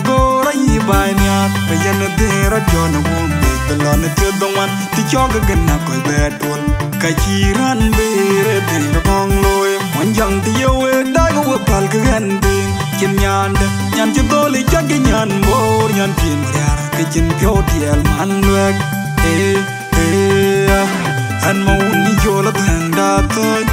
gora yi banya bayan dera jona wumbe talon te donwan ti choga ganna ko betul kachiran bere de bong loy monjang ti yewe dago wapal gande kin nyanda nyan ti doli jage nyan mor nyan tin yar kichin pyo tiel manwek an mauni jola tanda toy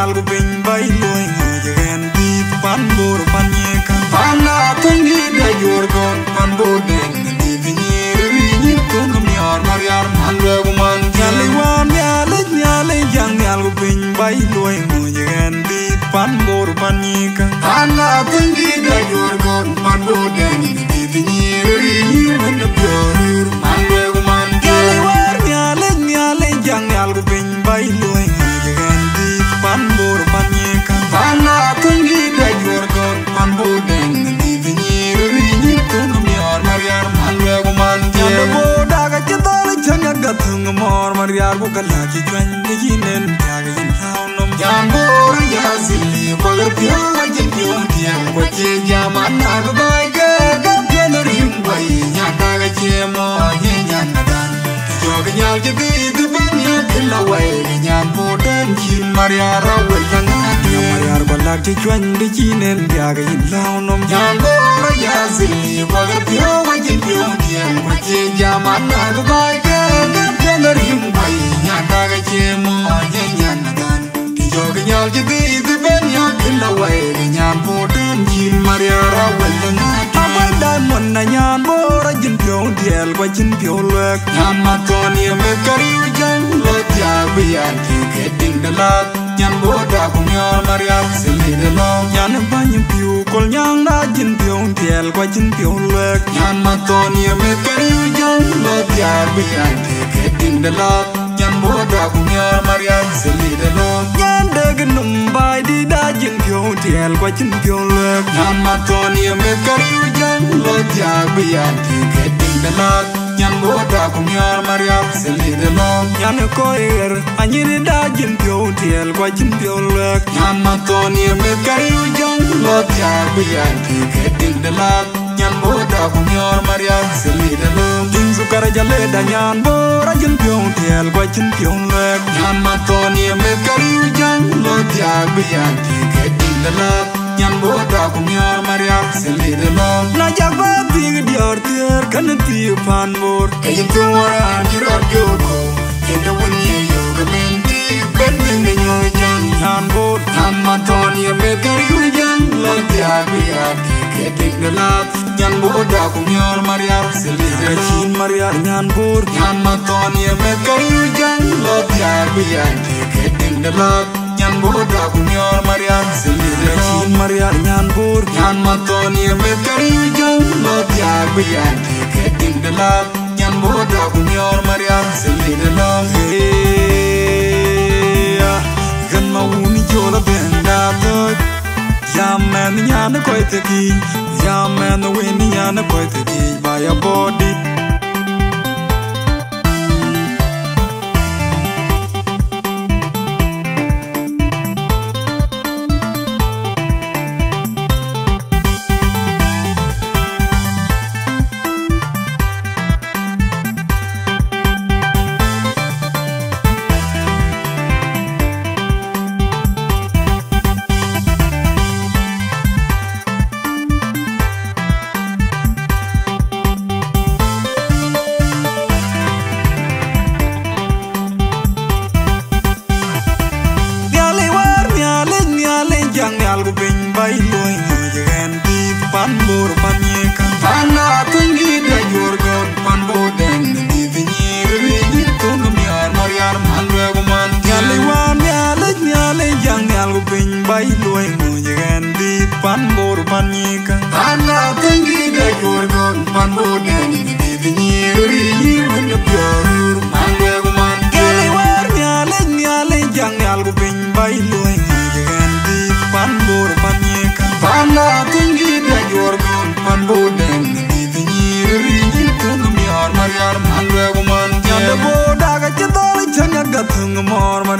algo bem bay loy ngajen di pan bor pan yekan pana tangi da jorgon pan boden di vinir ni kon mi ar mariar manwe man nyale jang algo bem bay loy ngajen di pan bor pan yekan pana tangi da jorgon pan boden di vinir ni kon mi ar manwe man nyale jang algo bem bay loy pan bor pan yekan pana tangi da jorgon pan boden di vinir ni kon mi ar mariar manwe man janda boda ga chedal changa gathung mor mariar ko kala ji jwan de jinen taga yin haunom jambor ya zili bagar pyo wajin pyo tiang wache jaman na bai ga ga pelerim bai nya taga chemo ye nyan nadan joga nyal je di banya kila wai nyan boden jin mariar awal mariar balak ci cuan di jinen biaga yin launom jambor ya zili bagar pyo wajin pyo tiang wache jaman na bai ga ga pelerim bai nya taga chemo ye nyan nadan joga nyal je di banya kila wai nyan boden jin mariar awal dan na nyan bora jin pyo diel kwa jin pyo lek nyan matoni me kariu jang lo tia bian ti keding dalat nyan boda kong yor mariam sili delo nyan banyu pyo kol nyang na jin pyo diel kwa jin pyo lek nyan matoni me kariu jang lo tia bian ti keding dalat nyan boda kong yor mariam sili delo nyan degenum bai di da jin pyo diel kwa jin pyo lek nyan matoni me kariu jang lo tia bian ti keding dalat nyan boda kong yor mariam sili delo nyan koir anyiri da jin pyo diel kwa jin pyo lek nyan matoni me kariu jang lo tia bian ti keding dalat nyan boda kong yor mariam sili delo ting sukar jale da nyan bora jin pyo diel kwa jin pyo lek nyan matoni me kariu jang lo tia bian ti keding dalat nyan boda kong yor mariam sili delo na jagba big dior tier kan ti pan bor kayin to wara jiro joko kendo woni yo gamenti ben ben nyo jang nyan bor nyan matoni me kariu jang lo tia bian ti keding dalat nyan boda kong yor mariam sili delo chin mariam nyan bor nyan matoni me kariu jang lo tia bian ti keding dalat nyan boda kong yor mariam sili delo chin mariam nyan bor nyan matoni me kariu jang lo tia bian ti keding dalat nyan boda kong yor mariam sili delo gan mauni jola benda tot jamen nyan ko teki jamen wen nyan ko teki by a body algo bem bay loy ngajen di pan bor pan yekan pana tangi da jorgon pan boden di vinir ni kon mi ar mariar manwe man nyale jang algo bem bay loy ngajen di pan bor pan yekan pana tangi da jorgon pan boden di vinir ni kon mi ar manwe man nyale jang algo bem bay loy pan bor pan yekan pana tangi da jorgon pan boden di vinir ni kon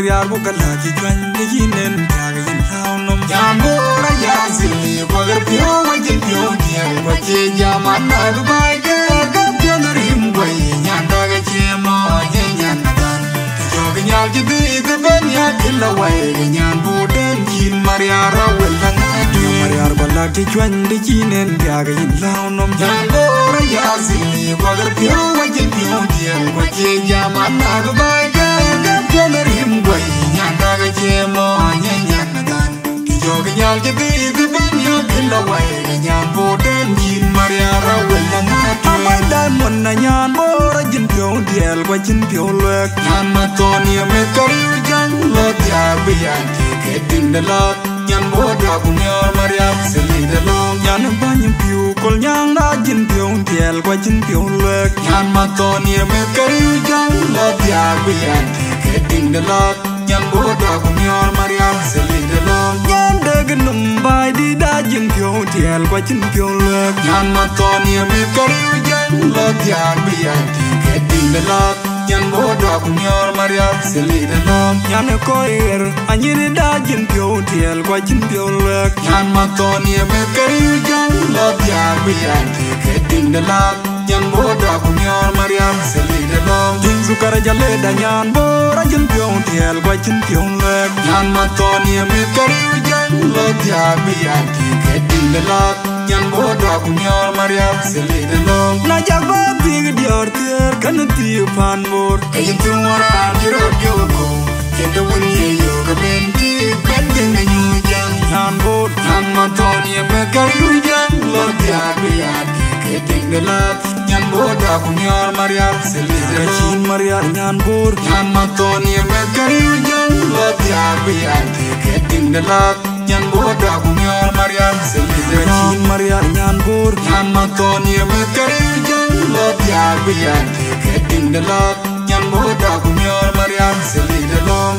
Maria bukala ki chwan de jinen tag yin launom Jambora yazili Wagar pyo wajin pyo diyan Wache jaman nag baige Gap yonarim way Nyanda ga chemo Nyan nadan Tijoga nyal jidi Gaban ya killa way Nyan buden Jin Maria rawel lang adi Maria bala ki chwan de jinen tag yin launom Jambora yazili Wagar pyo wajin pyo diyan Wache jaman nag baige Gap yonarim way Nyanda ga chemo Nyan nadan Tijoga nyal jidi Gaban ya killa way Nyan buden Jin Maria rawel lang adi Amay diamond na nyan bora jin pyo diel Kwa jin pyo lek Nyan matoni amet kariu jang Lot ya biyan Ketin dalot Nyan boda kumyor Maria sili dalong Nyan banyang pyo Kol nyang na jin pyo diel Kwa jin pyo lek Nyan matoni amet kariu jang Lot ya biyan Ketin dalot Nyan boda kumyor Maria sili dalong Nyan daganum bay di da jin pyo diel Kwa jin pyo lek Nyan matoni amet kariu jang Lot ya biyan Ketin dalot Nyan boda kumyor Maria sili dalong Nyan koir Anyini da jin pyo diel Kwa jin pyo lek Nyan matoni amet kariu jang Lot ya biyan Ketin dalot Nyan boda kumyor Maria sili dalong Jin sukara jale da nyan bora jin pyo diel Kwa jin pyo lek Nyan matoni amet kariu jang Lot ya biyan Ketin dalot Nyan boda kumyor Maria sili dalong Na jagba big dior tier Kan tiyo pan bor Kayin tumora jiro gyoko Kendo wunye yoga benti Bending na nyujang Nyan bor Nyan matoni amet kariu jang Lot ya biyan Ketin dalot Nyan boda kumyor Maria sili dalong Kachin Maria nyan bor Nyan matoni amet kariu jang Lot ya biyan Ketin dalot Nyan boda kumyor Maria sili dalong Kachin Maria nyan bor Nyan matoni amet kariu jang Lot ya biyan Ketin dalot Nyan boda kumyor Maria sili dalong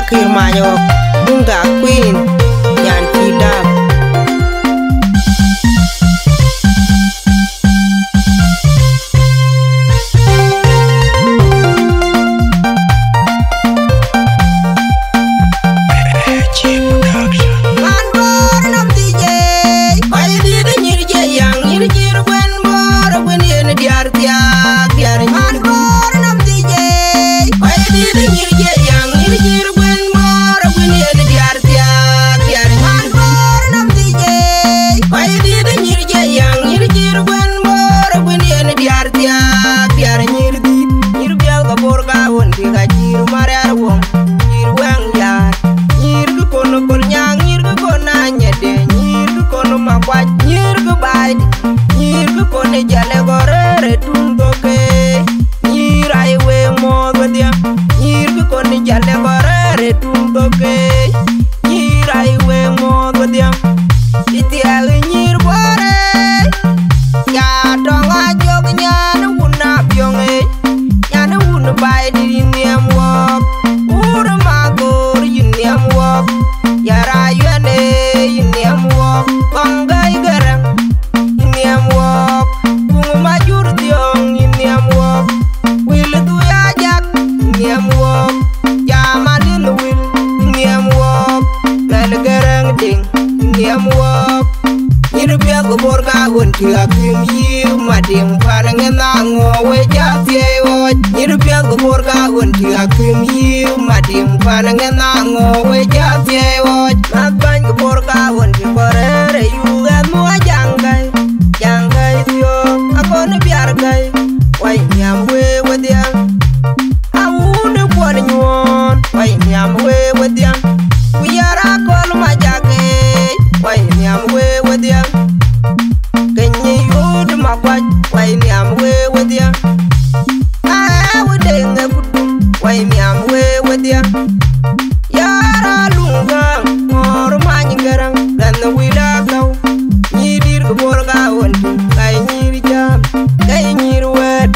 Kirmanyo Bunga Queen Nyan Kidam Biar we with ya. Can you do my watch? Why me am we with ya? I would ding a good. Why me am we with ya? Yara lunga or mining garang than the wheel of now. Need it to work out. I need jam. I need word.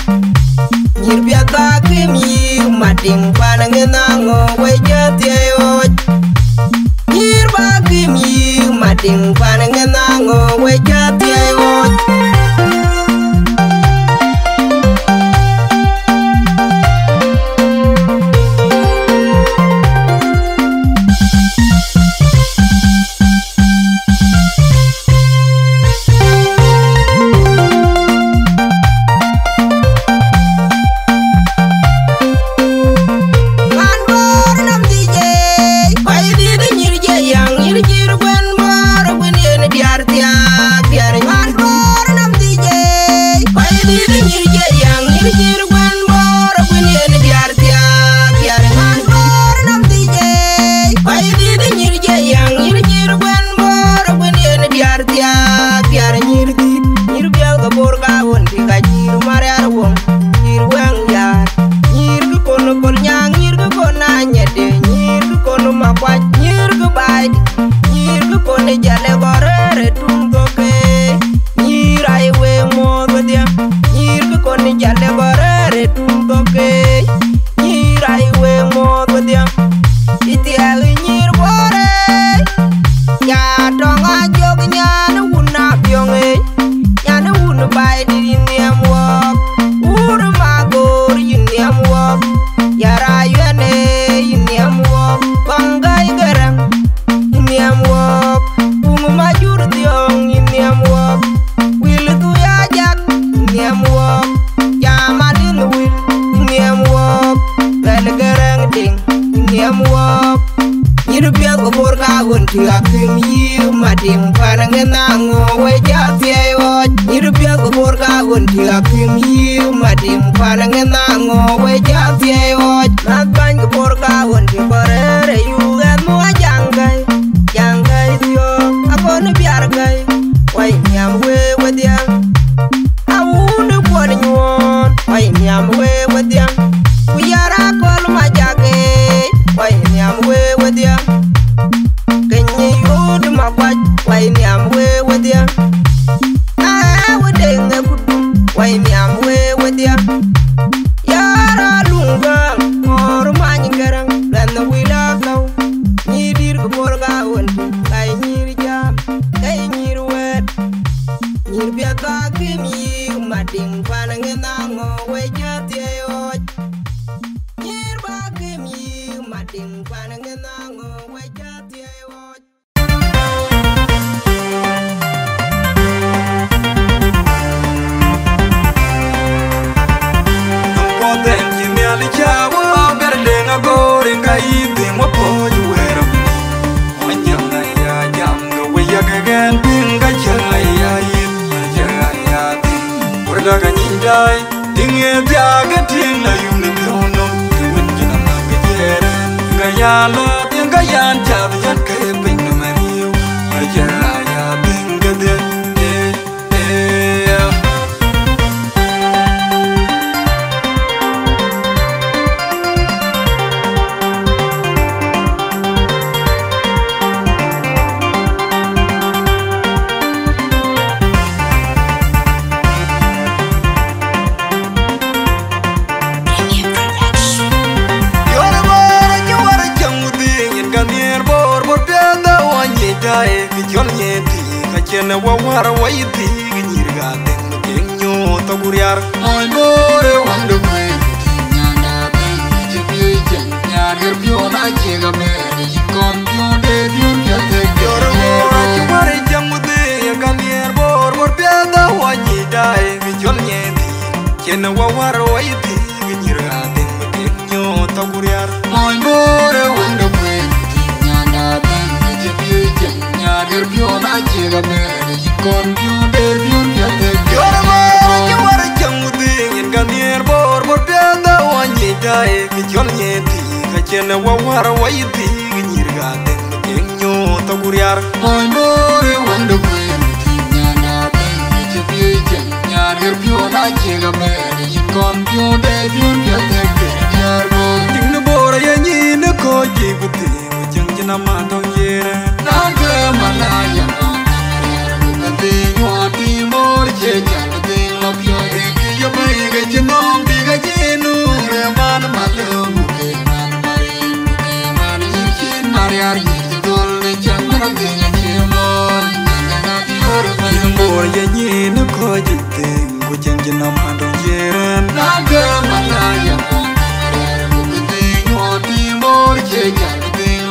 You'll be a cock in you, Martin Panangango, wait just the Here back in you, Martin Panangango, wait just the to kuriar oi more wanda queen nyana ben je pye nyana ger pyo na che ga me yin kon pyo de pyo pyo de yar go ting no bora ya ni ne ko ji bu ti jeng jina ma dong yere na ge ma na ya na ti yo ti mor che ja ti lo pyo de ki yo ba ge je no bi ga je nu re ma na ma le mu ke man ma ni chin ma ya ri dol le chang ma de ya che mo na ti or ma bora ya ni ne ko ji ti bu jeng jina ma dong yere na ge ma na ya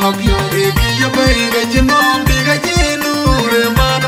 love you, baby, you better you know, big again, no, man,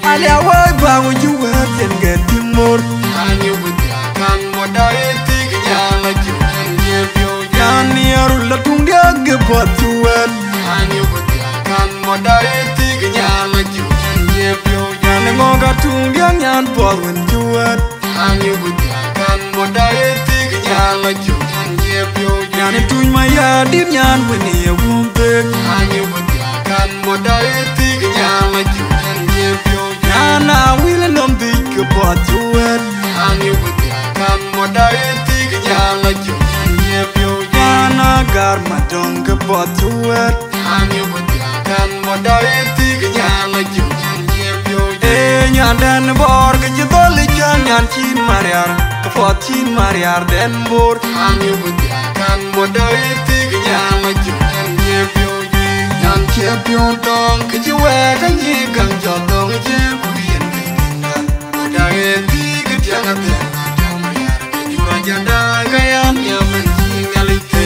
Alia wai bangu juwa jen getting more. Anyu butia kan modai tik nyala juwan jepyo. Yani arula tungdia gebat juwan. Anyu butia kan modai tik nyala juwan jepyo. Yani ngoga tungdia nyan porwen juwan. Anyu butia kan modai tik nyala juwan jepyo. Yani tuny maya dir nyan weni ya wumpek. Anyu butia kan modai tik nyala juwan jepyo. Nana will not be about to it. And you would come modai tig nyala ju nyepyo. Nana gar ma dong about to it. And you would come modai tig nyala ju nyepyo. Eh nyandan bor ke jitoli nyan chin mariar. Kafot chin mariar den bor. And you would come modai tig nyala ju nyepyo. Nyan chepyo dong ke jiwe kanyi kang jodong jem. Janda gayam yaman jingalite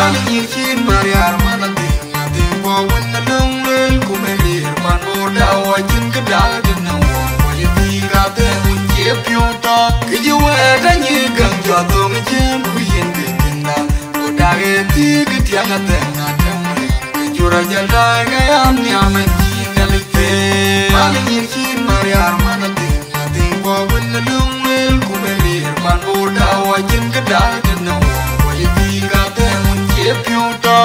ani chin mariar manati ati bawun nang lel kumelir man boda wajin kedal denang wajin gate unje pyota kijiwa danyi gang jadong jem kuyen dinda boda geti ketiang atena temri kijura janda gayam yaman jingalite ani chin mariar manati ati bawun nang lel kumelir man boda wajin kedal denang wajin gate unje pyota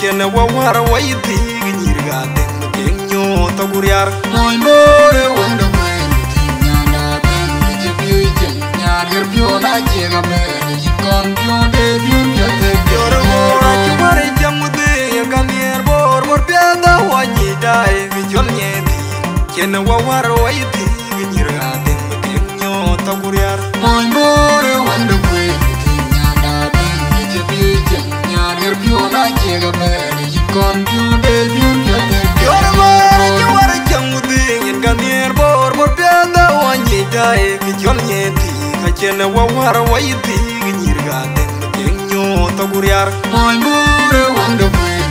Kena wawar waiti nyirga den kenyo to kuriar moy more wanda men nyana ben je pye nyar pyo na je ga me kon pyo de pyo te yor ora chumare jamude ganir bor penda wanyi dai vijon nyeti kena wawar waiti nyirga den kenyo to kuriar moy more wanda men nyana ben je pye nyar pyo na je ga me kon pyo de pyo te yor ora chumare jamude ganir bor penda wanyi dai vijon nyeti kena wawar waiti nyirga den kenyo to kuriar moy more wanda men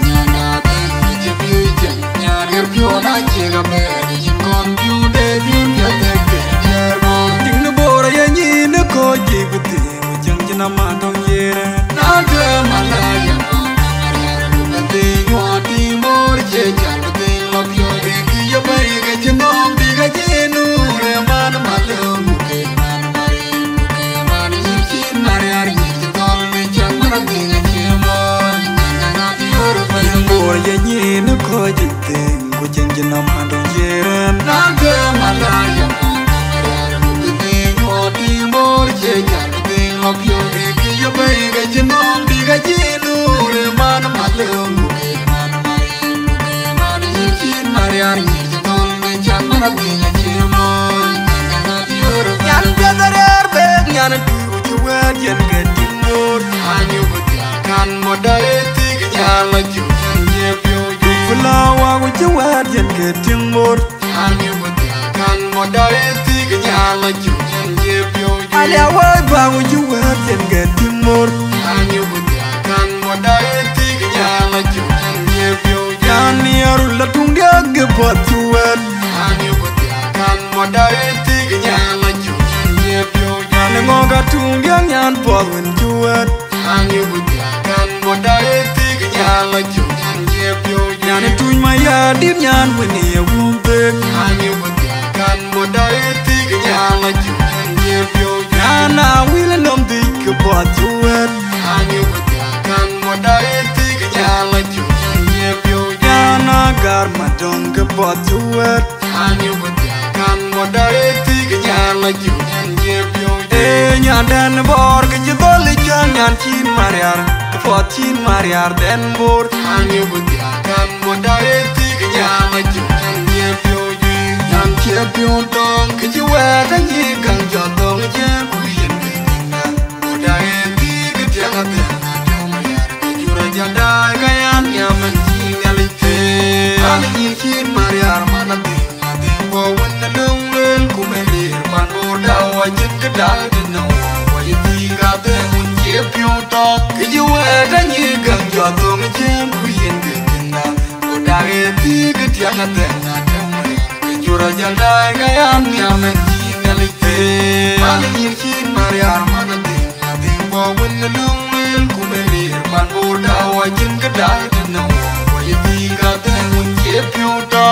nyana ben je pye nyar pyo na je ga me kon pyo de pyo te yor ting no bora ya ni ne ko ji buti jeng jina ma dong yere na de malaya de yo ti mor je jan de lo pyo de ki yo ba ge jino bi ga jinu re man ma le mu ke man ni chin mariar ni dol me chan ma de ye ni ne ko ji te ko jeng pyo e ki yo bai ga jinom bi ga jinur man malum man chin mariar ni tol me chan mana bi ga chimon yan bedarer be yan tu wet yan ga tinur anyu kan modare ti ga la ju ye pyo fulawa gu wet yan ga tinur anyu kan modare ti ga la ju ye pyo alia wa ba gu wet yan ga tinur anyu kan modare ti ga la ju ye pyo yan yaru la tunga ga pot wet anyu kan modare ti ga la ju ye pyo yan ngoga tunga yan pot wen wet anyu kan modare ti ga la ju ye pyo yan tuñ ma ya dir yan wen ye wumbe anyu kan modare ti ga la ju ye pyo yan na wil nom dik pot wet anyu kan modare ti ga la ju ye pyo yan na gar ma dong pot wet anyu kan modare ti ga la ju ye pyo nyan den bor ke jidol nyan chin mariar pot chin mariar den bor anyu kan modare ti ga la ju ye pyo nyan che pyo dong ke jwe ta ni kan jo dong je ku yin na modare ti ga la ju mariar ke jura janda ga yan yaman chin ali te ani chin mariar mana ti bo wen na lung len ku me lir man bor da wa jin ga da no Pyo to ke ju ta ni gang jo dong jem ku yin de na o da ge ti ke tia na te na te ke ju ra jan dai ga yan ya men ji na li te ma ni chin mariar ma na te na te bo wen na lung len ku me ri man bo da wa jin ga da no wa yi ti ga te mun ke pyo to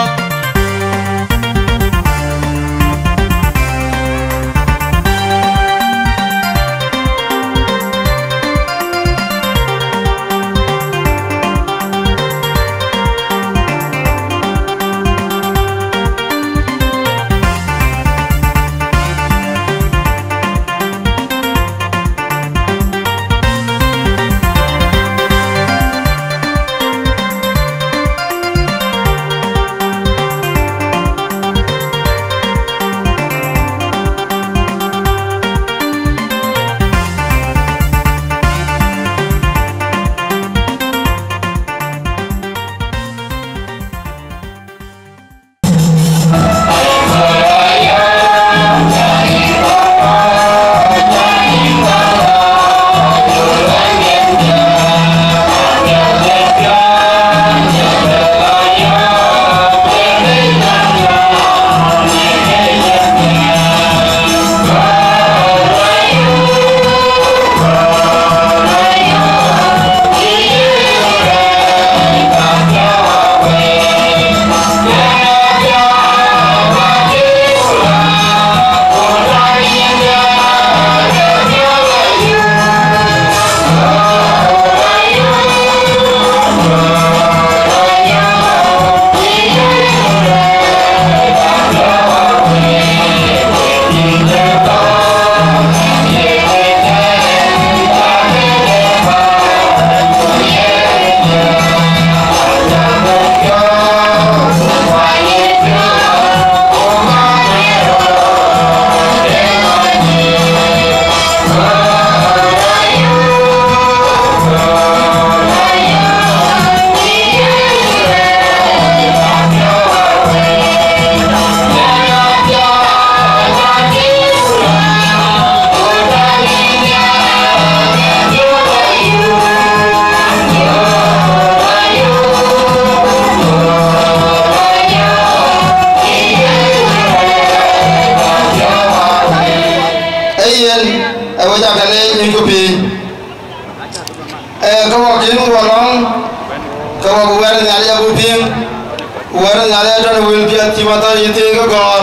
mata yete ga gar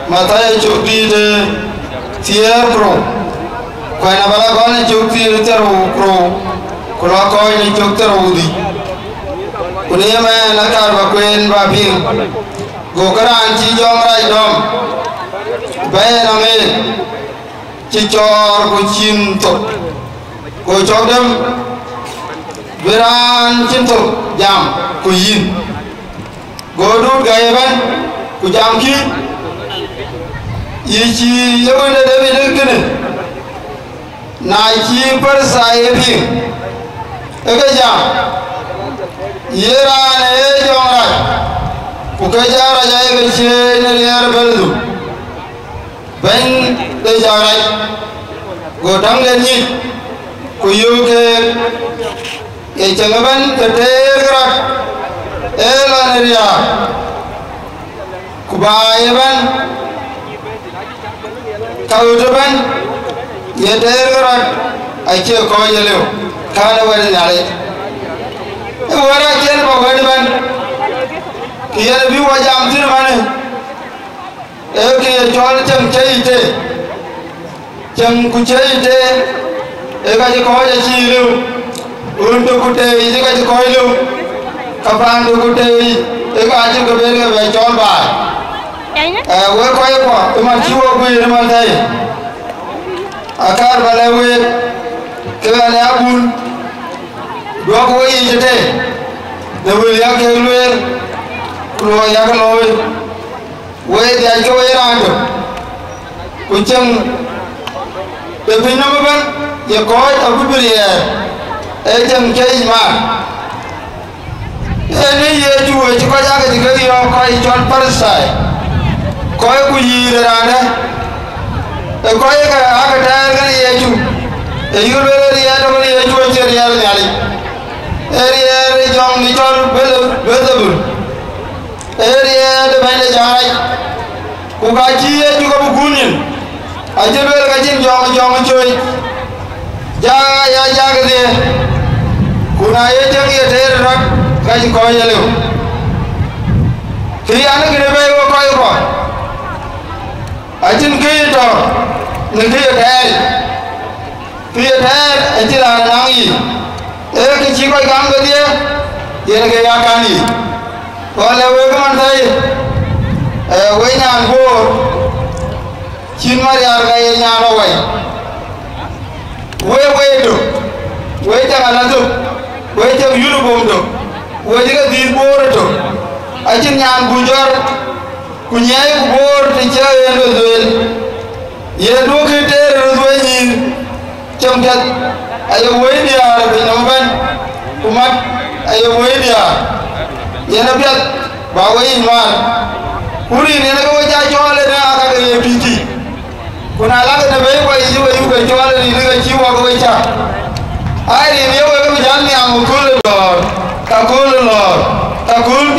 mata ya chukti de tier pro kwa na bala ko ni chukti de tero pro kula ko ni chukti ro di kuni ma na kar ba kwen ba ping go karan chi jong rai dom ba na me ci chor ko cinto ko chogdem beran cinto jam ko yin godu gayban ku jam ki yici yewne de be degene na ci par sayebi ega jam yerane jongra ku ka jara jaye ga ce ne yar beldu ben de jara go dangle ni ku yuke e jangaban te tergra elanaria ku bayeban kawuban ye tergra ake ko yelew kana wani nare e wara ken ba wani ban kiyana bi wajam tin mane e ke chol cham cheite cham ku cheite e ga ko ja chilu undu kute e ga ko ilu kapandu kute e ga ji ko be be chol ba we ko man chiwo ko ni man dai akar balawe ke na abun do ko yi jete de we ya ke luer lo ya ko we dia ko we rando kucing de pinna ban ye ko abu biriye e jam ke ma ene ye ju we ko ja ga diga yo ko i jon par sai ko ku yi rana e ko ye ga aga ta ga ye ju e yu le ye do ye ju che ye ali eri jong ni jon belebul eri de bane jaay ku ga ci ye ju ko bu gunin a jebel ga jin jong coy ja ya ga de ku na ye jang ye ter rak ga ji ko ye lew ki ana gine be ko a jin ki to ni ki ter ki ter a ji la nang yi e ki ci ko gam ga de ye ga ya kan yi ko le we ko man tay we nyan go chin mariar ga ye nyano we do we jangala do we jam yulu bom do we diga di bor to achin nyan bujor kunyai ku bor te chaye do doel ye do ke ter do nyin cham kat ayo we dia be nomban kumat ayo we dia ye na biat ba we man kuri ne na ko ja jole na aka ye piti kuna laga na bai ko yi wa yuga jwala ni daga ciwo ga waita ai ne yau ga bijan ni am kullu ta kullu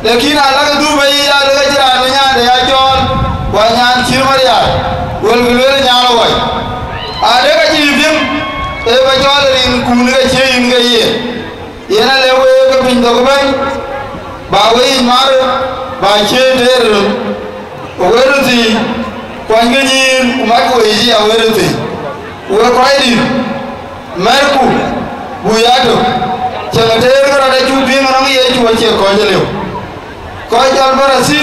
lekin alaga du bai ya daga jira ni nya da ya jon wa nya cirmariya wal gulwel nya la wai a daga ji bim e ba jwala ni ku ni ga ce yin ga yi yana le we ga bin da bai ba wai mar ba ce der o weruti kwangeni umako eji awerete we kwaidi merku buyado chalater gara da ju bi ngam ye ju wache ko jelew ko jal barasi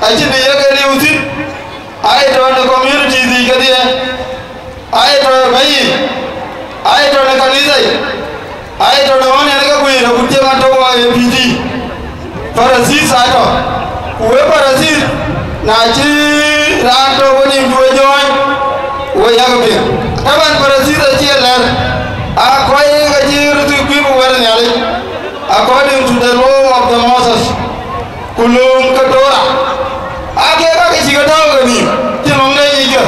aji ne ye gari uti ai to na community di gadi ai to bai ai to na kanizai ai to na woni na ga buyi na kutte ma to wa ye pidi barasi sa to we barasi na ci rato woni duwe joy wo yaga be taban barasi da ci lar a koy ga ci rutu bi bu war nyale according to the law of the Moses kulum ka dora age ga ci ga tawo ni ti mo ngai yi ga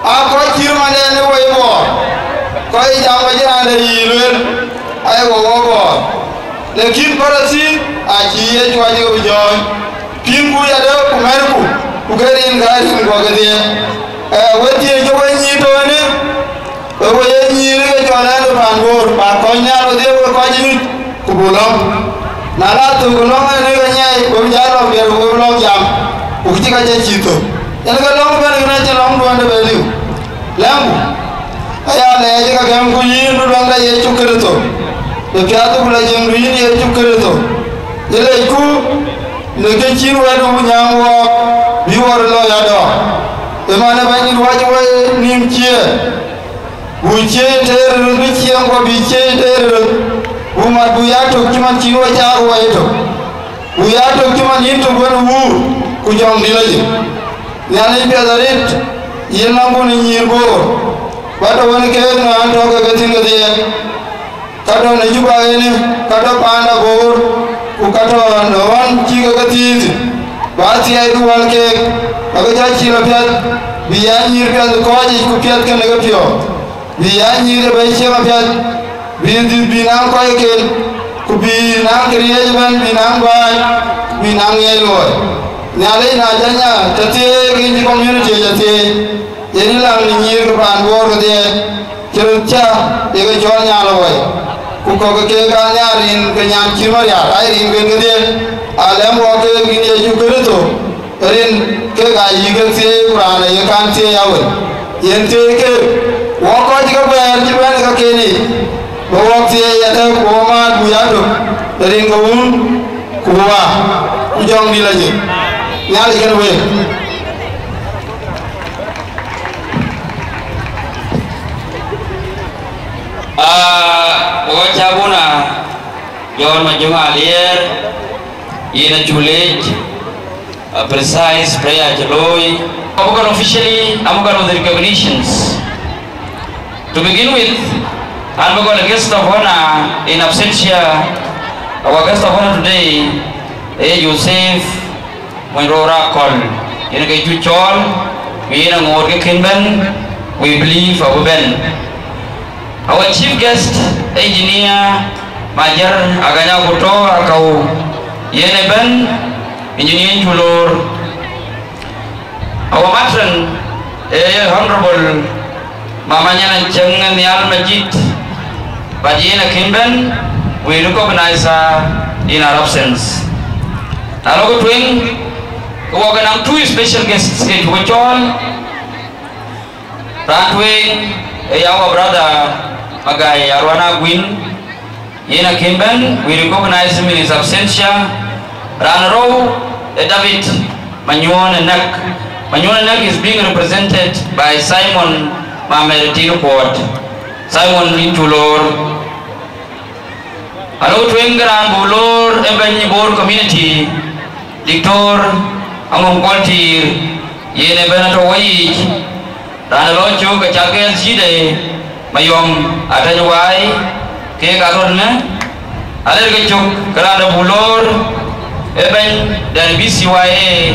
a ko ci ma ne ne wo bo koy jama jira da yi lwer ay wo bo lekin barasi a ci ye ci waji ga joy pingu ya da kumerku ugarin gari ngwagade wati jo wanyi to ne wo yenyi re jo na do bangor ba ko nya ro de ko jini kubulom na la to gulom ne ga nyai ko jaro be ko gulom jam u ti ka je chito ya ga long ba ne na je long do ande be liu lambu aya le je ga gam ku yin do la ye chukrito to kya to bula je ndu yin ye chukrito ile ku ne ke chiru wa do nyamwo bi wor lo ya do emana banyi waji way nim cie bu cie ter bu cie ko bi cie ter bu ma bu ya to kiman ci wa jaar way to bu ya to kiman yinto gon wu ku jom dilaji nyane bi adarit yena ngoni nyirgo bado woni ke no anto ga tinga de kado na juba ene kado panda gor ku kado no wan ci ga tizi baati ay du wal ke aga ja ci la piat bi ya nyir piat ko ji ku piat ke ga pio bi ya nyir be ci la piat bi di bi nan ko ke ku bi nan ke ye ban bi nan bay bi nan ye lo nyale na janya tate gi community jate yeni la ni nyir ko ban bor de cerca e ga jol nyalo way ku ko ke ga nyarin ke nyam ci mar ya ay rin ben de alam wo ke gi ne ju gele to rin ke ga yi ga se qur'an ye kan se ya we yen te ke wo ko ji ga ber ji ben ga ke ni bo wo se ya ta ko ma du ya do rin ga un ku wa ku jong di la ji nyali ga we Wajabuna John Majunga Alier Ina Juliet precise prayer Jaloi. Officially, I'm going to the recognitions. To begin with, I'm going to guest of honor in absentia. Our guest of honor today is Joseph Moirora Kol. In a good chol, we in a morgue kinben, we believe our ben. Our chief guest, engineer Majar Aganya Kuto Akau Yeneben, engineer Julor. Our matron, Honorable Mamanya Cheng Nial Majid Bajina Kimben, we recognize her in our absence. Alogo Twin, we are two special guests in which all Rantwing, our brother. Magai Arwana Gwin Yena Kimben, we recognize him in his absentia. Ranro David Manuan Nak. Manuan Nak is being represented by Simon Mameritino Port, Simon Lintulor. Hello to Engran Bulor Ebony Bor community, Dictor Among Qualtir Yene Benato Wai Ranalocho Kachakel Side. Mayom ada nyuai ke karunnya ada kecuk kerana bulur eben dan bisiwae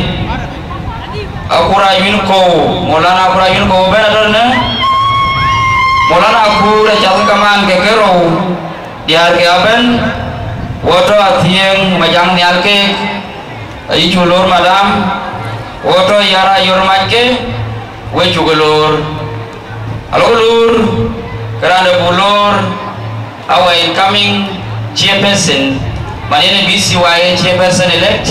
aku rayun ko molana aku rayun ko benar molana aku rajal kaman ke kero diar ke aben woto atieng majang nial ke ichulur madam woto yara yormat ke we chugulur halo lur kerana bulur our incoming chairperson manene BCY chairperson elect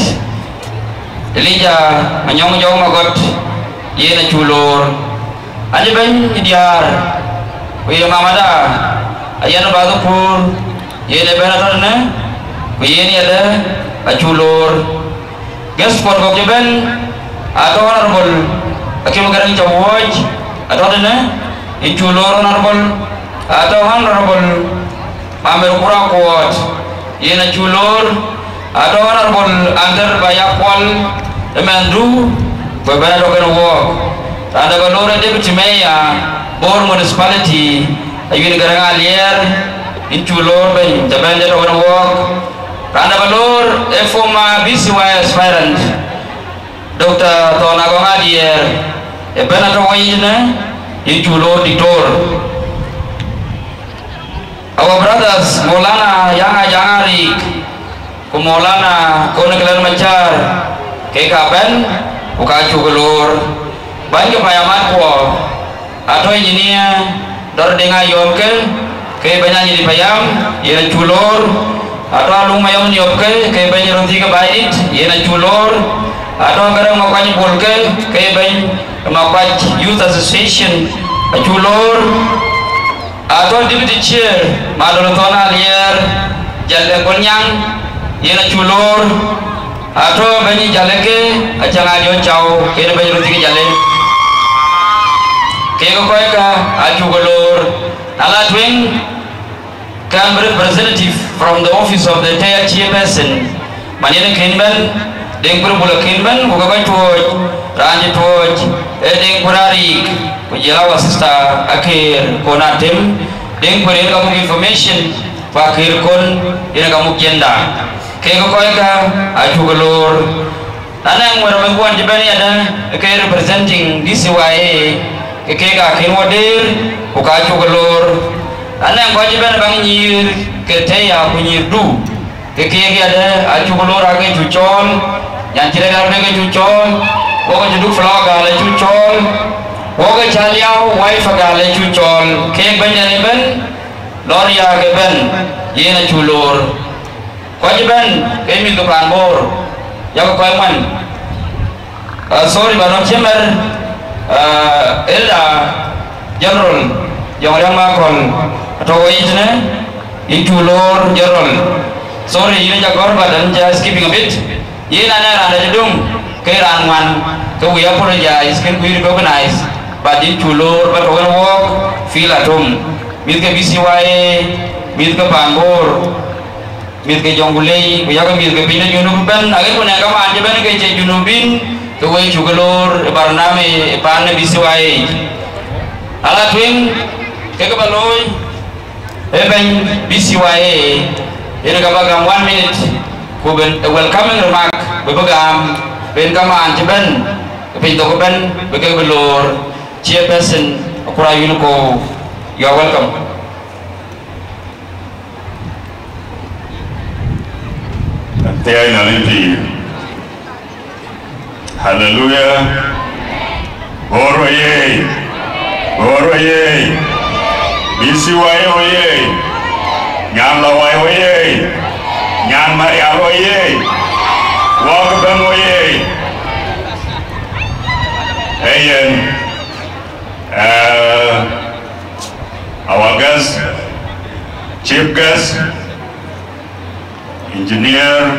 Elijah Manyong Jong Magot yena chulur aje ben diar wi mamada ayana badupur yena benatorna wi yeni ada achulur guest for gokben atau honorable akim garang jawoj atau dana ichulur honorable atau honorable Mamer Kurakot yena chulur atau honorable under bayakwal emandru beberapa doken work ada balore deputy mayor Bor municipality ayun garang alier ichulur ben jaban doken work ada balor former BCY aspirant Dr. Tonago Adier benato wayna ichulur diktor. Our brothers Molana Yanga Yangarik Kumolana Konekelan Macar Kekaben Ukacu Gelur Banyak payamat ko atau engineer Dordenga Yomke Ke banyak di payam Yena culur atau alung mayom Yomke Ke banyak ronti ke bait Yena culur atau garang makanya bolke Ke banyak makwaj Youth Association Culur atau deputy chair Madolotona Lier Jalek Konyang Yena Culur atau banyak jaleke ajang ajo caw kena banyak roti ke jale Kego koika Ajugolor Alatwing come representative from the office of the entire chairperson Manina Kinban Deng Purubula Kinban Bukabai Tuoj Ranji Tuoj Deng Purarik Kujalawa Sista Akhir Konatim Deng Purin Kamuk information Pakir Kon Ina Kamuk Jenda Kego koika Ajugolor Tanang Maramuan Jibani ada representing DCYA Kega Kinwadir Ukajugolor Anang kewajiban bang nyir keteya punyir du kekege ada ajugolor age cucol yang tidak ada ke cucol woga juduk vlog ale cucol woga chaliau wife ale cucol keg banyak ben loria ke ben yena culur kewajiban kami untuk lanbor yang kewajiban sorry banon cemer Elda General yang orang makol atau wajibnya itu lor General sorry ini jago badan just skipping a bit ini nana ada jedung kerangan ke we apologize can we recognize but itu lor but we walk feel at home mit ke BCYA mit ke Bangor mit ke Jonggulei we ke mit ke Pindah Junubin agar punya kamu aja ben ke Junubin ke we juga lor barname panne BCYA ala twin ke baloi Eben BCYA ini kabagam 1 minute ku welcoming remark babagam ben kaman jeben pintu ben bagai belur chairperson Kurayun ko you are welcome. Tiada nanti haleluya Boroye BCYA oye Nyan Lawai oye Nyan Marial oye Wakaben oye Ayen our guest chief guest engineer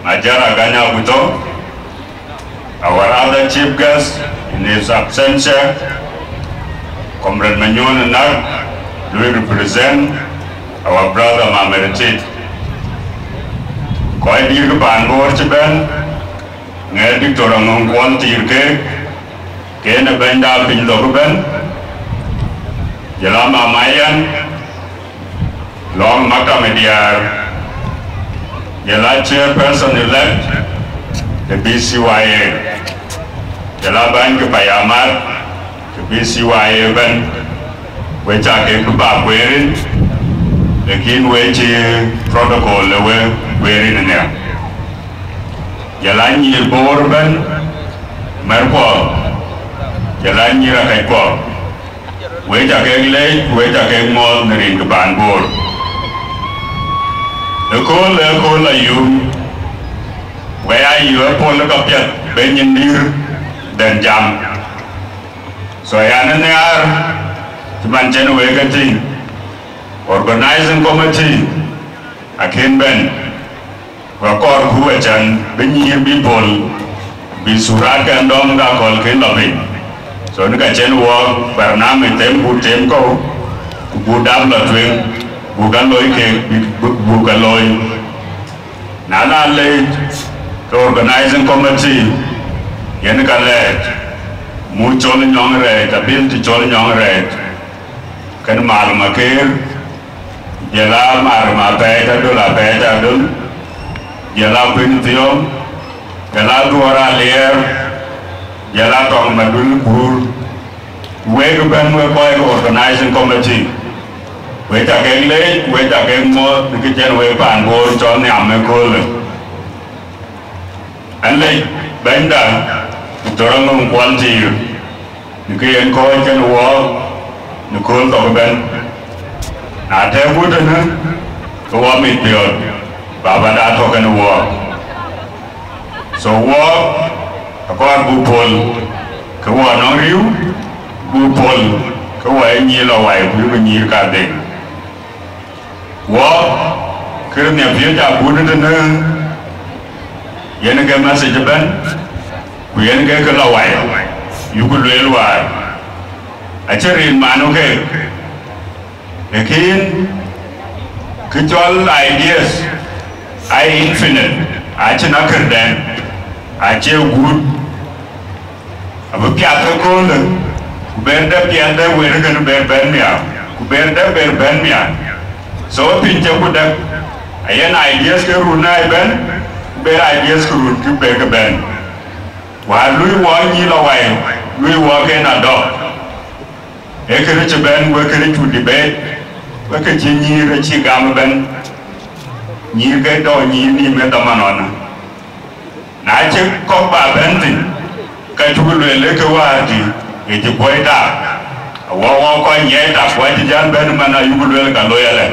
Majara Ganya Buto our other chief guest in his absence Comrade Manyon Nag we represent our brother Mameriti. Koi di ke Bangor ceben, ngedi orang ngongkon tirke, kena benda pintu ben, jalan mamayan, long maka mediar, jalan chairperson elect, the BCYA, jalan ban ke Payamat, ke BCYA ben. Wecha ke kuba kwerin lekin weche protocol lewe kwerin ne jalan nyir borban merpo jalan nyira kai ko wecha ke le wecha ke mo nerin ke ban bor le la yu we ayu pol ka piat benyendir dan jam so yana ne ar Cuman jen wegati organizing committee akin ben wakor huwe jan benyir bipol bisurat kan dom ga kol kin lobi so ni ka jen wo barname tem ko budam la twen bukan loy ke bukan loy nana le organizing committee yen ka le mu chol nyong re ta bil ti chol nyong re kan mal makir jela mar ma peta dola peta dul jela pintiom jela duara lier jela tong madul bur we ban we koy organizing committee we ta ke le we ta ke mo ke chen we pan bor chon nyam me kol an le benda dorang ngwan ji ke en koy chen wo Nikol to ben na te buta na ko wa mi piot baba da to kan wo so wo akon bu pol ko wa no riu bu pol ko wa ni lo wai bu ni ka de wo kir ne pio ja bu na na yen ga message ben ku yen ga ko lo wai yu ku le wa achirin manu ke lekin kecuali ideas ai infinite achi na kerden achi good abu piata ko le berda piata wera kan berben mia berda berben mia so pinche kuda ayen ideas ke runa ben ber ideas ke run ke be ben wa lui wa ni la wai lui wa ke na do e ke ri ben wa ke ri tu di be wa ke chi ni re chi gam ben ni ke do ni ni me da manona na che ko ba ben tin ka tu le ke wa di e ti boy da wa ko nye da ko ti jan ben mana yu le ka lo ya le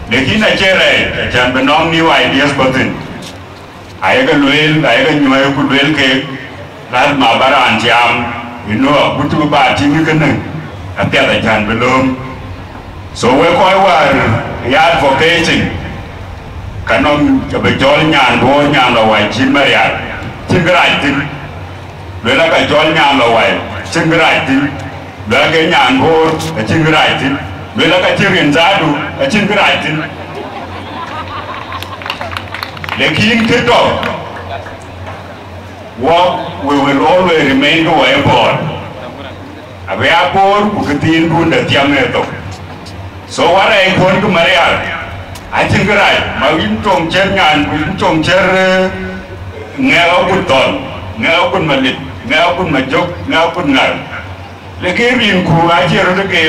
lekin na chere jan ben nom ni ideas botin ai ga luel ai ga nyoy ku luel ke ral ma bara antiam ino butu ba ti ni kan apia da jan belum so we ko war ya advocating kanom ke be jol nyan bo nyan la wai chin ma ya chin gra tin le la ka jol nyan la wai chin gra tin le ga nyan bo chin gra tin le la ka chirin za du chin gra tin lekin ke do what we will always remain to a board abia board ku ketin dun da tiam ne to so what I want to maria I think right ma win tong cher ngan win tong cher ngao kun ton ngao kun malit ngao kun majok ngao kun ngal lekin rin ku a cher de ke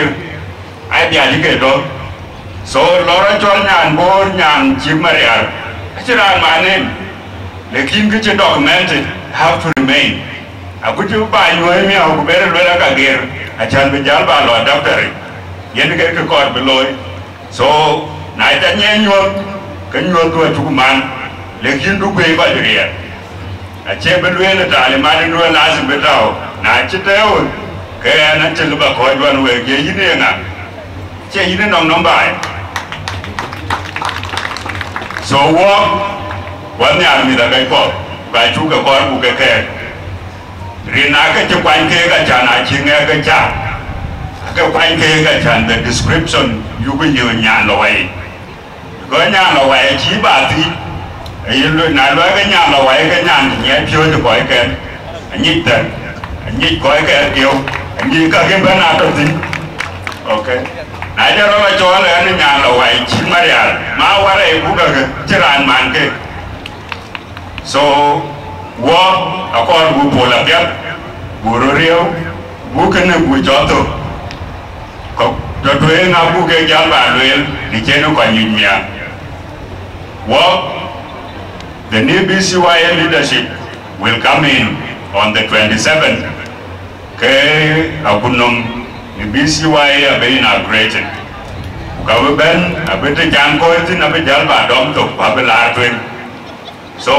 ai dia ji ke do so lora chol nyan board nyan chi maria Achiran manen, lekin kiche documented have to remain. Aku tu ba nyoi mi aku bere lola kagir, achan bejal ba lo adapter. Yen ke kor beloy. So na ita nyenyom, kenyom tu cukuman, lekin du be ba dia. Ache beloy le tale mane no lazim betao. Na chiteo ke na chelu ba ko jwan we ke yine nga. Che yine nom bai. So what ni army da kai ko ba chu ka ko ku ke ke rina ka che kwan ke ka chana chi nge ka cha ka kwan ke ka chan the description you bin yo nya lo wai ko nya lo wai chi ba ti ai lo na lo ka nya lo wai ka nya ni pyo to ko ke ni ta ni ko ke kyo ni ka ke ba na to ti okay I don't know what you're learning now, why Chimaria, Maware, Buga, Tiran Manke. So, what a call who pull up yet, Bururio, Bukan, Bujoto, the train of Buga Jamba, the Geno Quanyumia. What the new BCYL leadership will come in on the 27th. K. Abunum. The BCY are being inaugurated. Government, a bit of Jankoitin, a bit Jalba, Dom to Babylon. So,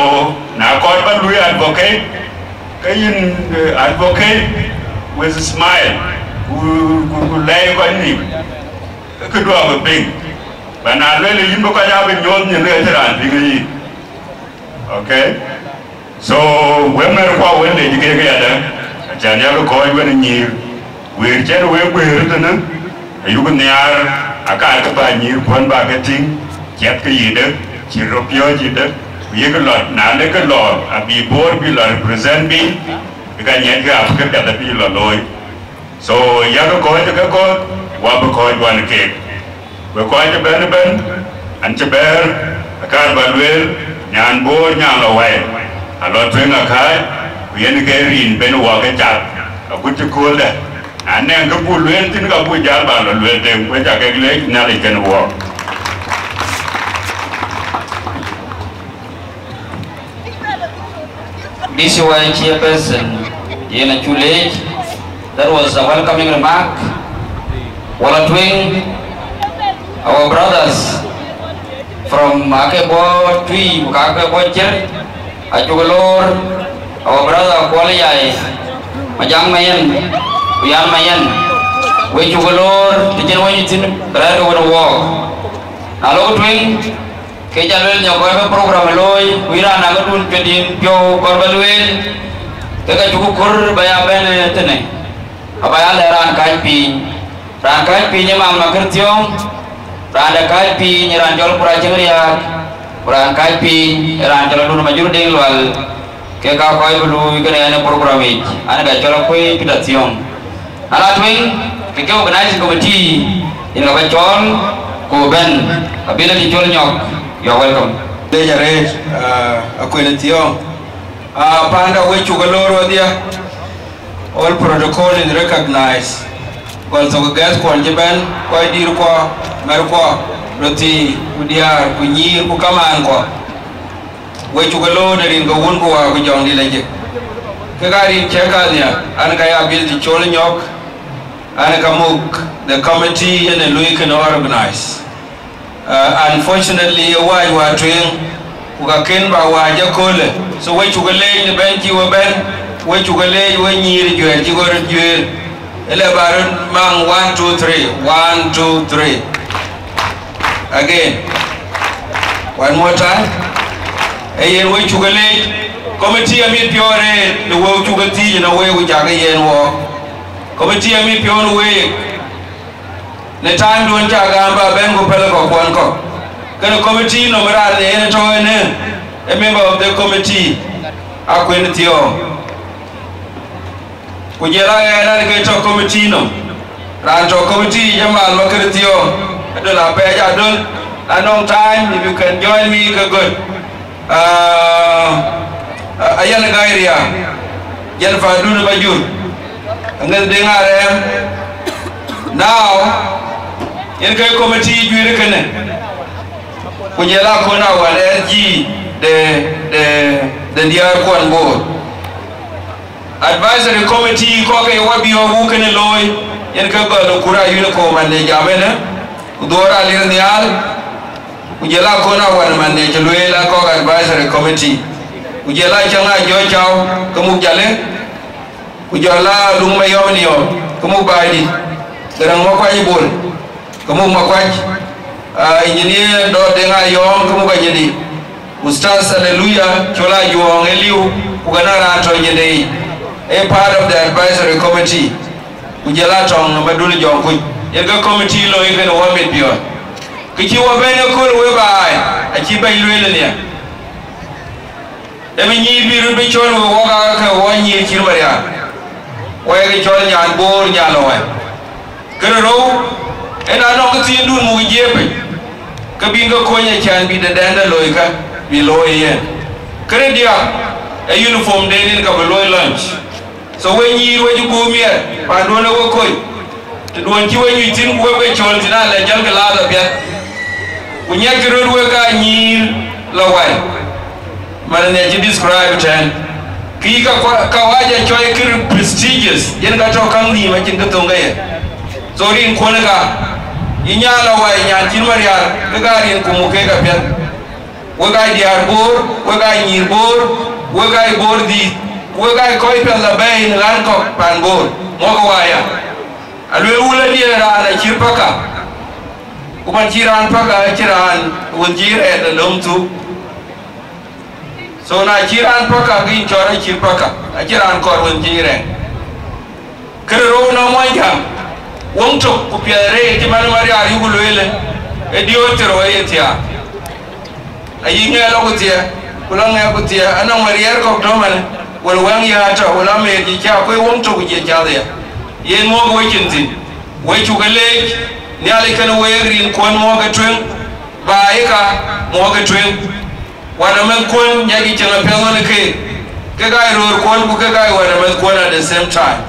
now, Corban, we advocate, advocate with a smile, who lay on him. Could do a big. But now, really, you look at how you're later on. Okay? So, women are when they get together, a Janelle coin when in year. We chen we tana ayu ko nyar aka ka ba nyir pon ba ka ting chet ka yide chi ro pyo ji de ye ko lot na le ko lot abi bor bi lo represent bi ka nyet ga ka ka da bi lo loy so ya ko ko wa ba ko wan ke we ko je ben an che ber aka ba wel nyan bor nyan lo wai a lo twen aka ye ni ke rin ben wa ka cha a ku ti ko da ane ang kapuluan tin kapu jalba lo luel tem ko ja ke le na le ken wo BCY chairperson Yena Chule, that was a welcoming remark. While doing our brothers from Akebo Tui Akebo Cher Ajugalor, our brother Kualiyai Majang Mayan Uyan Mayan, we Jugalor, the Generation, Brad over the wall. Hello, twin, Kajalil, your program, Loy, we ran a good Pedin, Pio, Corbalwell, Tekajukur by a Benetene. apa ya ran kai pi nyamang makertiong ran da kai pi nyeran jol pura jengriak ran kai pi ran jol dun majur ding wal ke ka koi bulu kene ane program ik ana ga jol koi pidationg ala twing ke organizing committee in ga jol ko ben abila di jol nyok you're welcome de jare akwene tiong panda we chugaloro dia all protocol is recognized wal to gas ko jiban ko dir ko mer ko roti kudiar kunyir ku kaman ko we chugalo dari go won ko wa ko jondi leje ke gari cheka dia an ga ya bil di chol nyok an ka muk the committee and Louis can organize unfortunately why wa twing ku ka ken ba wa ja kole so we chugale ni ben ki wo ben we chugale we nyir jwer ji gor jwer ele baron mang 1 2 3 1 2 3 again one more time ayen we chugale committee ami piore the wo chugati na we we jaga yen wo committee ami piore we ne time don jaga ba ben go pele ko kon ko kana committee no mara ne to ne a member of the committee akwen tio kujera era ke to committee no ran to committee jamal makar tio do la pe ja do anong time if you can join me good ayan gairia yan fa dun bajur ngal dengare now yan kai committee juire kene kujela kona wale ji the dear kon board advisory committee ko ke wabi o bukene loy yan ka galo kura yune ko manne jamena udora lirnial kujela kona wan manne jluela ko advisory committee kujela changa jo chaw kamu jale kujala lungma yomni yo kamu baidi garang mo kwai bol kamu makwaj engineer do denga yom kamu ga jadi ustaz hallelujah chola yuong eliu kuganara to nyende a part of the advisory committee kujala tong no madul jong ku yega committee lo yega no wamit bio kiki wa bene ko we bai a ci bay lwele ne e mi nyi biru be chon wo ga ka wonyi ci maria wa yega chon nyan bor nyalo wa kero ena no ko ti ndun mu jebe ka binga ko nya chan bi da danda loika below here kare dia a uniform day in ka below lunch so when you go here pando na wo koy to don ki when you tin wo be chol tina la jal ka la da bia kunya kiro wo ka nyir la wai man ne ji describe ten ki ka waje choy kir prestigious yen ka to kan ni ma kin ka to ngaye so rin ko na ka inya la wai nya tin maria ga rin ku mu ke ka bia wagai diar bor wagai nyir bor wagai bor di wagai koi pel la bay in lan ko pan bor moko waya alwe wula di ra na chirpaka kuman chiran paka chiran wonjir e da lomtu so na chiran paka gin chora chirpaka a chiran kor wonjire kero na moja wonto ku piare ti man mari ari gulwele e diotero e tia ayi ngelo kutia kula ngelo kutia ana marier ko to mane wal wang ya ta wala me ji cha ko won to je cha de ye mo go kinti we chugale ni ale kan we rin kon mo ga twen ba yaka mo ga twen wala men kon nyagi chana pelo ne ke ga ro kon ku ke ga wala men kon at the same time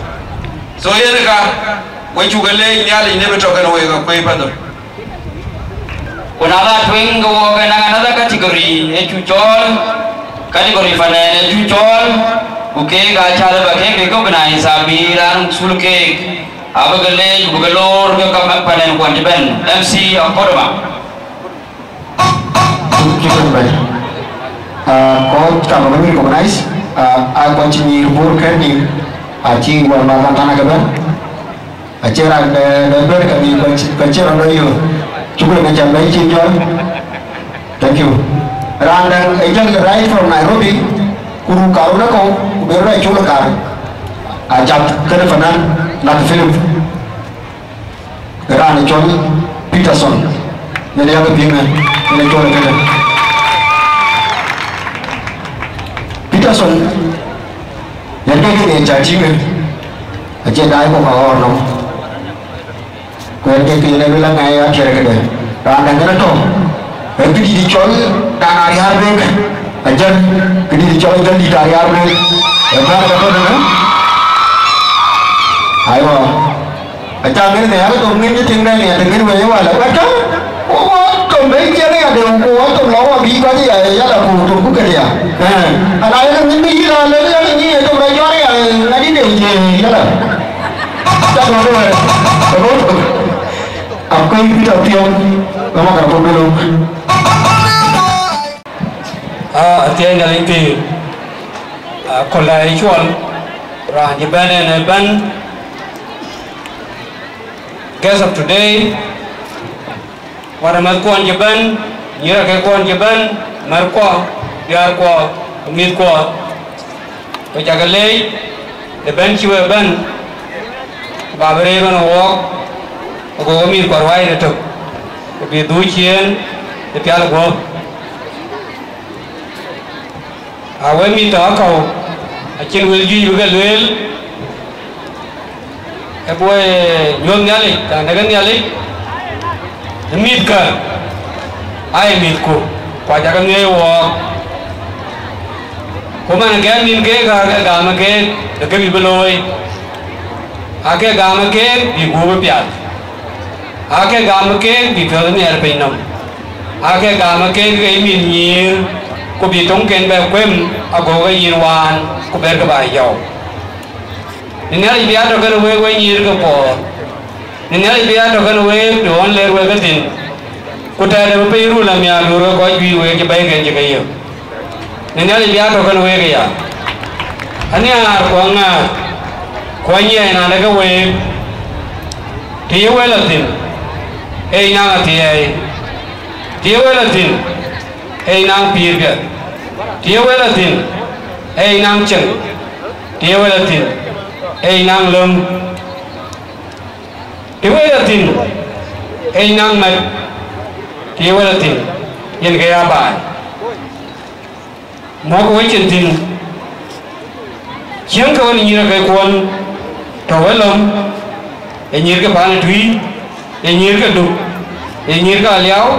so ye ne ka we chugale ni ale ne be to kan we ga ko ipado Another twin go another category, a chuchol, category for a chuchol, okay, Gachal Bake, recognize Abiran, Sul Cake, Abagale, Bugalor, Kapan and Quantiben, MC of Cordova. Coach kami recognize, I continue working, I think one Matanagaban, a chair and the bird can be on you. Cukup macam baik John. Thank you. Randang agent right from Nairobi. Kuru karuna ko berai chula kar. chặt cái phần ăn đặt film ra này cho Peterson nên đây cái tiếng này nên cho cái này Peterson nhận cái này trả chi người ở trên đáy của họ nó quen cái tiếng này là ngày ở trên cái này ra đang cái đó cái đi cho đang ari harbe aja cái đi cho cái đi dari harbe em ra cái đó nữa hay mà ở trong cái này cái tụi mình cái tiếng này này từng cái về mà là bắt đó tụi mấy cái này đều có tụi nó mà bị cái gì vậy là phụ tụi cũng cái gì à đây là những cái gì là lấy cái gì tụi này cho đấy là đi điều gì đó là chắc là rồi học cái đầu tiên nó mà cả một cái luôn tiền là linh tiền còn lại chuan ra như bên này bên guest of today Waramat kuan jaban nyira ke kuan jaban mar kwa biar kwa umid kwa pejagale de ben chiwe ban babare ban wok ko umid kwa wai de tok bi du chien de pial go awe mi ta ko achin wil ju ga lel e boy nyom nyali ta dagan nyali mít cả ai mít cô quả chắc cái nghe wo có mà cái mít cái gà mà cái bị lôi cái gà mà cái bị gù bị piat cái gà mà cái bị phơi này ở bên nông cái gà mà cái mít nhiều có bị trống kén bèo quem có cái yên hoàn có bèo cái bài giàu nên là bị ăn được cái quay nhiều cái bò nên là bây giờ cái nuôi đồ ăn lên cái tin, cô ta đã phải rủ làm nhà rồi coi video cái bài cái gì cái gì, nên là bây giờ cái nuôi cái gì, anh em quăng như này là cái nuôi, thì nuôi là tin, ai năng thì nuôi là tin, ai năng bìa bìa, thì nuôi là tin, ai năng chân, thì nuôi là tin, ai năng lông Tiwai là tin, ai năng mệt, tiwai là tin, yên cái bài, mỗi cái chuyện tin, chẳng có như là cái quan, thầu ấy lắm, ai như cái bán thủy, ai như cái đục, ai như cái léo,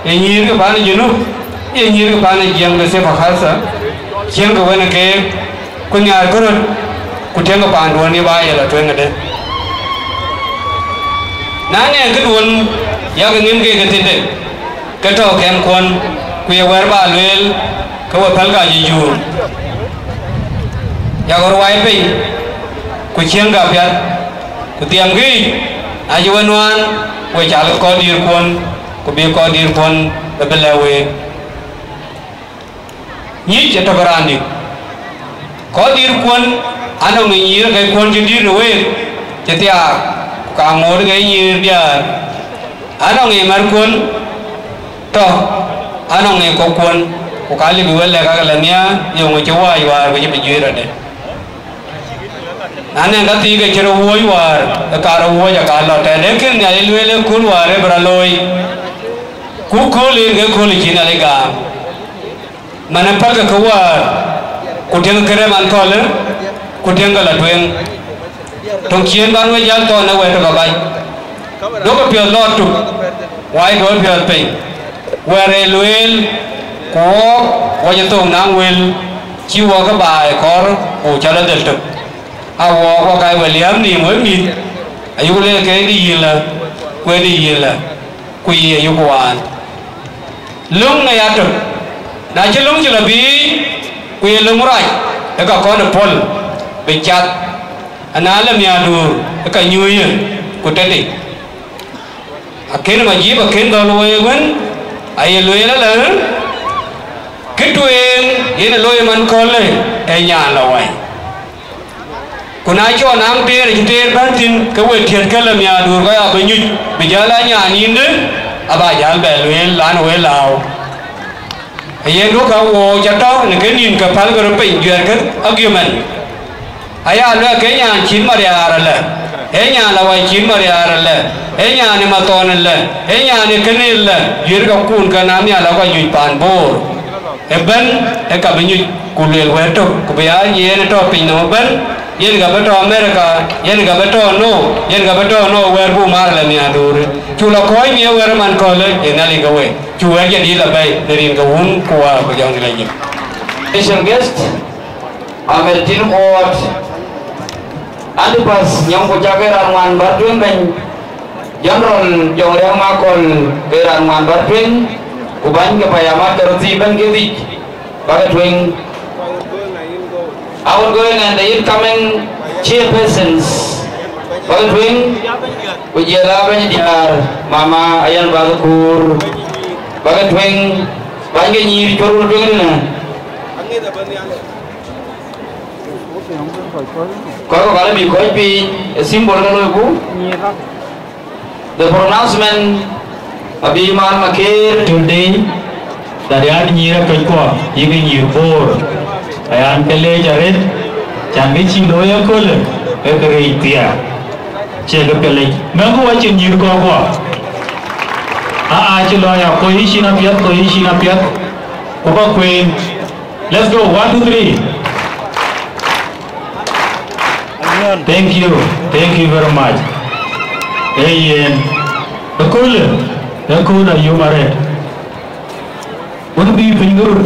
ai như cái bán gì nữa, ai như cái bán giang cái xe phá khá sa, chẳng có cái con nhà có rồi, con chẳng có bán đồ như vậy là chuyện cái đấy. Nanya kedua, ya kengim ke ketide, keto kem kon, kuya werba luel, kawa palga jiju, ya korwai pe, kuciang gapiat, kutiam gay, ajuanuan, kuya jalak kodir kon, kubi kodir kon, bebelawe, ni ceto berani, kodir kon, anu ngiyir kay kon jendir we, cetia. Càng ngồi cái như bây anh nghe mar quân to anh nghe có quân có cái gì bây giờ cái lần nhá dùng người châu Á vào cái gì bây giờ đấy anh em cái gì cái chơi vui vào cái caro vui cái caro đấy nên cái này lui lên quân vào đấy bả lôi cú lên cái lên chỉ là cái gà mà nó phải cái câu cú tiếng cái man call cú tiếng cái là chuyện trong chiến ban với dân tôi nó quay được cái đó có việc lo trục quay đối việc bình quay luyện có dân tôi năng quên chiêu cái bài có hỗ trợ được trực có cái về liếm thì mới mịt ayu lên cái đi là quay đi là quỳ ayu quan lung này ăn trực đã chứ lung chỉ là bí quỳ lung rồi để có được phun bị chặt anh làm nhà đồ cái nhui của tên này akhir mà gì akhir đó lôi vẫn ai lôi là lớn cái chuyện gì là lôi mình con này ai nhà là vậy còn ai cho nam tiền thì tiền bán tin cái việc thiệt cái làm nhà đồ cái bao nhiêu bây giờ là nhà nhìn đến bà già bè lôi lán lôi lào ai lúcเขาโวจะต้องcái nhìn cái phán cái bình duyệt cái argument aya lo ke nya chin ma ya la e nya la wai chin ma ya la e nya ni ma ton la e nya ni kenil la yir ga kun ka nam ya la ga yu pan bor e ben e ka ben yu kulel we to ko ya ye ne to pin no ben yen ga beto America yen ga beto no wer bu mar la ni adur chu la ko mi wer man ko le en ali ga we chu wer ye di la bay derin ga un ko wa ko jang la ni special guest Ameritin Award andi pas nyong ko jage ranwan batuen ben General jong yang makol ke ranwan batuen ko ban ga payama terti ben ge dik bagat wing outgoing and the incoming chairpersons. Baguswing, Ujira Banjir, Mama Ayan Bagakur, Baguswing, Banjir Chorul Dingna. Kau kalau mikoi pi simbol kalau ibu. The pronouncement Abiman Makir today dari Nyira Kekwa, ini Nyirpur. Ayan kele jaret jangan cilo ya kole ekeri tia cek kele mengu wajib nyirko gua cilo ya koi isi napiat kupa queen let's go 1 2 3 thank you very much eyen ekule yumare udah pingur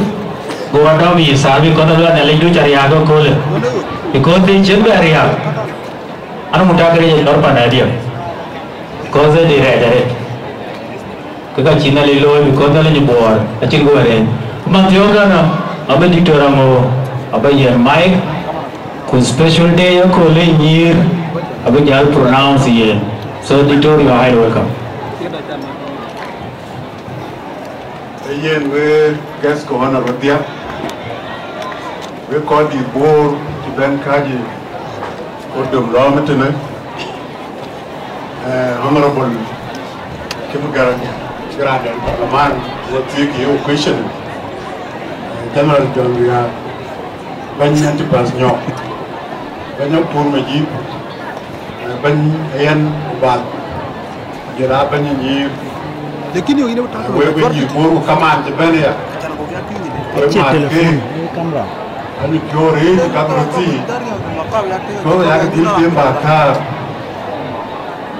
gua tahu mi sabi kau tahu ada lagi cari aku kole, ikut di cendera ya, anu muda kerja lor pada dia, kau saya direct, kita Cina lilo, kau tahu lagi buat, acing gua ada, mantiu kan, apa diktor amu, apa ya mic, kun special day ya kole nyir, apa jal pronounce ya, so diktor you are welcome. Yen we guest ko hana rodia we ko di bor ti ben kaji ko dum ramatene honorable kim garanya grande man what take you question general jongria ban nanti pas ñok ban pour me ji ban yen ba jira ban ñi Lakini wengine utaka wewe ni boro kama antebele ya kamera ani jore kabroti ko ya ke dil temba ka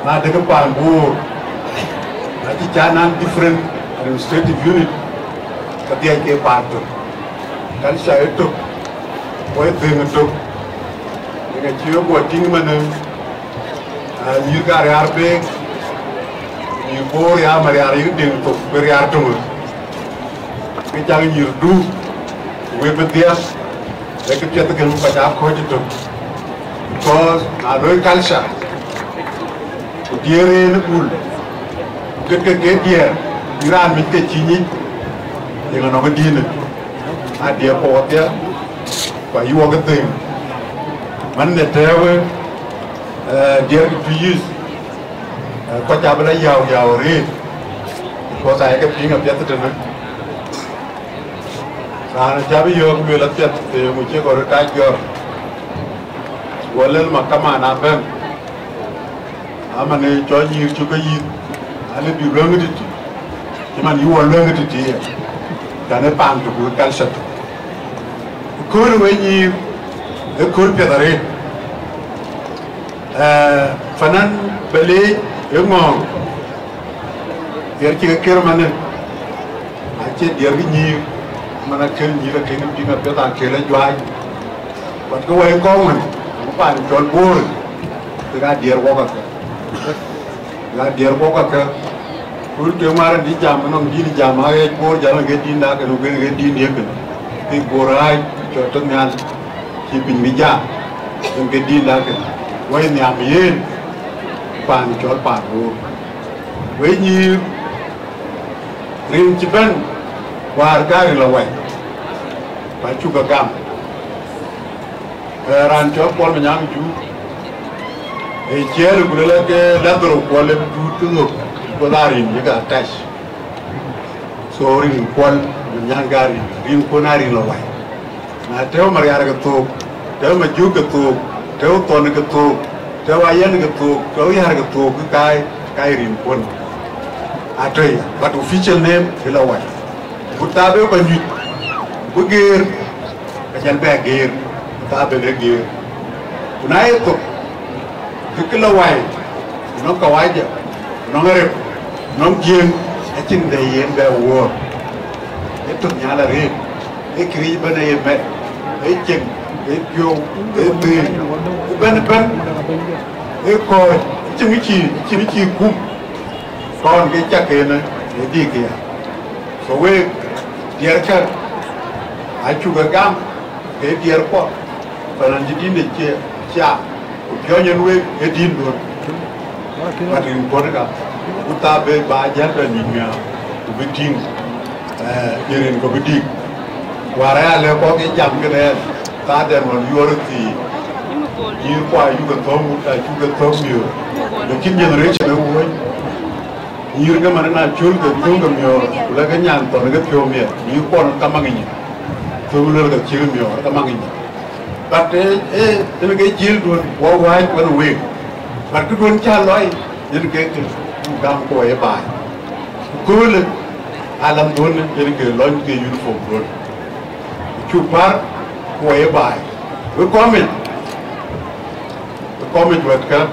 na daga pango na ti janan different administrative unit ka dia ke parto kan sa eto ko e denga to nga chiyo ko tingmana ni gar yarbe ni bor ya mari ari ding to ber yar to ke jang nyir du we bedia e ke piata ke ko ja ko to because na roy kalsha ko diere ne bul ke dier iran mi ke chini ye no ko dine a dia ko dia pa yu ko te man ne tewe dier to use ko jabla yaw re ko sa ke pinga piata to na sana jabi yo ko la piat te mu che ko ta jo walel makama na ben amane cho yi chu ko yi ale bi longi ti ti man yu longi ti ti da ne pan to ko kal shat ko ro yi e ko piatare fanan bele ngong yer ci kër mané a ci der gi ñi mana kër ñi la kën bi nga peta ke la joay wat ko way ko man ko pa ni tol bor ga der ko ka ga der ko ka pour te mara di jam no di jam ay bor jara ge di na ke no ge di ne ke ti bor ay cho to ñaan ci biñ mi ja ge di na ke way ni am yeen pan chol pan ro we ni rin ci ben war gari la way ba chu ga gam ran cho pol ma nyam ju e cher gu la ke la dro ko le du tu no ko la rin ni ga tash so rin pol ma nyang gari rin ko na rin la way na teo mar yar ga to teo ma ju ga to Teu ton ke tu, teu ayan ke tu, teu yar ke tu ke kai rim pun. Atoi, but official name Hilawai. Butabe banyu, bugir, kajan bagir, butabe bagir. Unai tu, Hilawai, non kawaja, non rep, non jeng, acin dayen be war. Itu nyala rep, ekri bana yeme, eceng. Yo, ben eko chimichi kum kon cái chắc cái này cái gì kìa so we diar kan achu gam cái diar ko panan jadi ne cha yo nyen we cái din do matin ko ka uta be ba ja ta ni nya to be ting yeren ko be dik wara le ko cái jam cái này ta den won yorti yi kwa yu ga tomu ta yu ga tomu the kin generation no wo yir ga man na chul ga tung ga myo la ga nyan to ga pyo me yi ko na tamangi to lu ga chil myo tamangi but de ga chil do wo wa ko no we but ku don cha loi yin ga ke gam ko e ba ku le alam don yin ga lon ke uniform do chu par way by. We comment with the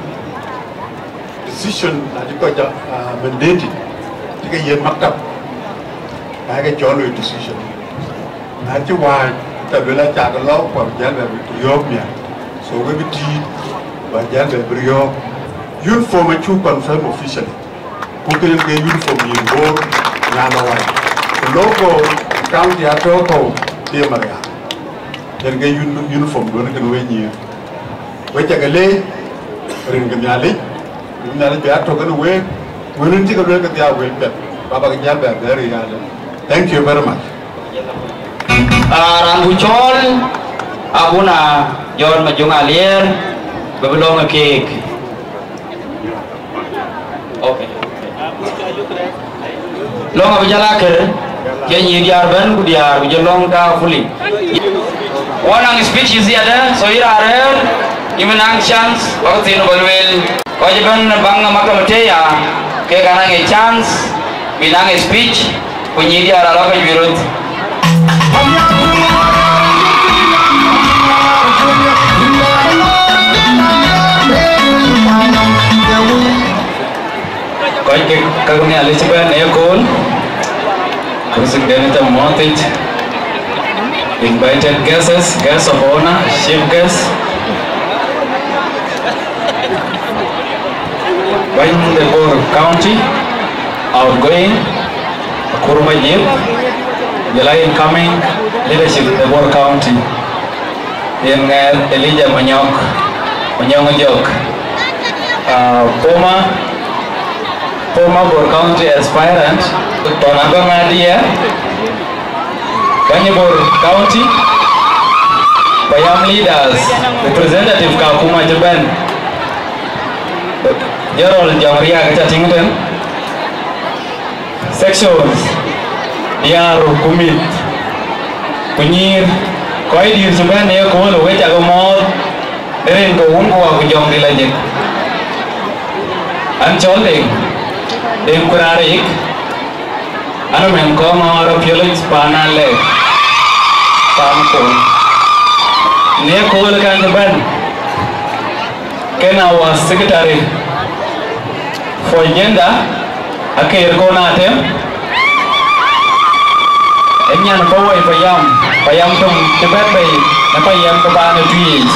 decision that you got mandated to get your marked up. I get your decision. That's why the villa chat a lot from Jana to Yomia. So we will teach by Jana Brio. Uniform and you confirm officially. Who can get uniform in board Nana White. The local county at Toko, dear Maria. Then get uniform going to win you. Wait a lay, ring the alley, be out talking away. We didn't take a look at the way, Baba Jabba, very thank you very much. Rambuchol, Abuna, John Majungalier, Babylon a cake. Okay. Long of Jalaka, Kenny Yarban, Budia, with your long car fully. One speech is here, so here are here, even chance, or in Bolwell, Kojaban, Banga Makamatea, Keganang a chance, Binang a speech, when you are a lot of Europe. Kagumi Elizabeth Neokol, President Montage. Invited guests, guests of honor, chief guests, by the Bor County, outgoing, Kuruma Yip, the incoming leadership of the Bor County, in Elijah Manyong Jok, former Bor County aspirant, Tonago Madia. Banyabor County, Bayam leaders, Representative Kakuma Japan, Gerald Jamaria Chatington, sections, Diaru Kumit, Punir, Koidi Japan, Ekolo, Wetagomol, Erin Gowungo, Kujong de Legend, Ancholding, Demkurarik, Anamen Koma or Felix Panale, Pamko, near Kolakan, Kena was secretary for gender, a care gonatem, Enyan Boy Payam from Tibet Bay, a Payam Kabana trees.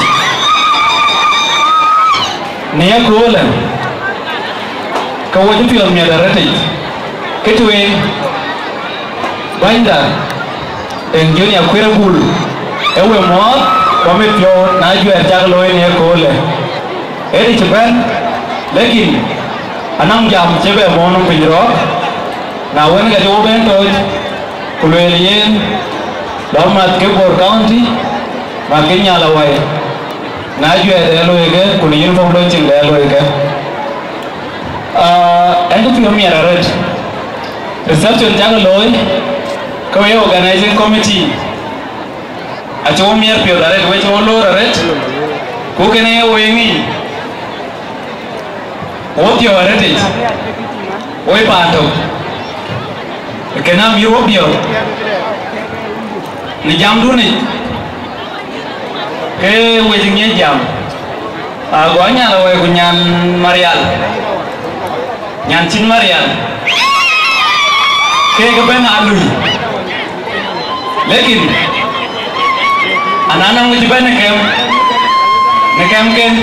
Near Kolan, Kawaji film near the Reddit, Ketway. Binda and Junior Quirabul, Ewe Mod, Comet Yo, Naju and Jagalo in here Cole. Eric Ben, Lekin, Anam Jam, Chebe Mono Piro. Now when I go bent out, Kulelian, Dormat Kibor County, Makenya Laway, Naju at Eloega, Kulin from Lunching the Eloega. And if you mean a red reception Jagaloy. Kami organizing committee. Acho mier pio daret, which all lower red. ku kene wengi what your heritage oi pato kena Europeo ni jam duni ke wejingnya jam gonya la we kunyan Marial nyan cin Marial ke ben alui lekin anana ngi ben kem ken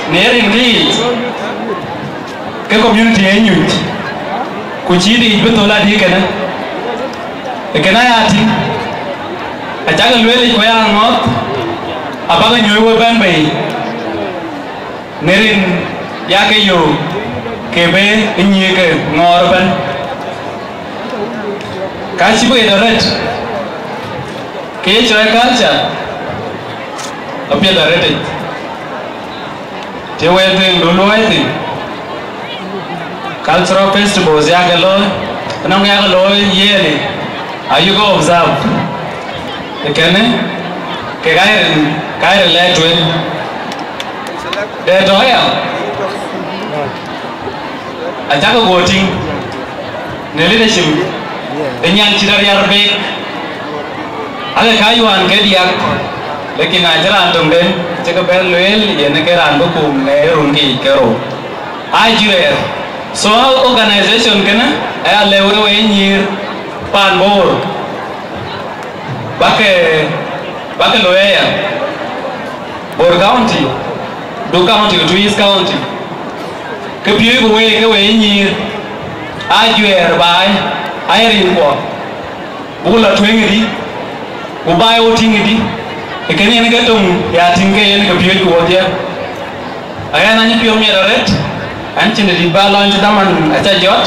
nerin ri ke community enyu ku ci di betola di kana ya ti ajaga lweli ko ya ngot abaga nyoy ban bay nerin ya ke yo kebe inye ke ngor ban ka ci bu edoret ke choy culture apia darete te wete lolo wete cultural festivals ya ke lo nang ya ke lo yele ayu go observe ekene ke gaire letwe de doya ajaga voting ne leadership enyan cidar yarbe ale kayuan ke dia lekin ajaran dong den cek bel loel yene ke randu kum ne rungi kero ajire so organization kana ay leuro enyir panbor bake loya Bor County do county to East County ke piye ko we nyir ajuer bai airin ko bula twengidi ko bai o tingidi e kene ne gatum ya tinge yen ke piye ko dia aya na ni piyo mi ret an cinde di balon daman acha jot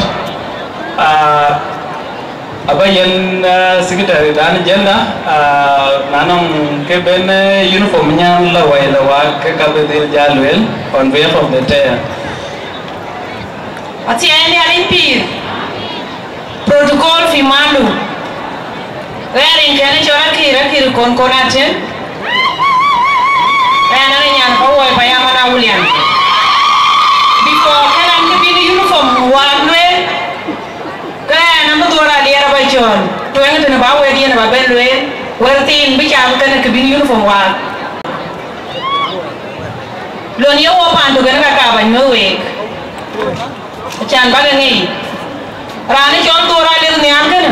abayan secretary dan agenda nanong ke ben uniform nya la wa ke kabedil jalwel on behalf of the team ati ani alimpir protocol fi malu rerin kene chora kir konate ana nyan ko way bayama na wulian before kana ke uniform wa nwe kaya nama dora dia apa John tu yang tu nak bawa dia nak bawa luar wertin bicara kan ke bini uniform wa lo ni awak pandu kan kakak banyak wek macam bagai ni rani John dora dia tu ni angkan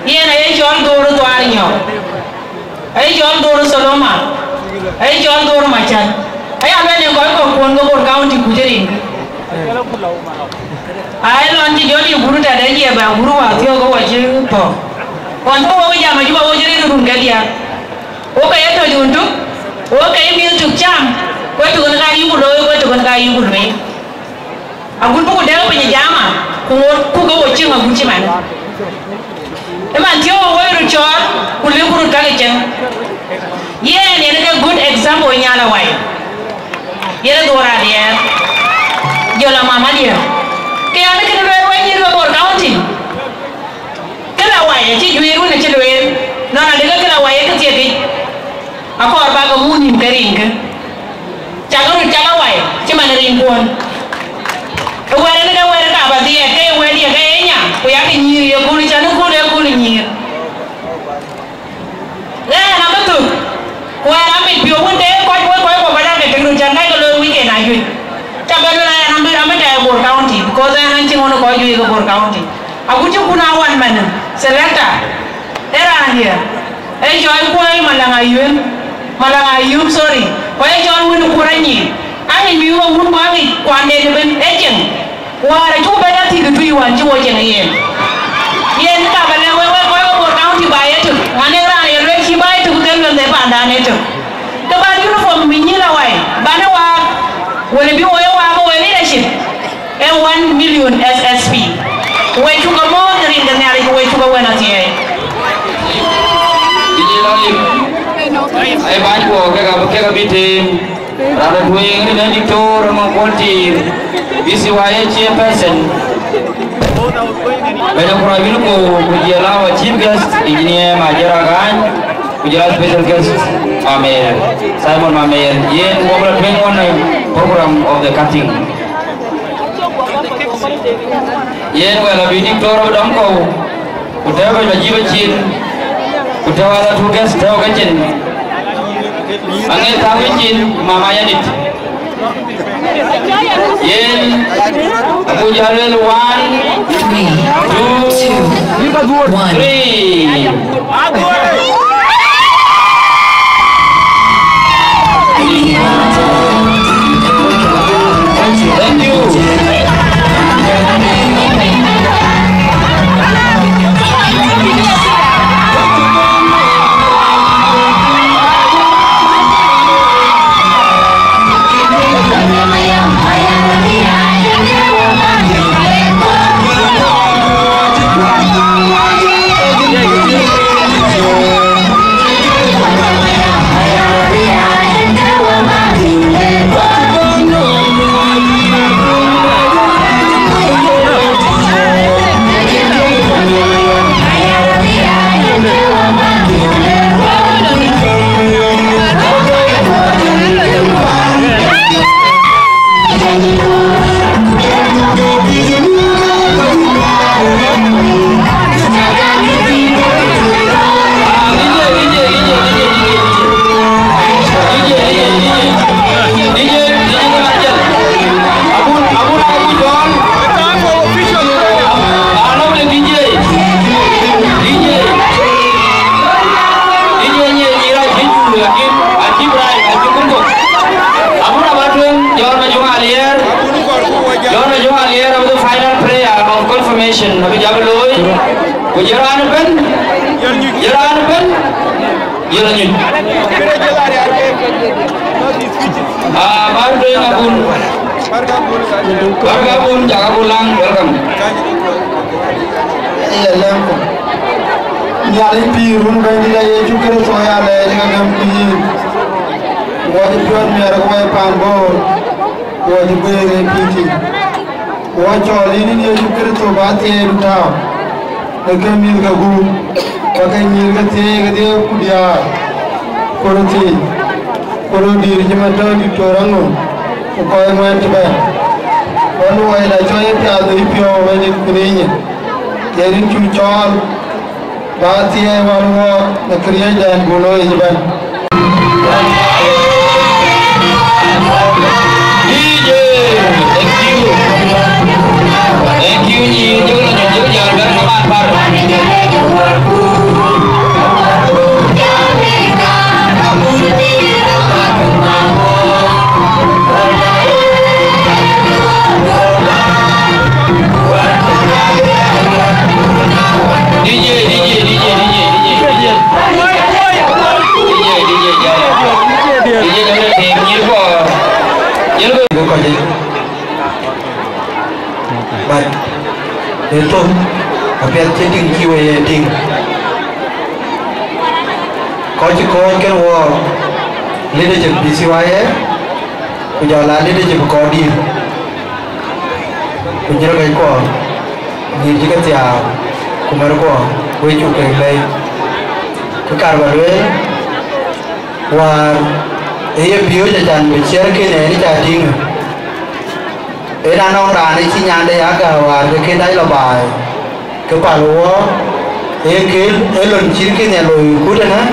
ia nak John dora tu arinya John dora Soloma John dora macam apa yang kau kau county kujerin ai lon ji jodi guru ta da je ba guru wa tiyo go waje to on to wo ja ma juba wo jiri dun gadia o ka yato juntu o ka yimi tu cham ko to ga yugo do ko to ga yugo me agun ko da pa jama ko go wo cin agun ci man e man tiyo wo ru chor ku le guru ta le chen ye ne ga good example nyala wai ye do ra dia jola mama dia kaya nak kena luar wajib ke Bor County. Kena wajib, cik jual pun nak jual. Nona dengar kena wajib ke cik. Aku orang bagai munim kering ke. Jangan wajib, cuma nerin pun. Wajib nak wajib apa dia? Kaya wajib dia kayaknya. Kau yang nyir, aku ni jangan aku ni nyir. Nama tu. Wajib ambil biar pun deh. Kau pada ke tengah jangan kalau weekend aja. Cabar lah ambil dah Bor County because I nanti ngono kau juga ke Bor County. Aku cuma kunawan mana selector era dia. Jual kuai malang ayun sorry. Kau jual winu kurangnya. Angin biwa winu bagi kuande dengan ejeng. Wah, cuba dah tiga tujuan cuba jeng ye. Ye ni tak boleh kau Bor County bayar tu. Mana orang yang lagi bayar tu bukan orang pandan itu. Kepada uniform minyak lawai. Bana wa wala bi oyo wa ko leadership e 1 million SSP way to go more than the nari way to go when at here ai ban ko ke bitin rada duing ni dan itu ramang polti bisi wae cie person banyak orang bilang ko dia lawa chief guest ini majarakan Ujala special guest Mamer Simon Mamer yen wobla 21 program of the cutting yen wala bini toro dam ko utawa ba jiba chin utawa la tu guest taw ka chin ange taw chin mama yanit yen aku jalel 1 2 3 Thank you. Bargabun jaga pulang welcome. Iya lempo. Nyari pirun bagi dia juga soya le dengan gampi. Wajib jual miara kau pambor. Wajib beri piti. Wajib ini dia juga tu bati ruta. Negeri mil gagu. Pakai mil gati dia kudia. Koroti. Korodi jematan di torango. Kau yang main coba. Kalau ada coy piada ipio banyak kurinya, jadi cucol, bahati walau nak kerja dan golo iban. Thank you, jangan kemana Baik, itu tapi ada ting kiwe ting. Kau cakap kan wah, lede je bisi wae, kujalan lede je berkodi. Kujalan kau kau, ni jika tiap, kumar kau, kau cukai lay, kekar baru, war, bio jajan bicara kini ni jadi. Era nong rani si nyande aga war ke dai la bai ke paluo elon chirke ne loi kudana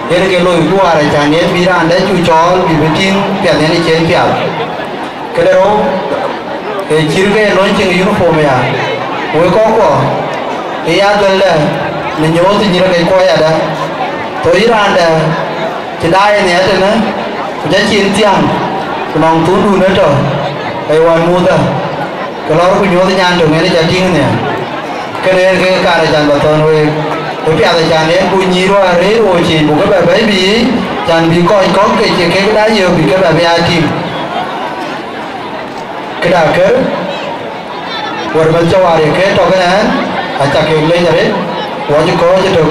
ke loi buara jane bira anda chu chol bi bitin pian ne chen pian kedero chirke lon ching uniform ya we ko ya dole ne nyot nyira ke ko ya da to ira anda chidai ne atena ja chin tiang nong tu du ne to Ewan muda, kalau aku nyuruh nyandung ini jadi ni, kerana kerana jangan betul we, tapi ada jangan bunyi ruari, oci bukan baby, jangan bikoi kau kecik dah yo, bukan baby adim, kedaker, warman cawari ke, token an, acak kembali jadi, wajib kau jadi,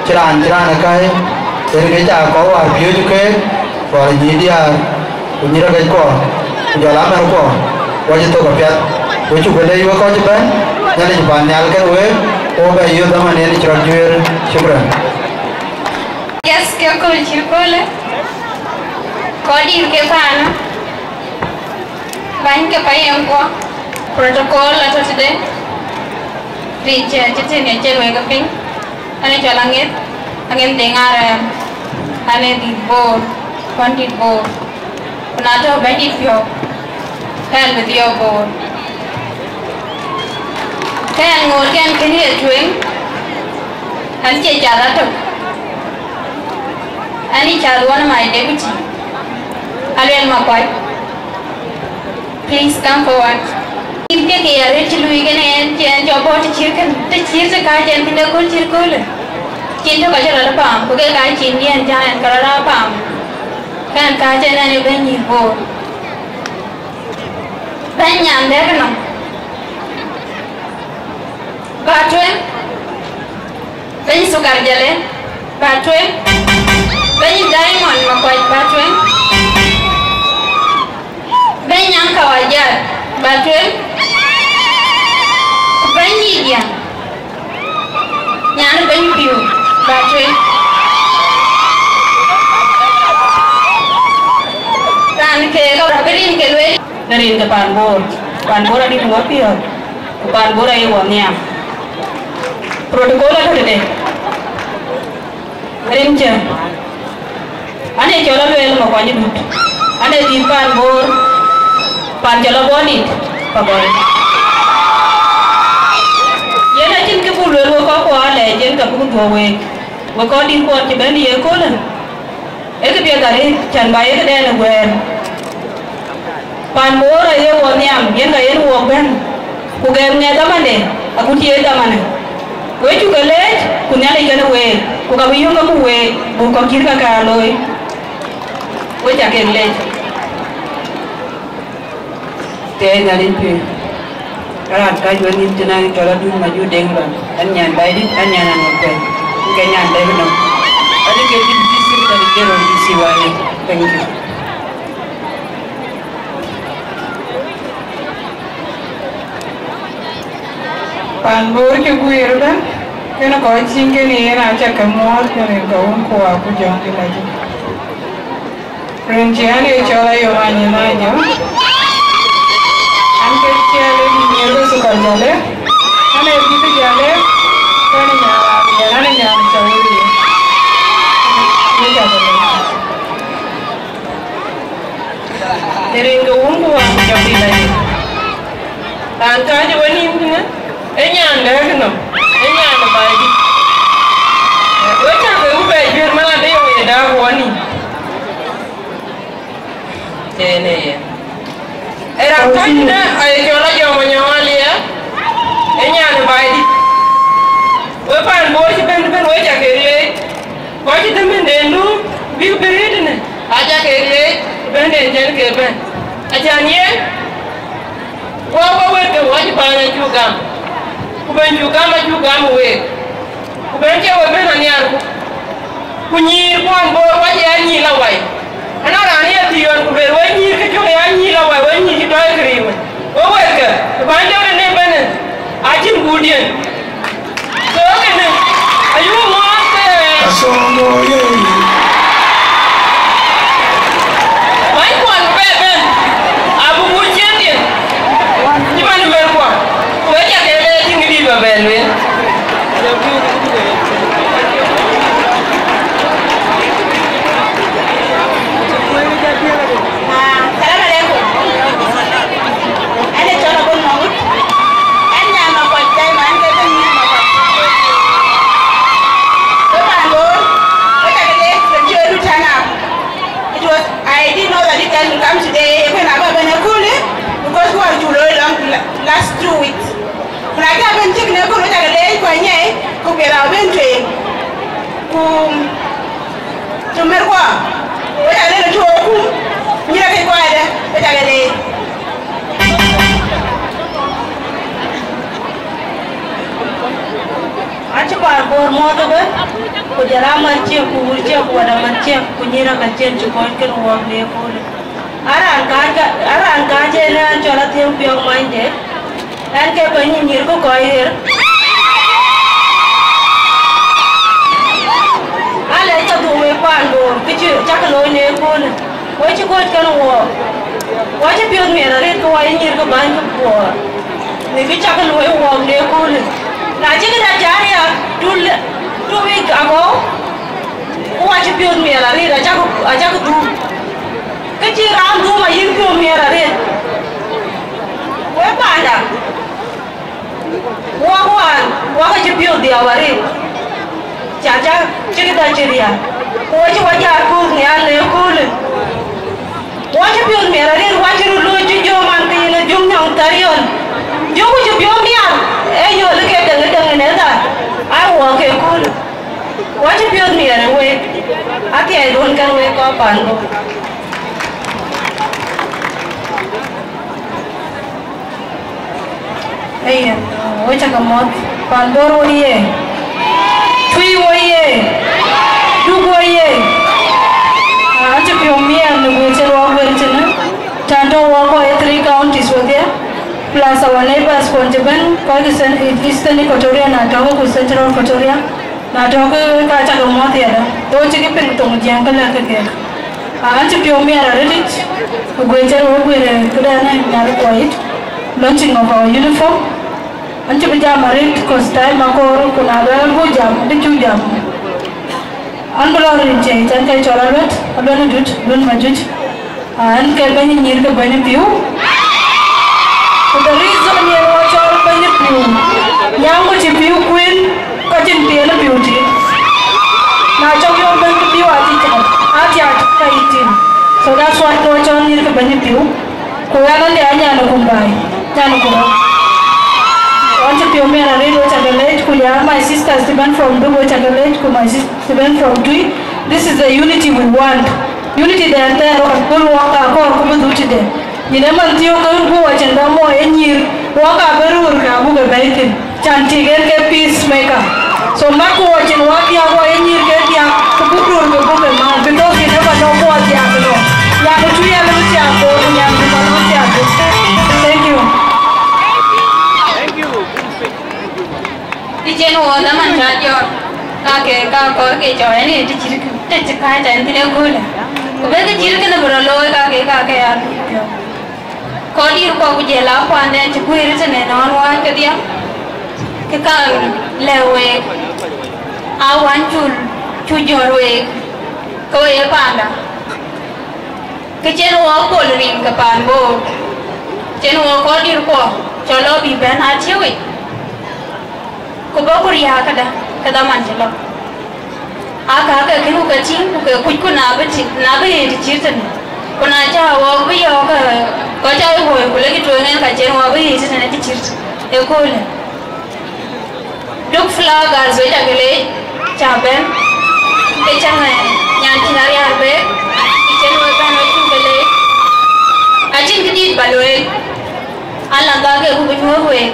ceran akai, jadi kita kau arbiu juga, soal ini dia, bunyi rakyat kau. Jalan mereka, wajib tu kapiat, wajib beli juga kau cepat, jadi cepat nyalkan we, oh bayu zaman ini cerah jual, syukur. Yes, Yes, que con circula. Kodir ke pana. Ban ke payang ko. Protocol atau tidak. Rice cecene cenwe ke ping. Ane calangit. Angin dengar. Ane di board. Quantit board. Penato bandit pio. Kan with your board. Kan ngồi kan kini cuing. Ane cara tu. Ane caruan mai deputy. Alien Makwai, please come forward. If you get a rich Luigan and your body chicken, the cheese a card and the cool circle. Chinto Kajara Palm, who get a chindi and giant Karara Palm. Can Kajan and you bring you board. Banyan Devano. Batwin, Ben Sukarjale, Batwin, Ben Diamond Makwai Batwin. Ben yang kawajar, batun. Ben dia, yang ben piu, batun. Dan ke kau rapirin ke luar. Dari depan bor di dua piu, depan bor ayo wangnya. Protokol ada deh. Rinca. Ane coba bel mau kau nyebut. Ane di depan bor. Panjala boni, pagore. Yana chin ke bulu lo ko ale jen ka bu gowe. Wo ko din ko ti ben ye ko la. E ke biya gare chan ba ye ke den wer. Pan mora ye wo nyam yen ga yen wo ben. Ku gem ne da mane, aku ti da mane. We ju gale ku nyale ke we. Ku ka wi yunga ku we, bu ko kir ka loy. We ja ke le. Teh dari pi, kalau kajuan ini jenang kalau dulu maju dengban, anyan bayi, anyan anak kayaknya anda benar. Ada kerja di sini dari kerja di siwai, thank you. Panbor ke gue kan, kena kau cingke ni, nanti kamu kena kau aku jangan lagi. Rincian itu coba yo mana aja. Ankerciale di nero suka jale, ane begitu jale, kan nyala cawuri, ini jale. Dari ngawung aku jadi lagi. Tangka aja wani ini, anda kenapa? Anda baik. Wajah aku baik, biar malah dia yang ada wani. Ini ya. Era kanya ay jola jomo nyawali ya. Enya ne baidi. We pan bo ci ben we jakere. Ko ci demen denu bi berede ne. Aja kere ben den jen ke ben. Aja nie. Wa we ke wa ci bana jugam. Ku ben jugam we. Ku ben je we ben aniar ku. Ku nyi ko an bo wa ci anyi la wai. Ana rani ya tiyon ku ber wani ke jo ya ni la wa wani ki toy krim o werka ban da ne bane ajin gudiyan so kana ayu mo ate asomo ye mai ko an bebe abu bujen dia ni man mer ko we ja ke le tingi di ba ben we come today when I got a cool because we are too long last 2 weeks. When I got been taking a cool at a day for ye, could be our venture to Merwa. What I let it to you know, quiet, but I get it. Acuba bor moto be, kujara macam, kuburja, kuada macam, kunyira kacen cukup kan uang dia pun. Aran kaje na chola them piong minde, and ke pani nirko koi her. Ale cha dume chắc lối nè cô nè quay chứ quay cái nó quay chứ biết mẹ là đến quay như cái bán cái của người cái chắc lối hoàng nè cô nè là chứ cái là giá đi à tu bị cả có quay chứ biết mẹ là đến là chắc cái tu cái chi ram tu mà yên biết mẹ là đến quay bán à qua cái chứ biết đi à vậy Caca, cerita ceria. Wajib wajib aku ni ane kul. Wajib pion merah ni wajib lu jujur manti le jum yang tarion. Jum wajib pion mian. Yo lagi dengan ni dah. Aku ke kul. Wajib pion merah we. Aki ai don kan we ko pan. Iya, wajib kamot pandoro ni. Tui woye, du woye. Aja piomian nugu cerwa bercena. Chanto wako 3 counties were there. Plus our neighbors Ponjaban, Pakistan, Eastern Equatoria, Natogo, Central Equatoria, Natogo, Kachaloma there. Don't you get to Jangal again. Aja piomian reddit. Uguecher over Kudana Narakoid. Launching of our uniform. Anche pajama red costai makoro kunaga bujam dijujam anbulor rinche jankai cholalwet abana jut dun majut an ke bani nyir ke bani piu the reason ye wo chol bani piu nyam ko chi piu queen ko chin piu beauty na chok yo bani piu ati kaitin so that's why ko chol nyir ke bani piu ko yana le anya na kumbai janu ko Piomian Redo Chagalet, Kuya, my sister Stephen from Dubo Chagalet, my sister Stephen from Tui. This is the unity we want. Unity the entire Kulu Waka or Kumaduchide. You never see go watch and more any year. Waka Berurka, Buga Baitin, Chantigan peacemaker. So Mako watch and Wakia or any year get ya to Bukur the Buga man because you never know what you have to know. Yamutuya Lucia, thank you. Trên hồ đã mang ra cho các có cái chỗ này thì chỉ cái trận thì đâu vui có biết cái chỉ cái nó vừa lôi cái ăn có đi qua cái gì lão quan này chỉ quay ra này nó nói cái gì cái leo về áo anh chu giò về có gì bạn đó cái trên hồ có liền cái bàn bồ trên hồ có đi qua cho nó bị bán hạt chiếu ấy Kuria kada manjalo. Aka kinu kacing kuku nabe dicirten. Kuna jawa biyo ko jawa ho ko lagi tuangan kajen wa bi sisen dicirten. Ekole. Duk flag arzo jagale chaben. Kecang nyanyi nari arbe. Ijen wa kan wa chungale. Ajin kidit baloi. Alanga ke kubu we.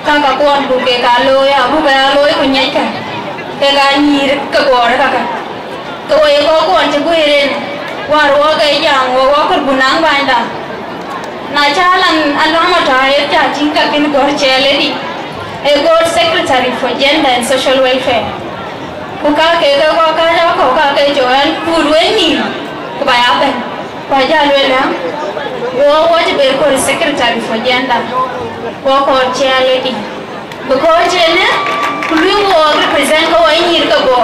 Kakak kuan buke kaloi abu kaloi kunyai kan kega nyir ke bor kakak koi ko kuan ceguirin warwa kai jang wa kerbunang banda na jalan alama tayo jajing kakin gor cheledi a god secretary for gender and social welfare kuka kega ko kaja ko ka kai joan purweni kebayaban paja luela wo wajibe ko secretary for gender wo ko cheledi because jene kulu wo represent ko ai ka bo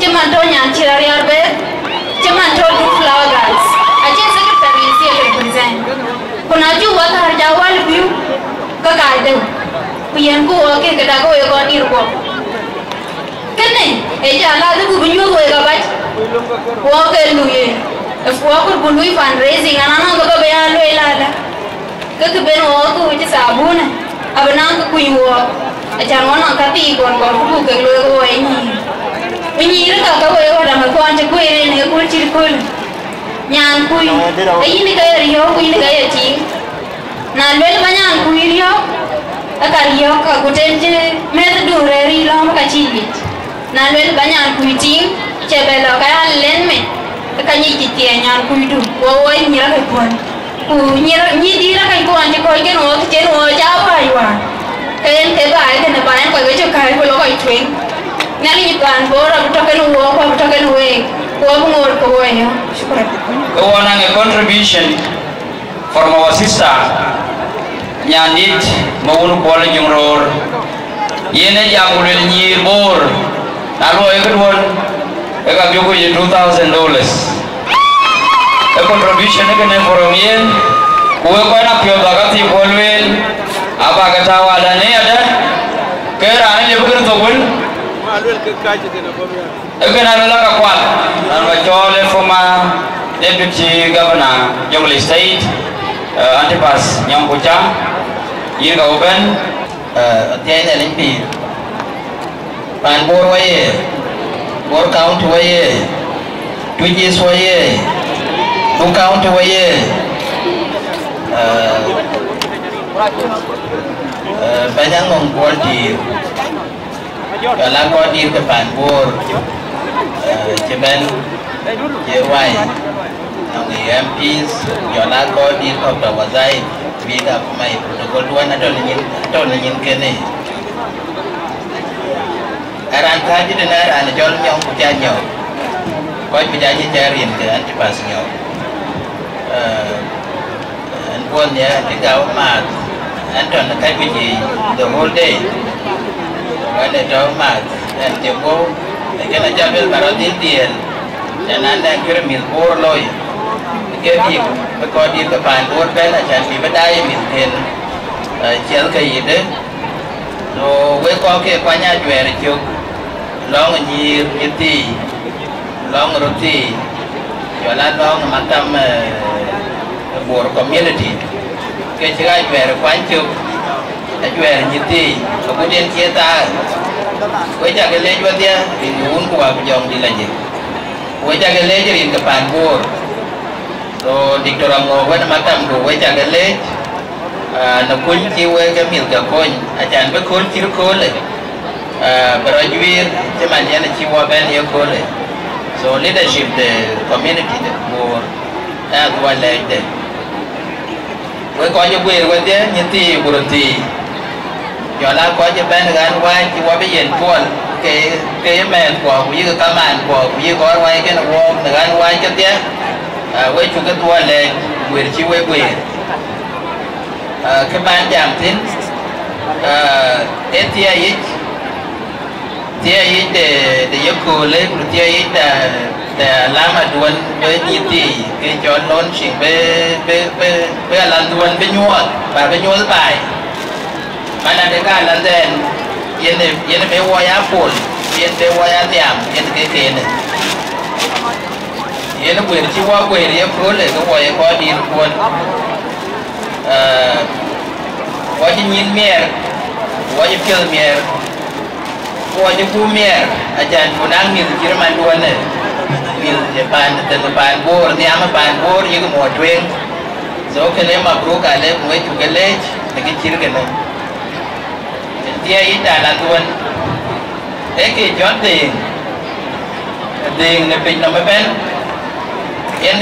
jaman to nyan chirari arbe jaman to du flower girls aje secretary si represent kuna ju wa tar jawal biu ka kaide pian ko ke kada ko ko nir ko kene e jala du bunyu ko ga bat wo ke luye if wo ko bunyu fundraising anana ko be alo ilala ke ben wo ko ti sabuna abana ko kuiwo ajan wana kati kon ko ke lo ko ni ra ka ko yo da ko anje ko ne ko ti ko nyan kui ai ni ka rio kui ni ka ti na lel banyan kui rio aka rio ka kutenje met du re ri lo ka chi na lel banyan kui ti chebelo ka len me ka ni ti ti nyan kui du wo wo ni ra ka ko ni di ra ka ko anje ko ke no ke no ja ba wa kalian tebak kan apa yang kau baca kau kalau kau train, ngali ban bor, atau kan uang, atau kan uang, ngor ko ya. Shukran. Kawanang a contribution from our sister Nyandit Mawunu Kuala Jungror. Yene Jamulil Nyir Bor. Nalo Ekadwon Eka Joko $2,000. A contribution again from Yen. Kuwe kwa na pio bagati Bolwel. Apa katawa ada ni ada. Kera ni bukan tokun. Again adalah kakwal. Nalo Jole former Deputy Governor Jonglei State Antipas Nyampucha. Yin ka open. Tiada limpi. Pan Bor waye. Bor County waye. Twigis waye. Bor County waye. Banyak ngomong di kalau kau di depan Bor cuman jewai nang MPs kalau kau di Kota Wazai bila mai protokol dua ada nyin kene aran kaji denar an jol nyong pujanyo kau pujanyo jarin ke Antipas nyong buồn ya thì cao mà anh chọn là cái gì the whole day cái này cho mà anh chịu cố để cái này cho biết bà nó tiền cho nên đang kêu mình mua rồi cái gì mới coi đi cái bàn mua cái là chẳng bị bắt đai mình tiền chén cái gì đấy rồi với con kia qua nhà về là chụp lo người gì thì lo người roti cho nên lo người mặc tâm Bor community ke cegai juara pancuk juara nyiti kemudian kita wajah gele juga dia ringun kuah pejong di lagi wajah gele jadi depan Bor so diktorang ngobrol macam tu wajah gele nak kunci wajah mil kapon ajan berkul cirkul berajuir cuman dia nak ciwa ben ya kole so leadership the community the Bor dua lagi với coi như quyền với thế như thì buồn thì giờ là coi như bên gan quay chỉ qua bây giờ cuốn cái mền của quý cái cam màn của quý có quay cái nó gom gan quay cho thế với chủ cái tua lên quyền chỉ với quyền cái ban giảm tín STI để giúp cô lên STI để làm mà đuôn với như thì cái cho nó chỉ về làm đuôn với nhua và với nhua bài mà là cái cái là đèn yên về wire phun yên về wire giảm yên cái này yên nó quyền chỉ qua quyền yên phun lại cái wire qua đi luôn qua chỉ nhìn mẹ qua chỉ kêu mẹ qua chỉ phu mẹ ajan pun angin kira manduan này mil depan Bor ni ama pan Bor juga mau tueng so kene ma bro kale mau itu kale lagi ciri kene dia ini dah tuan ke John ding ne pin nama ben en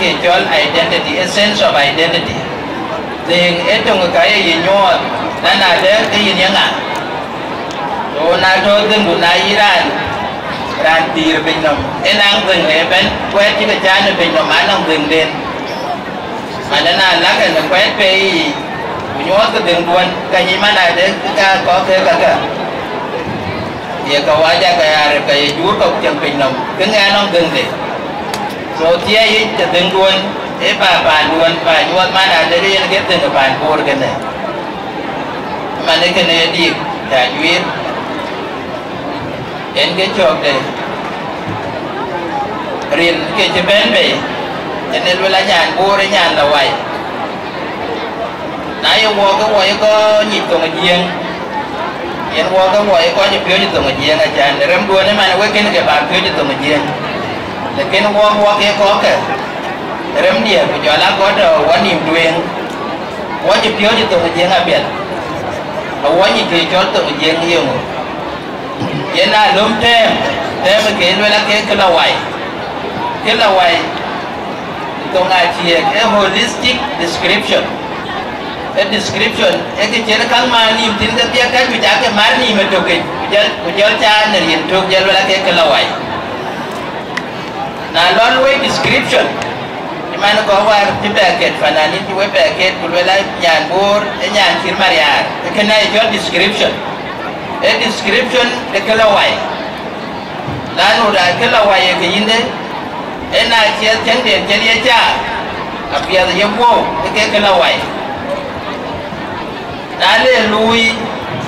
ke John identity essence of identity ding itu ngekai ye nyot dan ada ke ini yang ah so na to ding guna Iran ran tir bình nằm enang rừng này bên quét chứ cái cha nó bình nằm má nằm rừng đen mà nó là lá cái nó quét về nhót cái đường buồn cái gì mà này để cái có cái cả giờ cậu ai ra cái chúa cậu chân bình nằm cái nghe nó rừng đi rồi chia với cái đường buồn để bà buồn bà nhót mà này để đi cái đường cái bàn buồn cái này mà cái này đi trả duyên en cái chok de rin cái chế bên về cho nên ví dụ nhàn Bor nhàn là vậy nãy ông cái có nhịp tuần giêng en cái có nhịp phiếu nhịp tuần giêng à chàng để rem đua này mà nó cái bàn phiếu nhịp tuần giêng là cái nó cái có cái rem địa của cho lá có đầu quá niềm đuôi quá nhịp phiếu nhịp tuần giêng à biệt quá nhịp phiếu cho tuần giêng nhiều hiện nay lúm thêm mà kể với là cái là vậy công ai chia cái holistic description cái description cái chế nó căng mà niềm tin cái việc cái mà niềm mà được cái cha này hiện thực giờ là cái là vậy na lon we description mana ko war ti packet fanani ti we packet kulwela nyan bor nyan kirmariar kana your description description de kala way lanu da kala way ke yinde ena chia chang den chelia cha apia de yebo ke kala way na le lui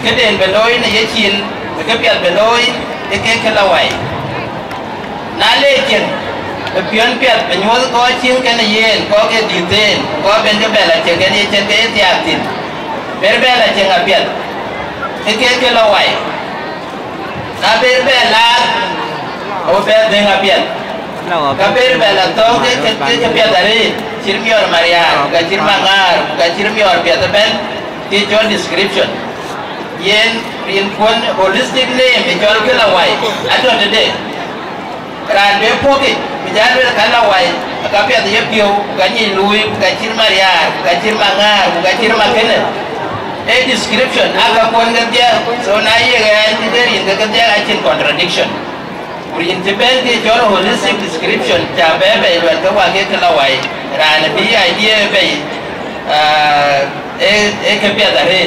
ke den beloi na ye chin ke pia beloi ke kala way na le chen pion piat penyol ko chin ke na yen ko ke diten ko ben ke bela che ke ni chen ke tiatin berbela chen apiat ke la way na berbela o ber den apiat ka berbela to ke piat dari chirmior maria ka chirmangar ka chirmior piat ben ti job description yen rin kon holistic name e jol ke la way adon de ran be poke bijar be kala way ka piat ye pio ka ni lui ka chirmaria ka chirmangar ka chirmakene description aga pon dia so na ye ga ti der in ga dia achin contradiction rin ti ben ti jol holistic description ta be be lo ka wa ke kala way ran bi idea be ke pia dare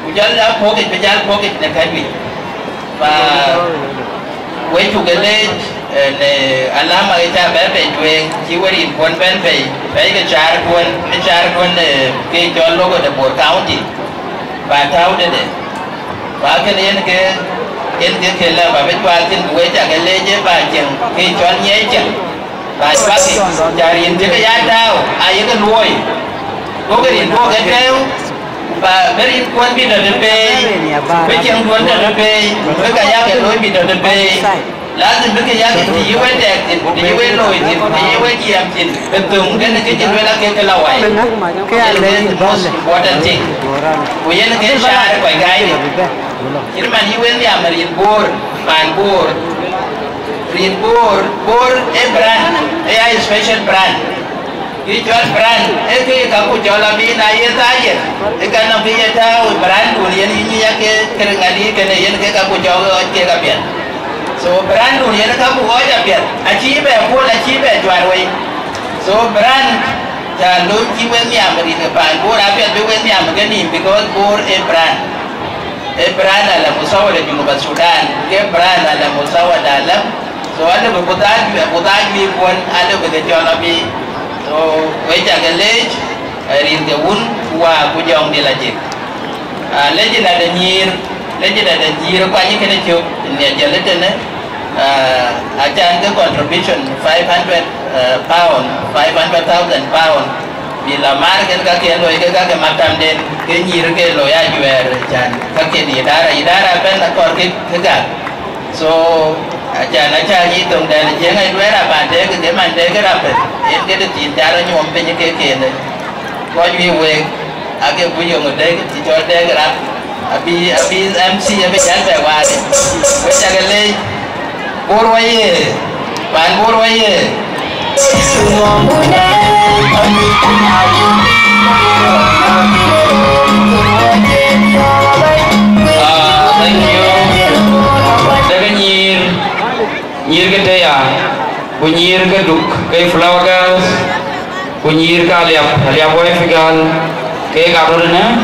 ujal la poke bijal poke na kadwi ba we tu gele ne alama ita be be jwe ti wari kon ben be ke char kon ke jol logo de Bor County ba tau de ba ke ne ke la ba be twa tin we ta ke le je ba chen ke chon nye chen ba ba ke jari in ke ya tau ai ke luoi ko ke rin ko ke teu ba beri kon bi de be chen kon de be ka ya ke loi bi de be lazim beke ya ke ti we de ti we loi ti we yam tin betung ke ke ti we la ke la wai ke ale most important thing we yen ke share ko gai kirman yi wen ya marin bor man bor rin bor e brand e special brand ki jual brand ke ka ku jual bi na ye ta ye ka na bi ye ta brand du yen yi ya ke ngali ke ne yen ke ka ku jual ke ka bien so brand du yen ka ku oja bien achi be ko la chi be jual wei so brand ta lo ki wen ya mari ke ban bor a be wen ya ma ni because bor e brand ala musawa de Junub Sudan ke brand ala musawa dalam so ada berputar pun ada berkecuali nabi so wajah gelej rin ke un wa kujong di lajit lejit ada nyir ko anyi kena cuk ni aja leten acan ke contribution 500,000 pound bila mar ke ka lo ke matam den ke nyir ke lo ya juer jan ka ke di idara ben akor ke gak so aja ni tong dan je ngai dua ra ban de ke man de ke ra pe en ke de tin da ra nyom pe ke ne ko yu we age bu yo de ke ti cho de ke ra abi MC abi jan pe wa de we ja ke le bor wa ye ban bor wa ye thank you nyir ke ya kunyir ke duk ke flower girls kunyir ka liap boy figal ke garuna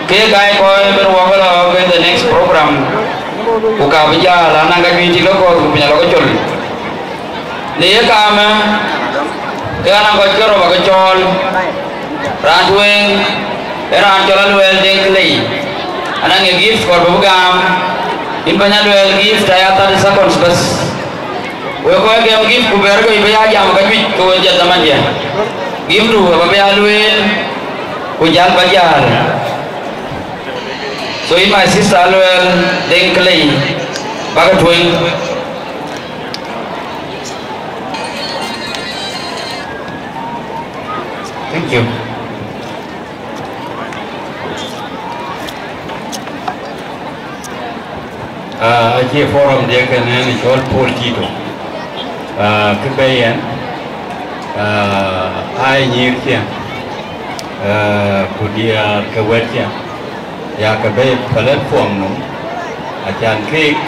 ke gai boy berwagala ke the next program uka bija lana ga binti loko punya loko chol dia kama ke ana ko choro ba chol randueng ran cholan wel deng klei ana nge gift for bugam impanya wel gift ayata di sakon bas we ko ke gift ku ber ko ibe ya jam ka mit ko ja taman ya gift du ba be alwen ku jal bajar so in my sister alwen deng klei ba ka tuing thank you Aje forum dia kena ni jual pol gitu. Kebayan, ai nyir kia, kudia kewet kia, ya kebay platform nung, ajan kek,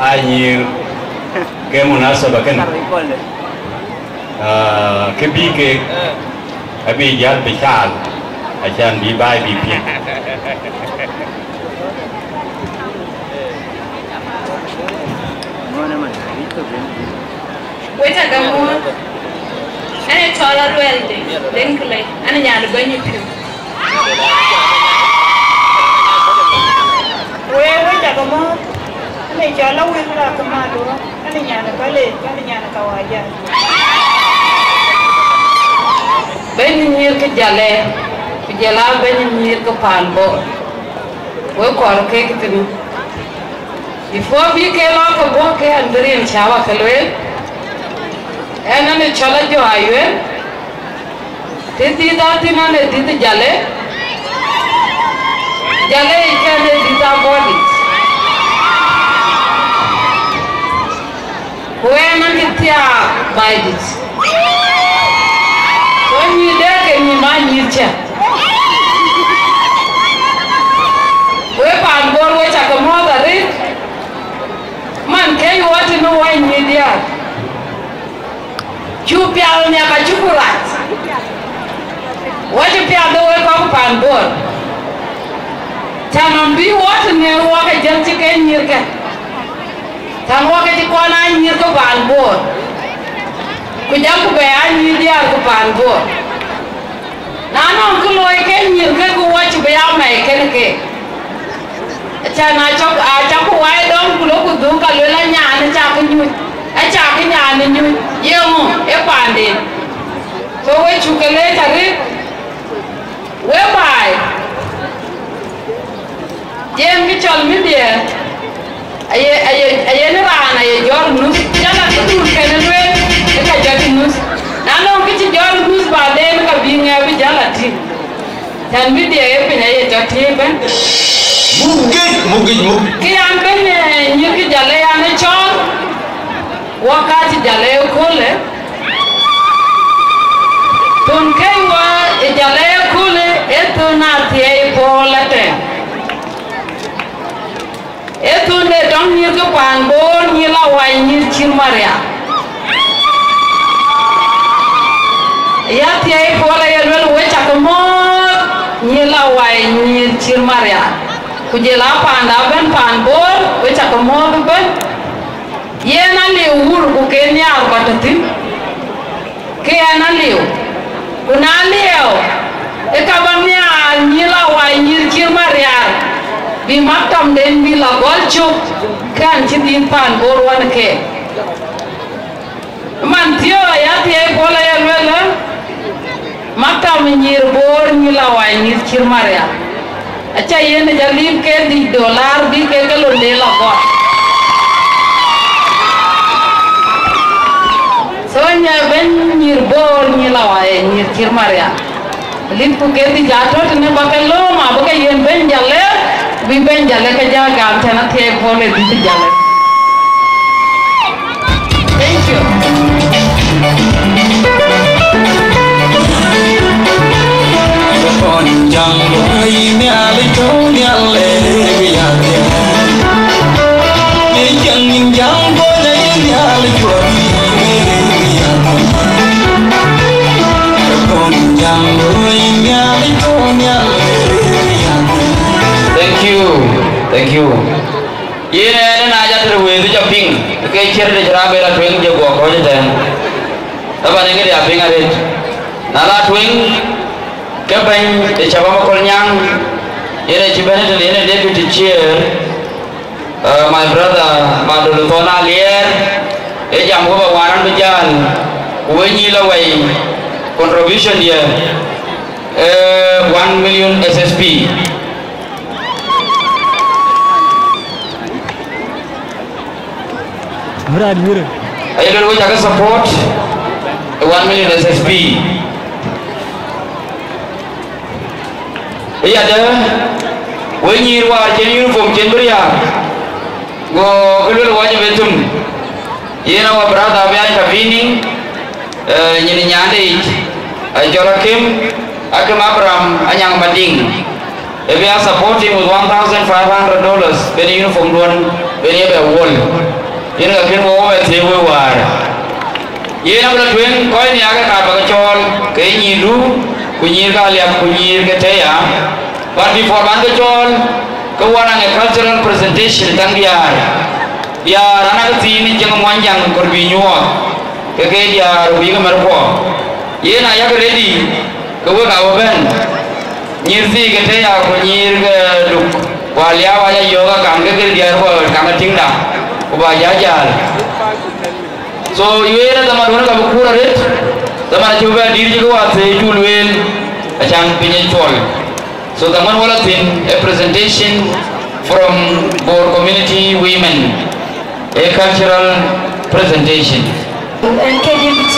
ai nyir ke munasaba kan ke bi ke abi jal bical ajan bi bai bi pi weta gamu ane chola ruelde denklay ane nyalu banyu piu weta gamu ane chola wela kamado ane nyana kawaja ben nyir ke jale ku jala ben nyir ke panbo we kor ke kitinu before bi ke lo ko bo ke andrin chawa kalwe ena ne chala jo aywe titi da tina ne titi jale ke ne tita body we na kitia by this when you there ke ni ma nyircha we panbo we chakamo da ri man ke what no why ni dia chupial nya ka chukurat what pial do we ko panbo tanon bi what ne wa ka janti ke nyirka tan wa ka ko na nyirka panbo ku jam ku be an ni dia ku panbo na non ku loy ke nyirka ku wa chu be ya mai ke cha na chok a cha ku wai dom ku lo ku du ka lo la nya na cha ku nyu a cha ku nya na nyu ye mo e pande so we chu ke le ta ri we bai jem ki chol mi dia aye ne ra na ye jor nu cha na ku ke ne we e ka ja ki nu na no ki ti jor nu ba de ka bi nge bi ja la ti tan mi dia e pe na ye ta ti ben mugit ki an ben ni ki jale ya ne chon wakati jale kule tun kai wa jale kule eto na tie polate eto ne don ni ko pan bo ni la wa ni chirmaria ya tie pola ya lo we chakamo ni la wa ni chirmaria kujela panda ben panbor we chakamo ben yena le wur ku kenya batati ke ana leo kuna leo e ka bamya nyila wa nyir kirmaria bi matam den bi la golcho kan tidin panbor wan ke man tio ya tie bola ya wela matam nyir bor nyila wa nyir kirmaria acha yene jalim ke di dollar bi ke lo le la go sonya ben nyir bor nyila wa nyir kirmaria lim ku ke di jato ne bakalo ma baka yen ben jalle bi ben jalle ke ja gam tana the bole di jalle thank you con chẳng lối mẹ lấy chỗ nhà lệ bây giờ để chẳng nhìn chẳng có lấy nhà lấy chỗ con chẳng lối mẹ lấy chỗ nhà lệ thank you yene ne na ja terwe du japing ke cer de jara bela twing je go ko je den aba ne ngi ya pinga re na la twing ke ban de chaba ma kol nyang yene ci bene de yene deputy chair my brother Madulu Tona Lier e jam ko ba waran be jan we ni la way contribution dia 1 million SSP ayo dulu jaga support 1 million SSP iya ada wenyi ruar jadi uniform jemberia go kedua wajib betum iya nawa berada biar kabini nyini nyande jorakim akem Abraham anyang banding biar supporting with $1,500 beni uniform duan beni be wall ina ga kin wo we te we war ye na bla twen ko ni aga ka ba chol ke ni lu ku ni ga liap ku ni ga te ya but before ban ga chol ko wana ga cultural presentation tang biar ana ga ti ni jeng mwanjang kor bi nyuo ke dia ru ga mar ko ye na ya ga ready ko ga wa ben ni si ga te ya ku ni ga duk walia wa ya yoga kam ga dia ko kam tingda ko ba ya jal so yuera da madona ka bukura ret da mana coba diri juga wa se julwel achang pinye chol so the man wala tin a presentation from Bor community women, a cultural presentation. And KDBT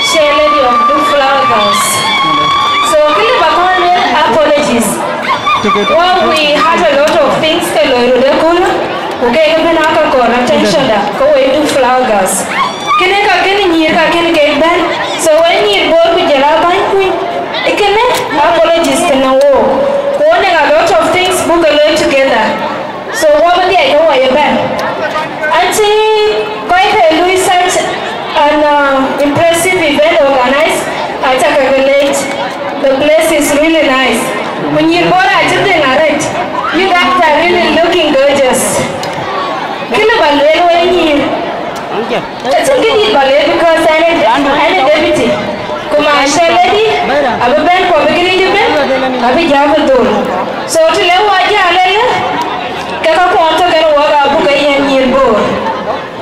share lady of Blue Flower Girls. So Kili Bakone apologies. Well, we had a lot of things to learn. Okay, even I got attention that go away to Flower Girls. Can get back? So when you go with your apologies to no warning a lot of things book alone together. So what would I know why you're back? Auntie quite a Louis such an impressive event organized at a village. The place is really nice. When you go at it, you guys are really looking gorgeous. That's a good ballet because I'm a deputy. Commercial lady, I'm a band for beginning I'll be Javador. So to let what you are, Kaka Quanta can walk out Bukayan near board.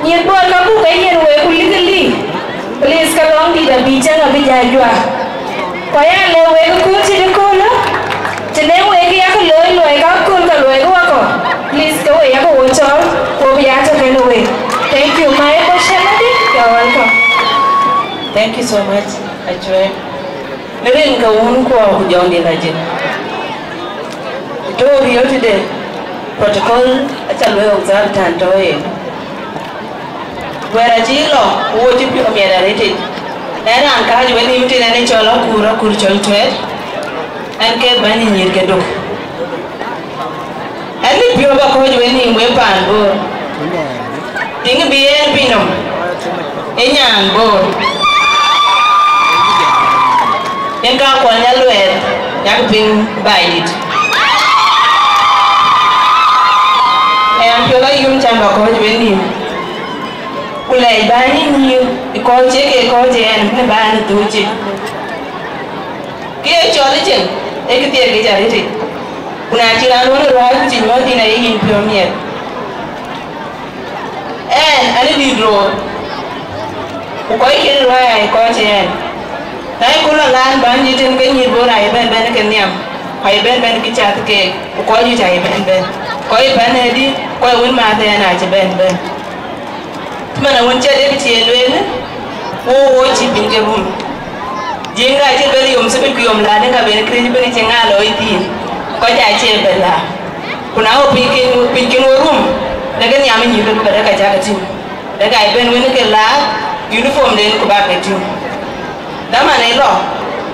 Near board, Kabukayan, where legally. Please come on to the beach and a Bijajua. Why I wake a cool to the corner? Today, wake up a low, wake up, cool, please go away, I go watch out, or be out of anyway. Thank you, my specialty. You're welcome. Thank you so much, Ajwe. Maybe go on to John the Legend. To here today, protocol at a way of that and toy. Where a jilo, what if you are rated? Then I can't when you did any chola kura kurchol to it and get banning your kedo. And if you are going when you whip and go. Ting be a pinum. Enyan board. Enka Kwanyalwed, Yapping by it. And Piola Yum Chamba called Winnie. Will I buy you? Because Jake called and the band to it. Get your legend. Take it charity. When I tell you, I want to know in Pioneer. And I did road. Quite why I caught in. I could not land bandit and get you born. I been Benacanium. I been Benichat cake. Call you I been Ben. Quite Benedy, quite win my then I been Ben. Man, I won't tell everything. Oh, what you been given. Jing I tell you, Sipium Landing, I've been credibility and alloy tea. Quite I tell Bella. When I hope picking a room. Daga nyamin yulu pada kaca kecil. Daga iben wini kelar uniform den kubak kecil. Dama nelo.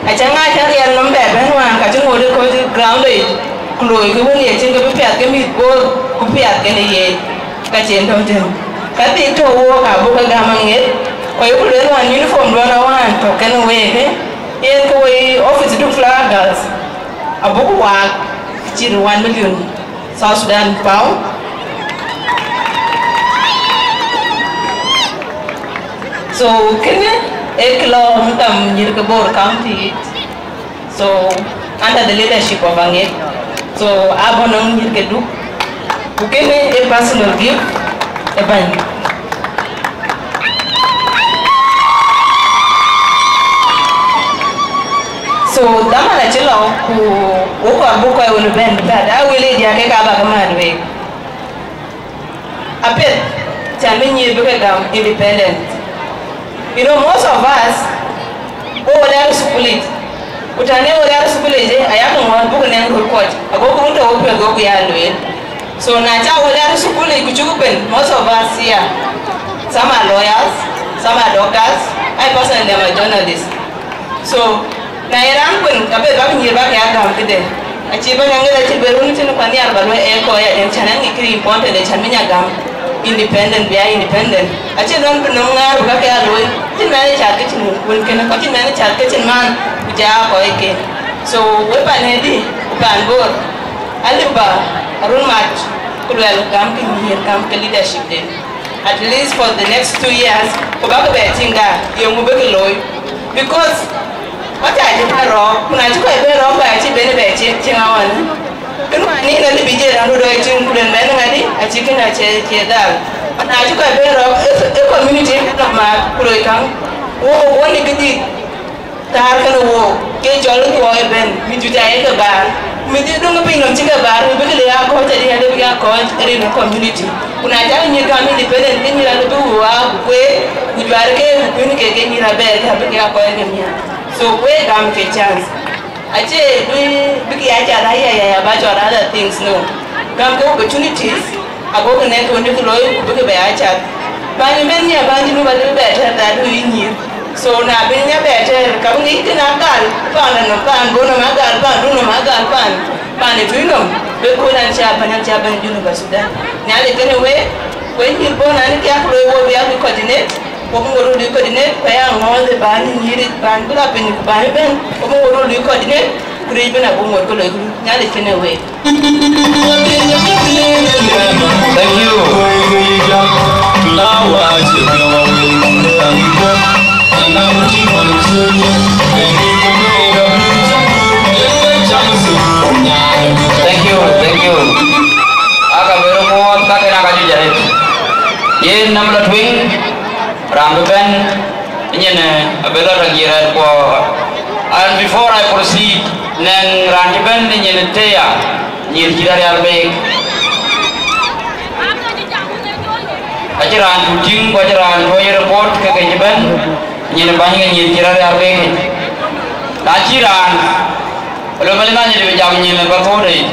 Aja ngajar yang lembek benwa kaca ngode kau ground deh. Keluar ke wini aja ke piat ke mitbol kupiat ke ni kaca entah jen. Kati itu wah kabu kegamangit. Kau itu keluar uniform dua lawan. Token weh ke. Yang kau office itu flaggers. Abu kuat kecil 1 million South Sudan pound. So, can you come Yirkabor County? So, under the leadership of Angek, so Abonong Yirkedu, who gave me a personal gift, a band. So, Damana Chilo, who woke up book I will bend that I will lead Yakaba Madway. A bit, Chamini became independent. You know, most of us go there to school it. But I never there to school it. I have no one book and go court. I go to open go behind it. So now there to school it. Most of us here, some are lawyers, some are doctors. I personally am a journalist. So now I'm going to be back in your backyard today. I chief and I'm going to be running to the Pania, but we're and Chanang important and Chamina gum. independent biya independent ache non ngar ka ka loy tin mane chat ke tin won ken ko tin mane chat ke tin man ja ko ke so we pa ne di pan bor aliba arun mat kulwel kam ke ni kam ke leadership de at least for the next 2 years ko ba be tinga yo mu be loy because what I did ro kuna ji ko be ro ba ti be ne be ti tinga wan kan ni na bi je ran do tin kulen men ngadi a cikin a ce dal na ji ko be ro e community ka ma kulo kan wo woni gidi tar kan wo ke jol ko e ben mi ju ja e ka ba mi di do ngapi ngam ci ka ba mi be le ya ko ta di hade bi ya ko ri no community kuna ja ni ka mi independent ni la do wa kwe ku jwar ke ku ni ke ni la be ka bi ya ko e mi so we gam ke chance aje bigi ya ja ya ba jo other things no gam ko opportunities ago ne ko ni ko loy ku bigi be ya cha ba ni men ya ba ni no ba be ta da do yin so na bin ya be ta ka ngi na gal pa na no pa go no ma gal pa do no ma gal pa ni tu no be ko na cha ban junu ba sudan na le kene we ni bo na ni ya ko wo be ya ko coordinate ko mo ro di coordinate pa ya ngol ba ni nyiri ban bula bin ko ba ben ko mo ro di coordinate kuri bina ko mo ko le nya le kene we thank you thank you aga bero mo ta kena kaju jaret ye namla twing ramben nyene abela rangira ko and before I proceed nang ranben nyene teya nyir kidari albe ajaran kucing ajaran boy report ke kejiban nyene banyak nyir kidari albe tajiran lo malima nyene jam nyene bakore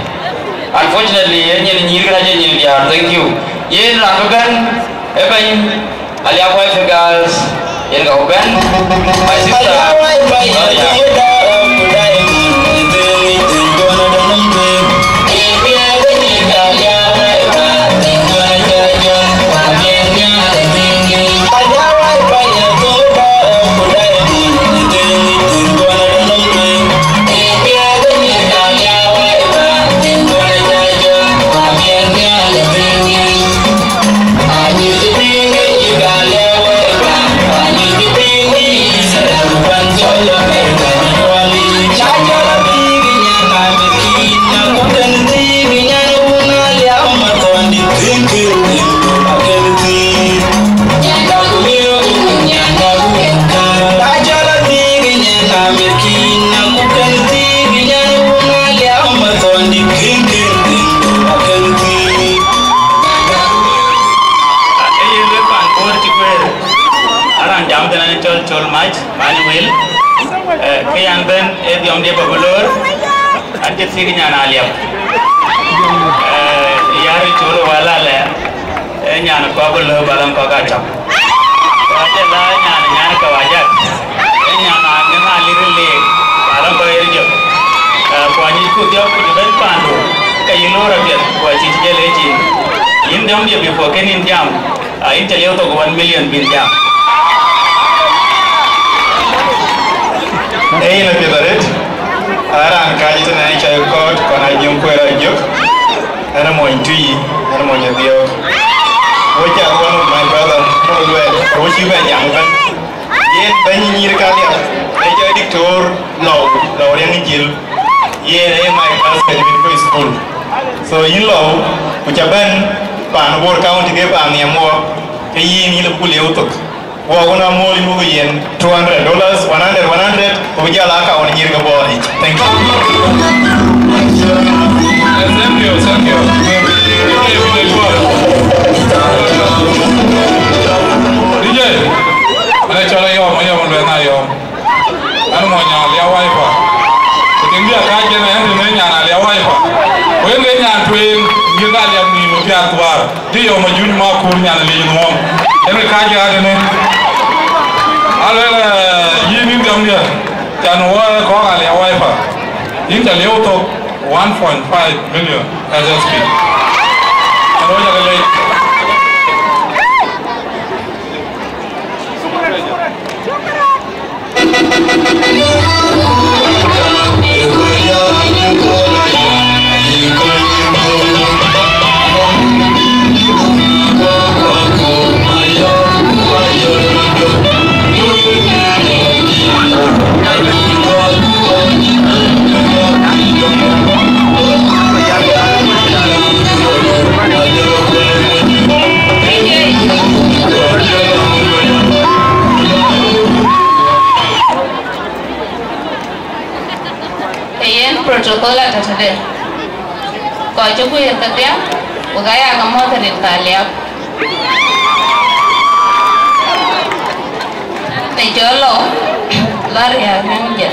unfortunately nyene nyir kidari nyene dia thank you ye ramben ebain alia boy for girls yen go ben my sister yang ben diom dia babulur anje sigi nyana aliam yari churu wala le nyana ko babulur balam ko gacha aje la nyana ka wajak nyana ngana lirle balam ko irjo ko ani ku dia ku ben pando kay lora dia ko ji je leji in diom dia before kenin jam in telio to 1 million bin jam na pidaret aran kaji tana ni chay kot kona nyum ko ra jok ana mo intui ana mo nyadio woja one of my brother no well woji ba yang ban ye ban ni ka dia ai ja dictor no yang jil ye my class certificate school so in law ucaban pan bor county ke pa ni mo ke yi ni le kuleu tok wagona moli mu yen $200 100 ko jala ka on nyirga boy thank you thank you DJ ana chala yo mo na yo ana mo nya ya wifi tingi aka je na yan ne nya na ya wifi we ne nya twin nyirga ya ni mo pya twar di yo ma jun ma ko nya na le no ene ka je ade ne ala yini gamia tan wa ko ala ya wifi inta leo to 1.5 million as I speak aro ya le kayen protocol atatade ko chuku yakatya ugaya kamoto rintalia te jolo laria nanje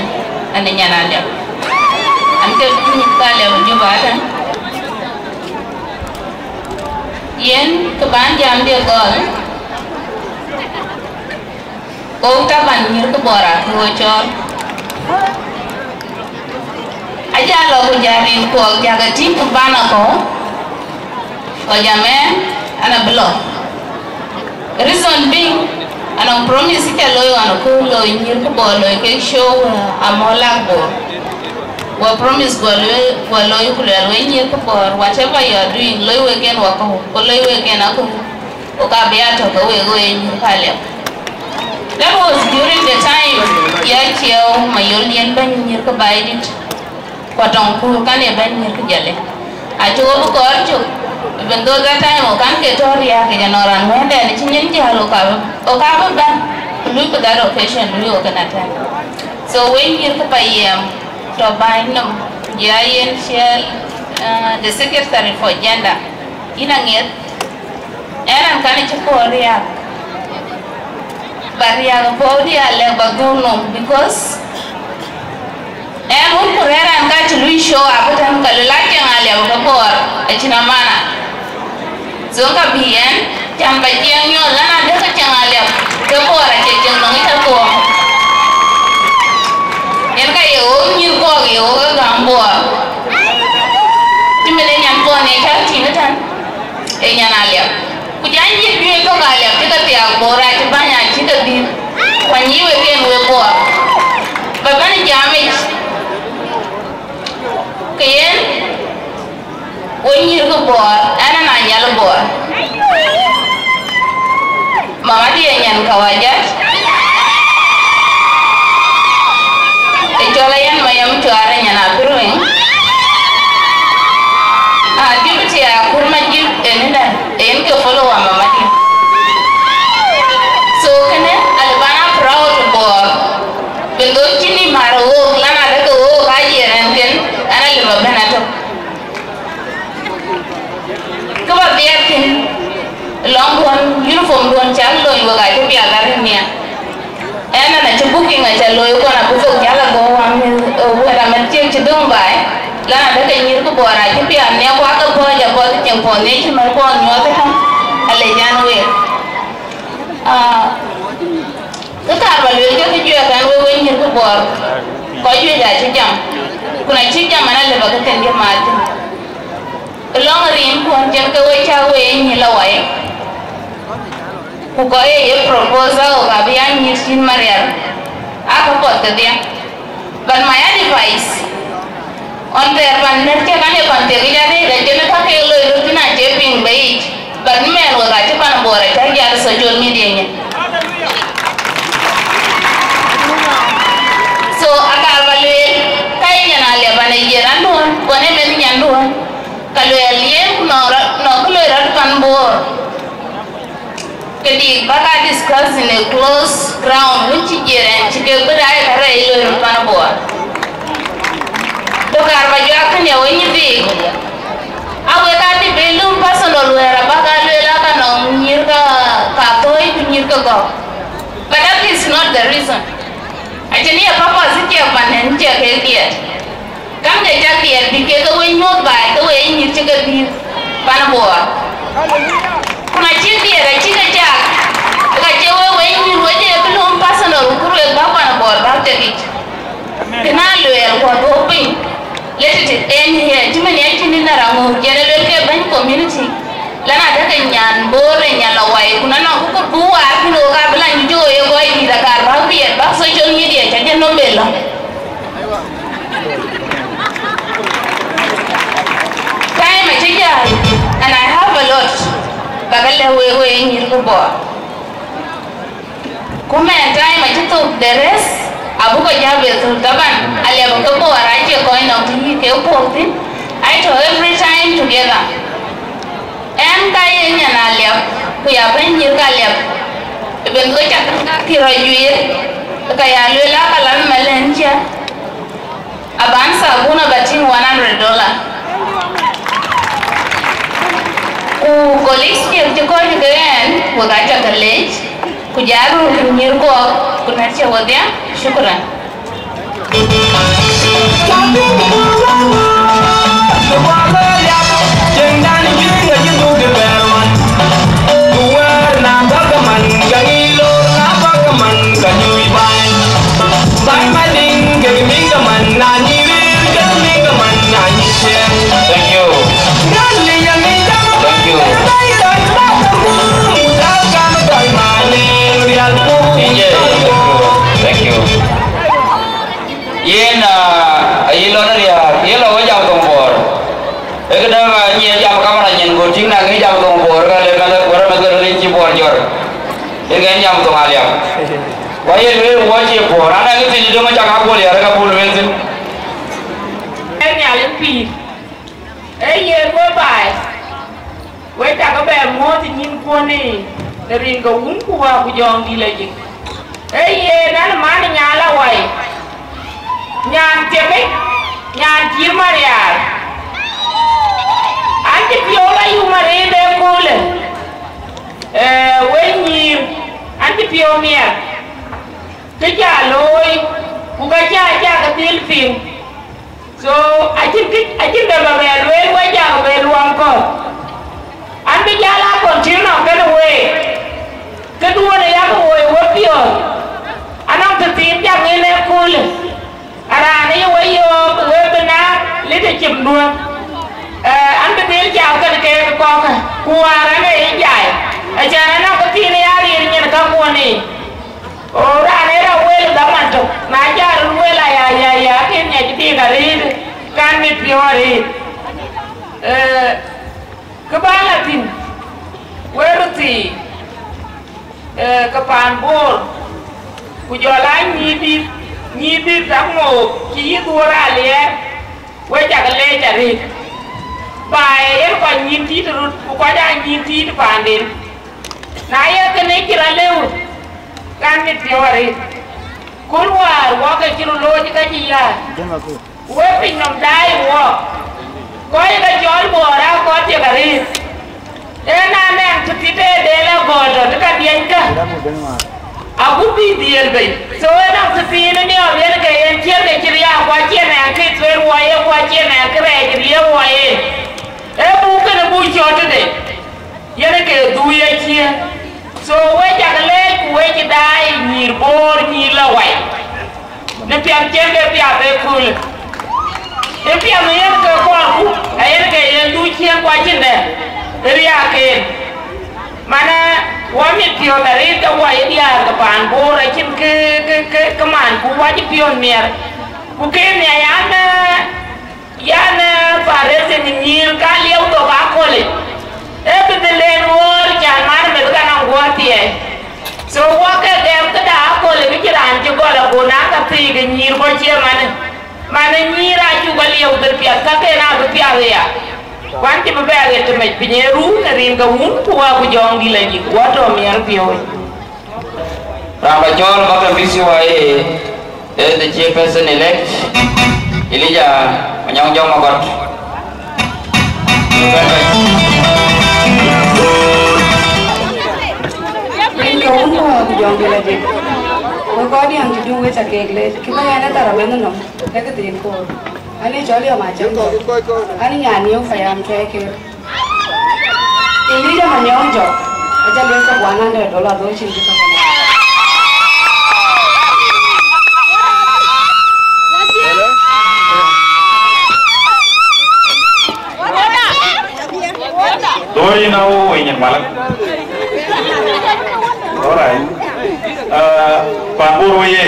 ane nyananya ante nitalia ujubatan yen kebanjam dia gol ko taban nyir ke bora ko chor aja lo ko jarin ko jaga tim bana ko jame ana blo reason being ana promise ke lo ana ko lo nyir ko bolo ke show amola bo wa promise go lo ko lo nyir ko bor whatever you are doing lo we ken wa ko lo we ken ako o ka be ato ko we go nyir kale. That was during the time ya kiyo mayolian ban nyir ko baidit watong ku kan e ban nyir ko jale ajo ko arjo even though that time o kan ke toria ke janoran wende ni chinyen jalo ka o ka ban lu ko that occasion lu o kana time so when nyir ko bayam to bainum ya yen shell the secretary for gender inanget eran kan chikoria Baria body ale baguno because un kurera anga tului show abutan kalulake ngale abor echina mana zonga bien jamba jenyo lana de ka ngale abor ache jengo ngita ko yen ka yo nyir ko yo gambo timele nyambo ne ta tinatan e nyanale kujanji biwe ko gale tika tia bora tibanya tika bi wanyiwe ken we boa babani jame kayen wonyir ko boa ana na nyalo boa mama dia nyan kawajat e jolayan mayam tuara nyana piruing dibiti ya kurma jib enida en ke follow mama dia so kene albana proud boa bendo chini maro lana de ko kajiran ken ana liba banato ko ba biatin long one uniform don challo yo ga ke bia garnia ana na booking a challo yo ko na buzo jala go wan wala man chen chidong bai lana de ke nyir ko bora ke bia ne ko aka bo ja bo chen ko ne chi mar ko nyo te han ale jan we cái cả và luyện cái chuyện cái nuôi quên như cái bò có chuyện gì chứ chẳng kuna chi jam mana le baga kan dia mati long rim pun jam ke we cha we ni la wai ku ko e proposal ga bi an ni sin mariar aka pot ke dia ban maya device on der ban net ke kan e ban te ga ne re je na ke lo ru tina je ping bai ban men wa ga ti ban bo re ta ya social media ni so akal balwe kai nyana le bane yeran do bone men nyandu kalwe alien no kalwe rat kan bo kedi baka discuss in a close ground which yeran chike badai kare ilo kan bo to kar ba ja kan ya woni di awe ka ti belum personal wera baka le la kan nyir ka toy nyir ka go but that is not the reason. Actually, a papa is here and check it here. Come to check here because the way not by the way you check a deal. Panaboa. When I check here, I check a jack. Like you were when you were there, belong personal, who could have Panaboa about it. Can I loyal what hoping? Let it end here. Too many actually in the general bank community. Lana daga nyan bore nyala wai kuna na ko duwa kilo ka bla njo yo go di da kar ba bi ba social media cha no bela time cha ja and I have a lot bagale we nyir ko bo kuma time cha to the rest abu ko jabe to taban ali abu ko bo ara che ko ina ti ke ko tin I to every time together em kai nyana lep ku ya ben nyir ka lep ben ko chak ka tiro juye ka ya le la kala malenja Aban sabuna batin $100. Colleagues ke ko again wagaja college kujaru nyirgo kunarche wadia shukran. Thank you. Thank you. Yen ayilo na dia, yelo wajah tombor. Ekda nyi jam kamera nyen go ting na ngi jam tombor ka le kala gora magar ri ci bor jor. Egen jam to ngalia. Waye le waje bor ana ngi tin do ma jang abol ya ka bol wensin. Em nhà lên pì, ấy ye bữa bài, quay cả các bạn mua thì nhìn qua nè, để riêng cái uống qua của giòn đi lại gì, ấy ye nó là má nhà là vậy, nhà tiệm ấy, nhà chiếm mà ya, anh chỉ phiêu lại u mà đi đem cô lên, quay nhìn, anh chỉ phiêu nè, cái trả lôi, của cái cha cái tiền phim. So I think the railway way down the railway and the Jala continue get away. Get one a young way, what you and I'm the team young in a cool. And I way you webinar, little chip do and the bill job can get a cock who are a guy. A channel of the tea in a company. Oh, I will the mantle. My child will I can read. Can be pure. Kabalatin. Where the Kapan board. Would your line needed some more? She is what I live. Wait a later read. By everyone you need to what I need to find in. Now you can make it a little. Can be pure. Kulwa walk a kilo logic weapon of die walk. Going a jolly board, I'll got your read. Then I meant to sit a day of God, look at the anchor. I would be the baby. So enough to see any of the other and kill the Chiria, watching and kids where wire, watching and correct, real wire. A book and a bush shot today. Yanake, do you here? So wait a leg, wait to die, near board, near la white. The pian chamber be a cool. If you are a call, I do here watching there. Riake. Mana, one if you are the white yard, the pan board, I can command who watch it on near. Who came Yana, Paris and Neil Calio to Every the lane wall, Jaman, Megana, what here. So, walk at them to the apple, which you got a bonaka pig and near what your man. Mananira, you will the Piazza, the Piazza. One tip of bag to make Pineru, and in the wound, who are with young village, water me and Pio. Rambajon, Maka the chairperson elect, Elijah, and young Magot. Young village. We got him to do with a cake late. Keep my hand at a window. Take a drink for. I need jolly on my jungle. I need a new fire and take it. In need of a young job. I just left $100 don't you? Tôi nào in yang malam. Alright. Panbor waye.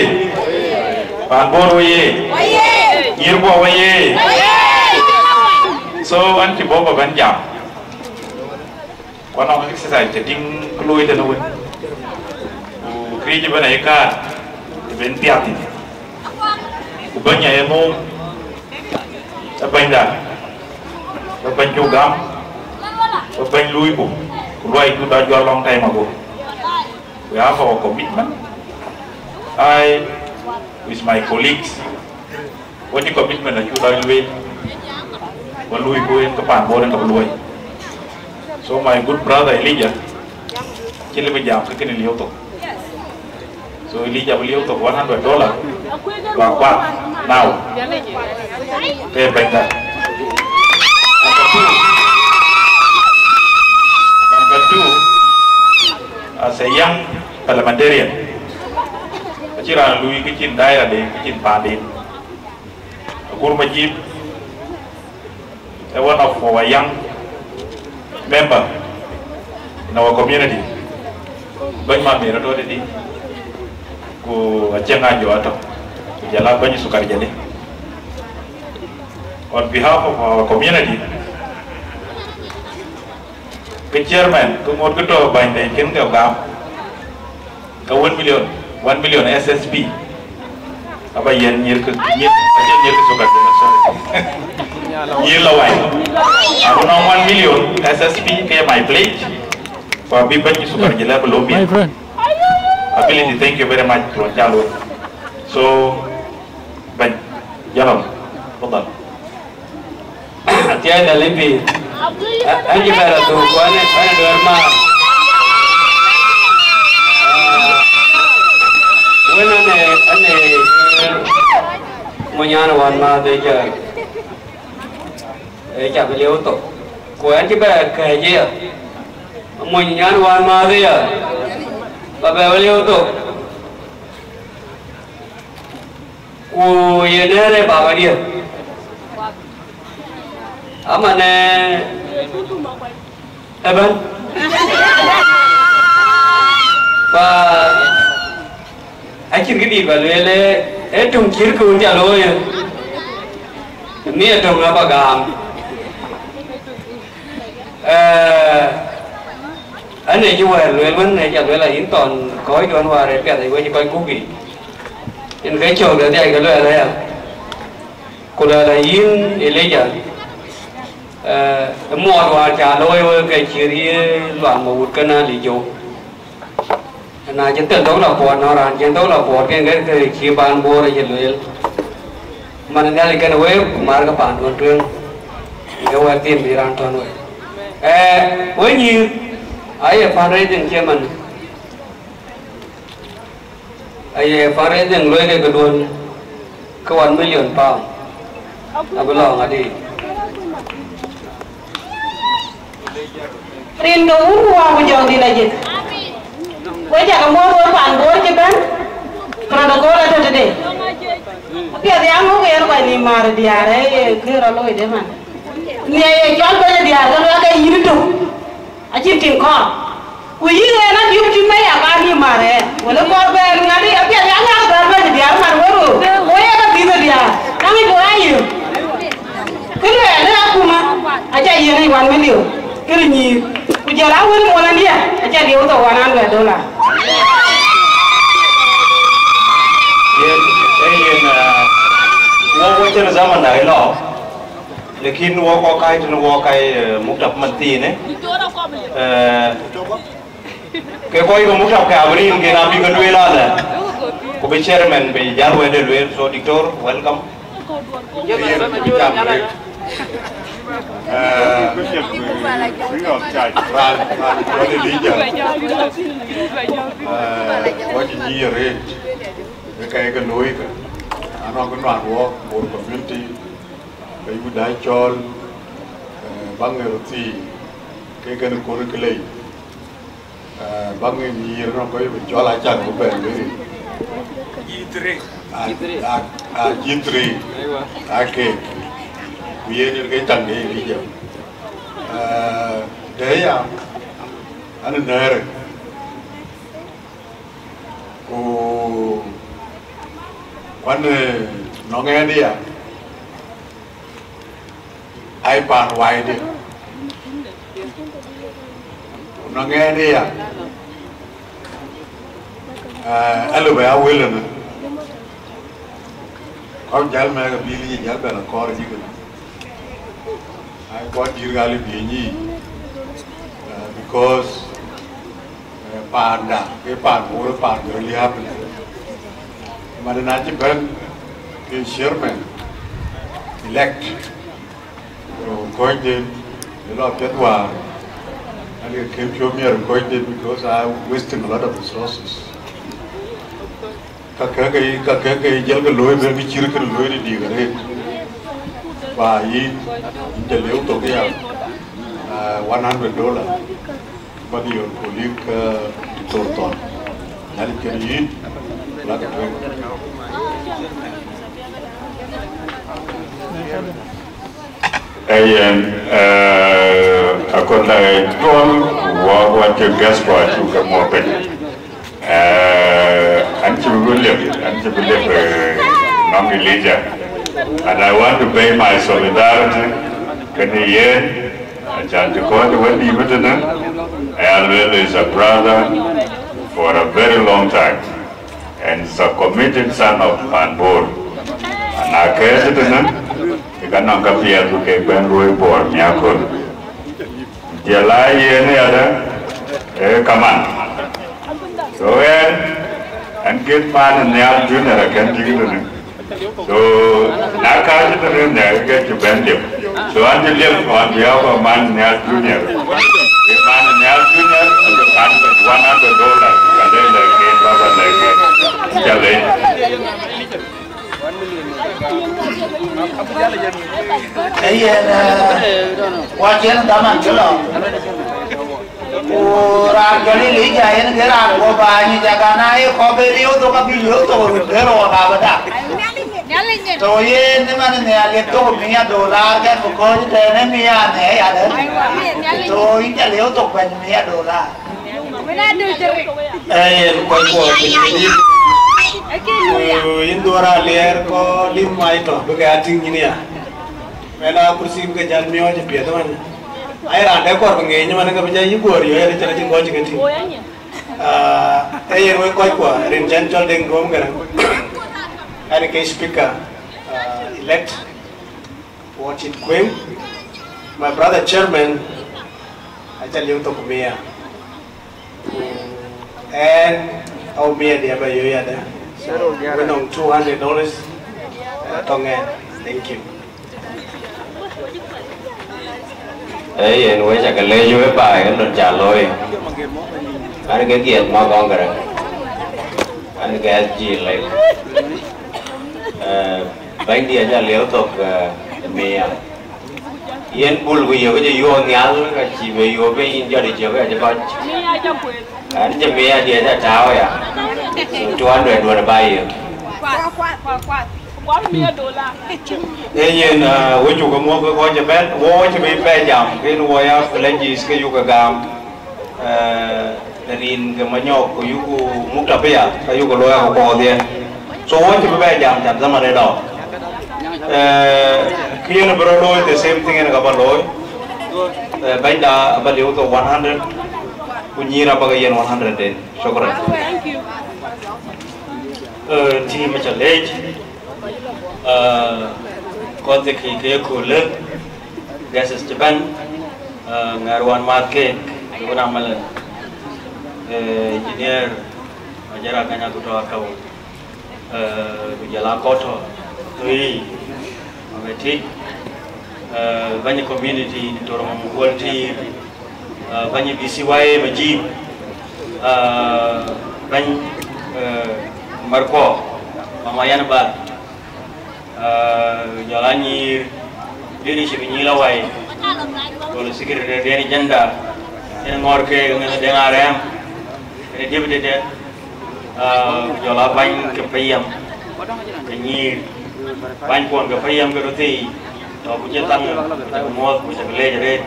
Irbo waye. So anti boba banjam. One of exercise setting kluy the nuwe. Kerja bana ikat. Bentiatin. Ubanya emo. Apa indah? Berpencugam, berpenluibu, luai itu dah jual long time ago. We have our commitment. I, with my colleagues, What the commitment that you are doing? When we go in Kapan, born in Kabului. So my good brother Elijah, Chile Jam, taken in Lyoto. So Elijah will Lyoto $100. What now? Pay back that. Number two, as a young parliamentarian, Chira Louis Kitchen Diary, Kitchen Padi, Gurmajib, one of our young member in our community. Banyak mera tu tadi, ku ajengan jawat, jalan banyak sukar jadi. On behalf of our community, the chairman, kumur kita banyak kan kau gam, kau 1 million SSP, apa yang nyir ke sukar jadi sorry. Year lawai, aku nak 1 million SSP ke my pledge, for people yang suka jalan belum ya. Ability, thank you very much tuan jalur. So, baik, jalan, betul. Tiada lebih. Aje bara tu, kuane dorma. Ane menyana wan ma deja. Eja beliau tu. Kuane tiba kerja. Menyana wan ma deja. Bapa beliau tu. Ku yenere bapa dia. Amane Eban Pak akhir gini balele tung kir ku dia loy ni tung apa gam anh này chú hề luyện vấn này chả luyện là yến toàn có cho anh hòa để bẹt thì quay cú kỳ nên cái trường đấy thì cái luyện này à cô là yến để lấy giờ mua đồ trả lôi cái chuyện loạn một cái na lý do na chân tiền đâu là bọt nó ra chân đâu là bọt cái chi bàn bùa rồi luyện mà nên là cái web mà các bạn còn trương cái web tiền bị ran toàn rồi với như ai fundraising chairman ai fundraising lôi cái đồn cái 1 million pound apa lo ngadi Rin ke urua bujang di lagi. Wajah kamu urua panbor ceban. Protokol ada tadi. Tapi ada yang mau bayar kau ni mar dia, kira lo ide man. Ni jual bayar dia, kalau ada ini tu, aci tingkau. Kuih ni na jual cuma ya kami mar. Walau kau bayar ngadi, tapi ada yang ada bayar dia mar baru. Wajah ada tiga dia, kami boleh. Kalau ada aku mah, aja ini 1 million. Kiri ni, ujar awal mana dia? Aja dia untuk $100. Wo trên zaman này lo, lekin wo có cái trên wo cái mục đập mình tiền ấy, cái coi có mục đập cái abrin cái nam đi cái đuôi là nè, có bị chairman bị giáo huấn để luyện, so Victor welcome. Cái núi nó có đoàn của một community cái vụ đá chol băng người thì cái nó cũng cái lấy băng người nhiều nó có bị cho lại chẳng của bên đấy Jitri cái như cái chẳng này bây giờ đấy à anh này quan nó nghe đi à ai bàn hoài đi nó nghe đi à anh lừa béo quên rồi con cháu mẹ cái bili cháu bé là con gì cái ai có đi ra liền gì because bàn đã cái bàn mua bàn rồi liệp mà đến nay chỉ bên cái chairman elect coined a lot of Petwa and it came to me and coined because I'm wasting a lot of resources. Kakakai Jelga Loy will be chirka Loy digger by in the Leo Tokia $100 but your colleague Torton. And can you eat like a akon la tol wa te gaspo tu ka mo pen an ci bu lepp non leader and I want to pay my solidarity can you and to go to when you with Alwell is a brother for a very long time and is a committed son of Panbor and I care kanang kapia tu ke ben roi bor nyakol dia lai ni ada kaman so and get man nyal junior kan tigilu ni so nakal tu ni ke ben dia so anjil dia on dia man nyal junior ke man nyal junior tu kan $100 kalau lagi berapa lagi jalan wajen daman jelo ora jeli li jayen gera go bani jagana e ko be liu to ka biyo to gero ba bada to ye ne man ne ale to miya $1 ga ko te ne miya ne ya de to inja liu to ben miya $1 ko Indora liar ko lim mai to bege ating ini ya. Mela kursi ke jan mio je pia teman. Ai rande ko nge nyi mana ka bija yugor yo ya chala chingo je keti. Yen we koi ko rin jan chol ding gom garang. Ani ke speaker elect watch it queen. My brother chairman acha liu to kumia. And our media by you ya da. So we know $200 tongen. Thank you. En we cha le yo ba cái luật trả lôi. Anh cái kiệt mà con cái anh cái gì lại bánh dia cha liếu tục mía yên bul của yêu cái gì yêu nhál cái chỉ về yêu về in cho đi chiều cái cho con anh chỉ mía dia cha cháo ya $200 buy you. Nên với chủ cái mua cái coi cho bé, mua cho bé bé giảm cái nuôi á, lên gì cái yêu cái gam, nên cái máy nhọc của yêu của múc đập bây giờ, cái yêu cái lôi của bò tiền, số cho bé giảm giảm ra mà đây đó. Khi nó bro lôi the same thing nó gặp lôi, bánh đa bánh liu to 100, punyira bagayan 100 den, syukuran. Team macam lej, kau tu kita kulit, gas Japan, ngaruan market, guna malan, engineer, ajar agaknya tu doa kau, jalan kotor, tui, metik, banyak community, orang volunteer, banyak BCY, majib, banyak Marco, Mamayan ba, jalanir, jadi sebenarnya lawai, kalau sekiranya dari janda, yang ngorke dengan dengar yang, dia beda, jalan kepayam, kenyir, pun kepayam keruti, atau punya tang, punya muat, punya belajar,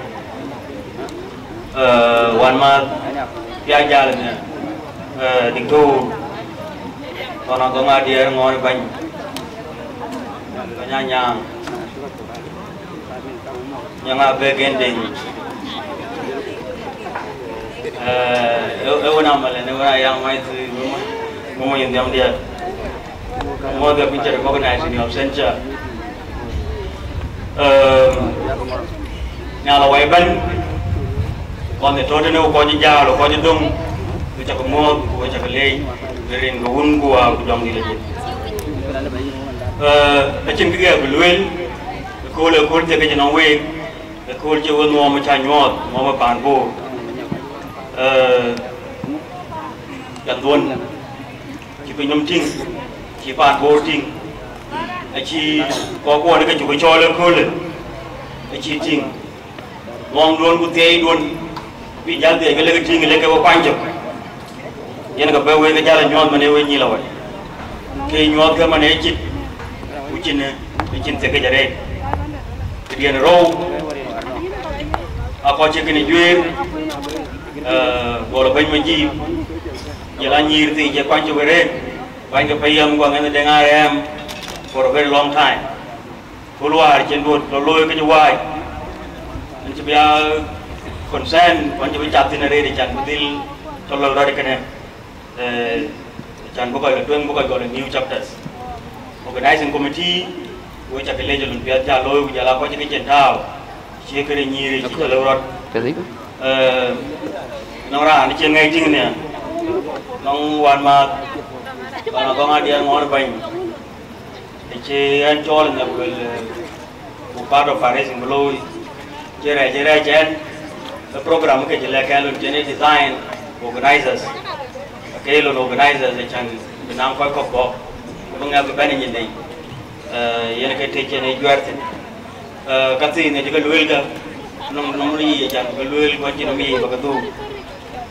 wan mat, piajalnya, dingku. Orang kau ngadir ngor banyak yang apa gending, nama lain orang yang mai tu, mama yang diam dia, mama dia bicara organize ni absentia, nyala waiban, kau ni tu ni kau jauh, kau jadung, bicara kemod, bicara lei. Rin gawun gua kudang di lagi. Macam kita beluil, cool te ke no we cool je won mo cha nyot mo pan bo yan don chỉ phải nhom ting chỉ pan bo ting chỉ có cái chủ cái cho lên cool chỉ ting long don ku te don bi jal te ke le ting le ke ba pan jo yen ga ba we ga jala nyot mane we ni la wa ke nyot ga mane chit chin te ke jare dian ro ako che kini jwe golo ban maji jala nyir ti je kwan chu gare kwan ke payam kwa ngene de ngarem for a very long time kulwar chen bot lo loy ke jwai an che bia consent kwan che chat tin re de chan dil to lo ra de kene chan bo ko twen bo ko new chapters organizing committee với chắc cái lễ chọn Olympiad trả lôi bây giờ là có những cái chiến thao chia cái nhì thì chỉ là lâu rồi nó ra nó chia ngay chính nè nó hoàn mà nó có ai đi ăn ngon bánh thì chia ăn cho là nhập về một part of fundraising lôi chia ra chén cái program cái chỉ là cái luôn trên design organizers cái luôn organizers thì chẳng Việt Nam coi cọc bò không nghe cái bên nhìn này yana kai take ne juartin katsi ne juga luel ga nom ri ya ga luel ko ci no mi ba ka du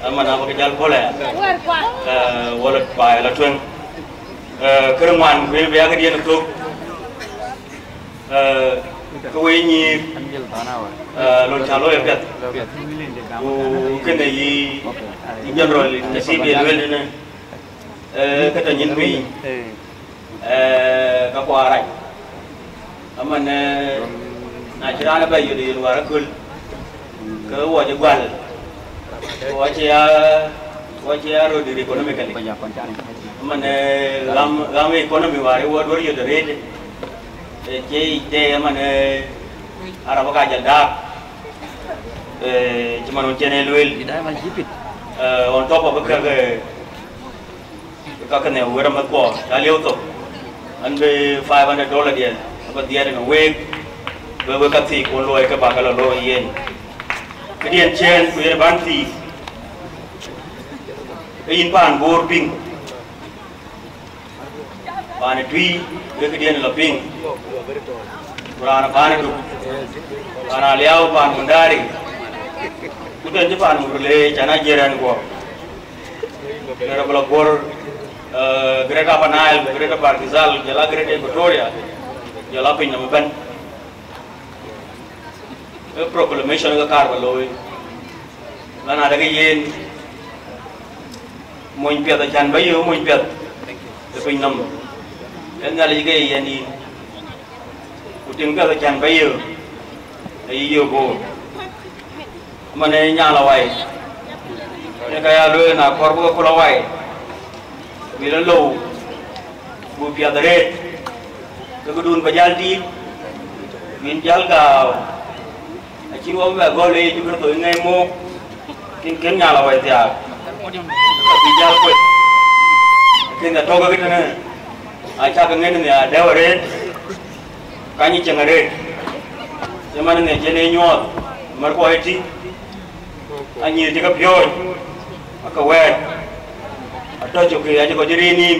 amana ba ka jal bola wala pa la tuen kerman we be ga dien to ko we ni lon chalo ya kat o kene yi general ne si be luel ne ka ta nyin mi các qua này, mình này chỉ ra bây giờ đi qua rất cool, cứ qua chỉ qua rồi đi con nó mới cái này, mình làm economy vào đây qua đôi giờ đấy, chỉ để mình Arab cái gì đó, chỉ mình chơi này luôn, on top of cái này vừa làm qua, đã liêu tục. Anh về $500 dia, apa dia dengan wake, beberapa kali kon loy ke bakal loy yen. Kemudian chen, kemudian banti, in pan boarding, pan tui, kemudian laping, pan itu, pan aliau, pan mendari, kemudian je pan murle, cana jiran gua, kerana belakor. Greta Panal, Greta Partizal, Jala Greta Equatoria, Jala Pinamaban. A proclamation of the Carvalho. Lana again, Moinpia the Chan Bayo, Moinpia, the Pinam, and the Ligay and in putting the Chan Bayo, a year ago. Mane Yalaway, Nakaya Luna, Corvo Kulaway. Bila low, bupia deret, kegudun bajalti, minjal kau, aci wong ba gole juga tu ingai mo, kin nyala wai tiap, bijal kuat, kin dah toga kita ni, aca kengen ni ada deret, kanyi cengeret, zaman ni jenis nyot, merkuah itu, anjir jika pion, maka wet. Atau juga aja kau jadi ni,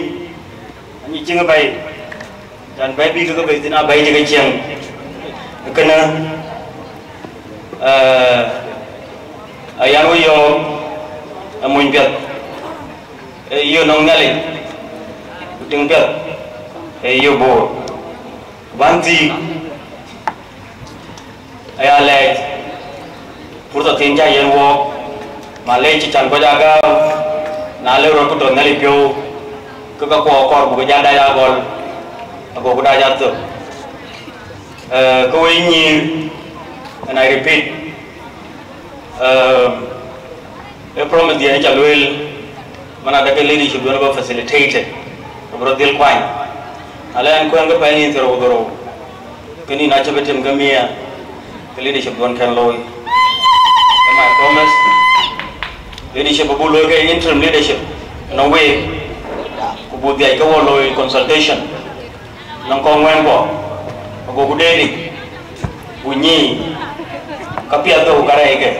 ni cingga baik, dan baik juga baik, tina baik juga cing, kena ayam yo, amun biar, yo nong ngali, kuting biar, yo bo, banti, ayam leh, purta tinja yang wo, malai cican kau jaga. Nale orang tu ngali pio, kau kor bukan jada ya gol, aku kuda jatuh. Kau ini, and I repeat, a promise dia jalul, mana ada ke leadership dia nak facilitated, berodil kuai. Alah aku angkat paini terus. Kini nak coba tim kami ya, leadership dia kan loy. I promise. Leadership bulu ke interim leadership, no way. Kubuti ay kawo loy consultation. Nang kongwen ko, ako kudeli. bunyi kapia tu karai ke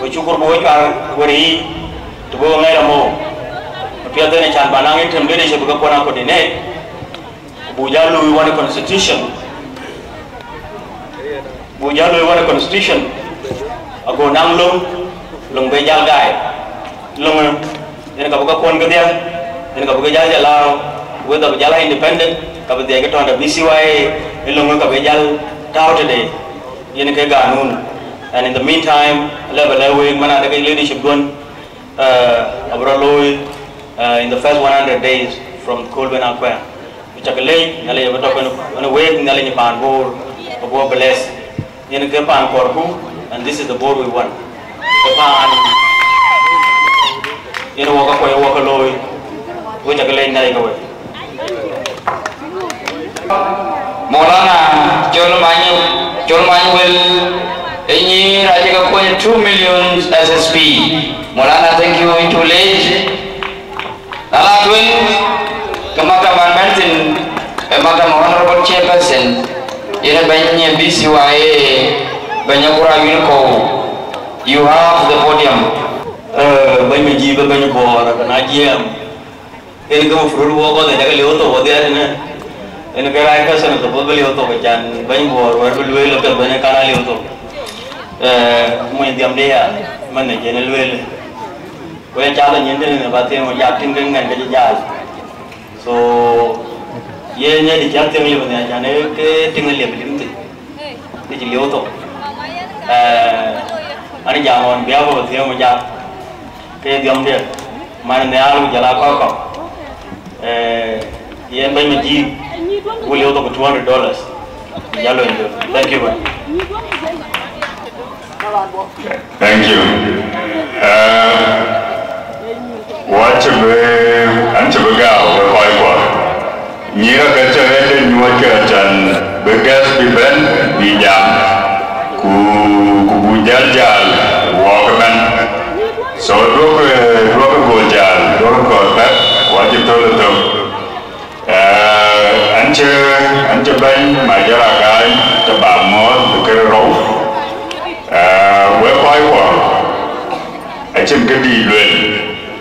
cukur boy kar wari tu bo ngai ramo kapia tu ni chan banang ni tembe ni sebagai kona koordinate bujalu wana constitution ago nang long bejal gai long ini kabuka kon ke dia ini kabuka jal lao whether bejala independent kabuka dia ke tu ada BCY long kabejal tau today ini ke ganun. And in the meantime, level mana ada leadership gun abraloi in the first 100 days from Kolben Akwa. Bicakalai nalai betul kan way nalai ni panbor, abu beles. Ini ke panborku, and this is the board we want. Kepan ini wakaloi, bicakalai nalai kau. Maulana Jolmanyu will ini raja kapunya 2 million SSP. Maulana, thank you itu late. Nala twin kemakaman Martin kemakam honorable chairperson. Ini banyak BCY banyak orang Unico. You have the podium. Banyak jiwa banyak orang kena jiam. Ini kamu perlu bawa kau jangan lewat tu dia ni. Ini kira kira sana tu boleh lewat tu jangan banyak orang berluai lepas banyak kara lewat tu. Mungkin diam dia mana jangan luai. Kau yang jalan ni ni berarti mau yakin dengan kerja jalan. So, ye ni di jalan ni mana jangan ke tinggal lihat belum tu. Di lewat tu. Ani jangan biar apa dia mau jalan. Ke diam dia mana ni alu jalan kau. Ye banyak ji. Boleh untuk $200. Jalan itu. Thank you. Thank you. What coba kau buat? Nyira kerja ada nyuat kerja begas biben bijam ku bujal walkman. So dua bujal kota wajib tu. Ance bang masyarakat tebamot kerau. Koi kwa. Acem kedi luen.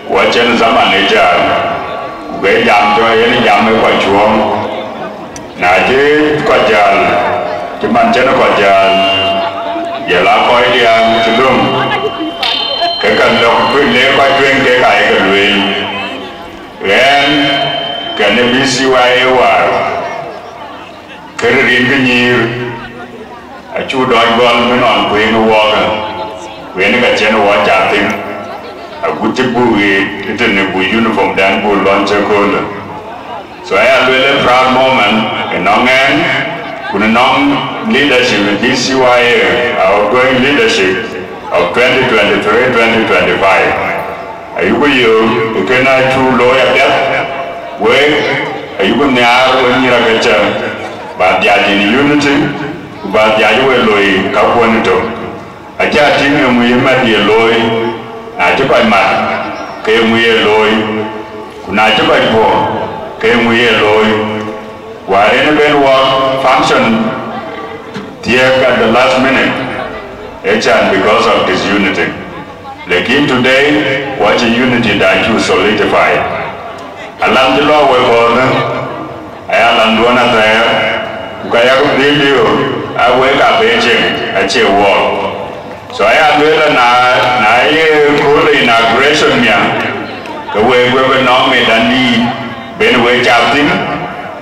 Wajan zaman aja. Gue jam tu ini jam kau cuam. Naje kau jalan. Cuman cina kau jalan. Jalan kau dia sebelum. Kekandok le kau tueng kekai keluen. Ren kena BCY war. Kerin kenyir. Acu doi gol menon kuin wagan. When I get watching, a good buoy, it in a uniform dan bull launch a cola. So I have a really proud moment in Nongan, with a non leadership in BCY, our growing leadership of 2023-2025. Are you can I true lawyer death? Where are you going to have when you're a culture? But they are in unity, but they are you Kapuanito. Aja tim yang mulia dia loy, aja kau mat, kau mulia loy, kuna aja kau po, kau mulia loy. Warena berwak function dia at the last minute, and because of this unity. Lakin today, what a unity that you solidify. Alhamdulillah we born, ayah landuan saya, kaya aku video, aku kabeceng, aje walk. So I have na inauguration niya. Kawe nong me dani ben we chaptin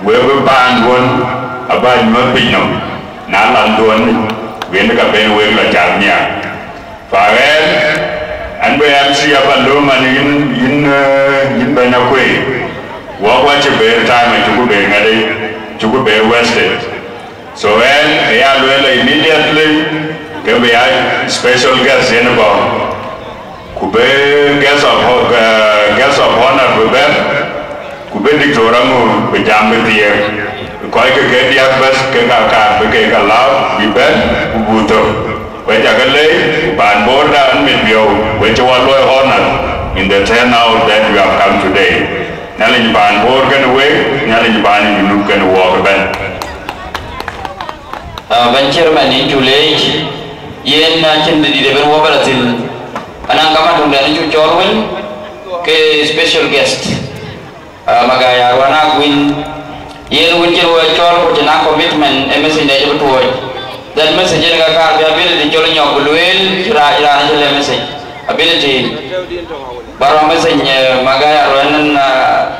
we ban won aba nyot pinyo na landon we ka ben we la chap niya. Faren an be MC aba lo man in bana kwe. Wa chebe time to be ngade to be wasted. So when ya lo immediately we have special guests in the bar. Kube guest of honor kube diktoramu bejambe dia. Koi ke dia bas ke kakak ke kalau biben kubuto. Wajah kali ban borda and midbio. Wajah waloi honor in the turnout that you have come today. Nyali ban bor kan we, nyali ban you can walk ben. ban chairman in Julej yen na chen di de ben wabaratin anang kama dum dan ju chorwen ke special guest magaya wana win yen win ke wa chor ko na commitment message de betul dan message ga ka bi ability chol nyok luel ira na jele message ability baru message magaya wana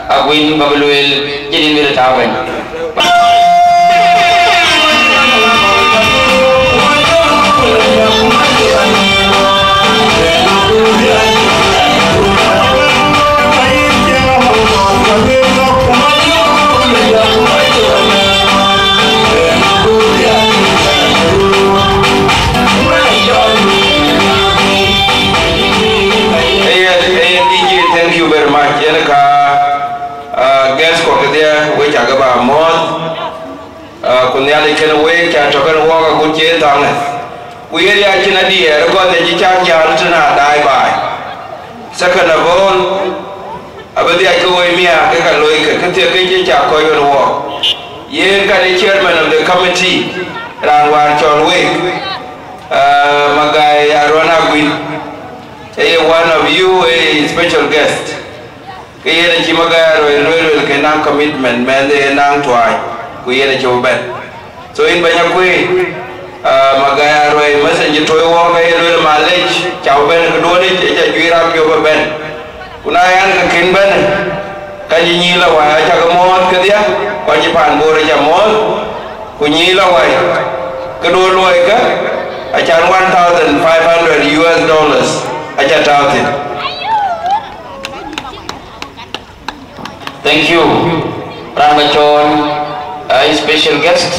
agwin babluel jadi mir tawen Thank you very much. Yanaka guest ko dia we cha ga ba mon kunya le ken we cha to kan wo ga ku che tang we ya china di er go de ji cha ja lu na dai bai second of all abadi ko we mia ke ka loi ke te ke ji cha ko yo wo ye ka the chairman of the committee ran wan chon we magai arona gwin one of you a special guest kayene ci magaro rewel ke nan commitment mende nan toy ku yene ci ben so in banya ku magaro e message toy wo ga rewel malej ciao ben ko doni ja juira ko ben kuna yan ka kin ben ka ni la wa ja ga mo ke dia ko ci pan bo ja mo ku ni la wa ka do loy ka a chan $1,500 US aja tawtin. Thank you Rambachon special guest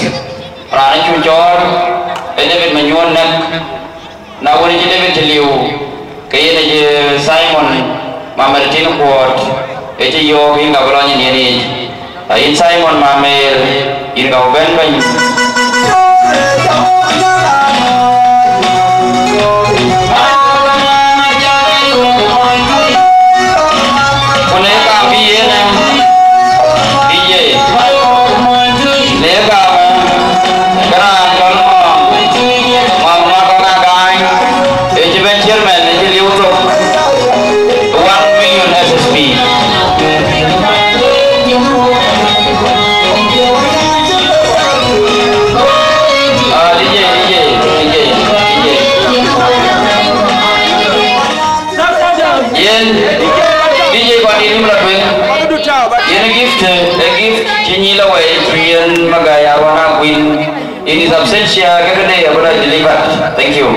Rana Chuchon David Manyuan na wani David Liu kayena je Simon Mamertin Quart eje yo hinga bolanya ni in Simon Mamer in ga ben ban in his absentia kagade abuna delivered. Thank you.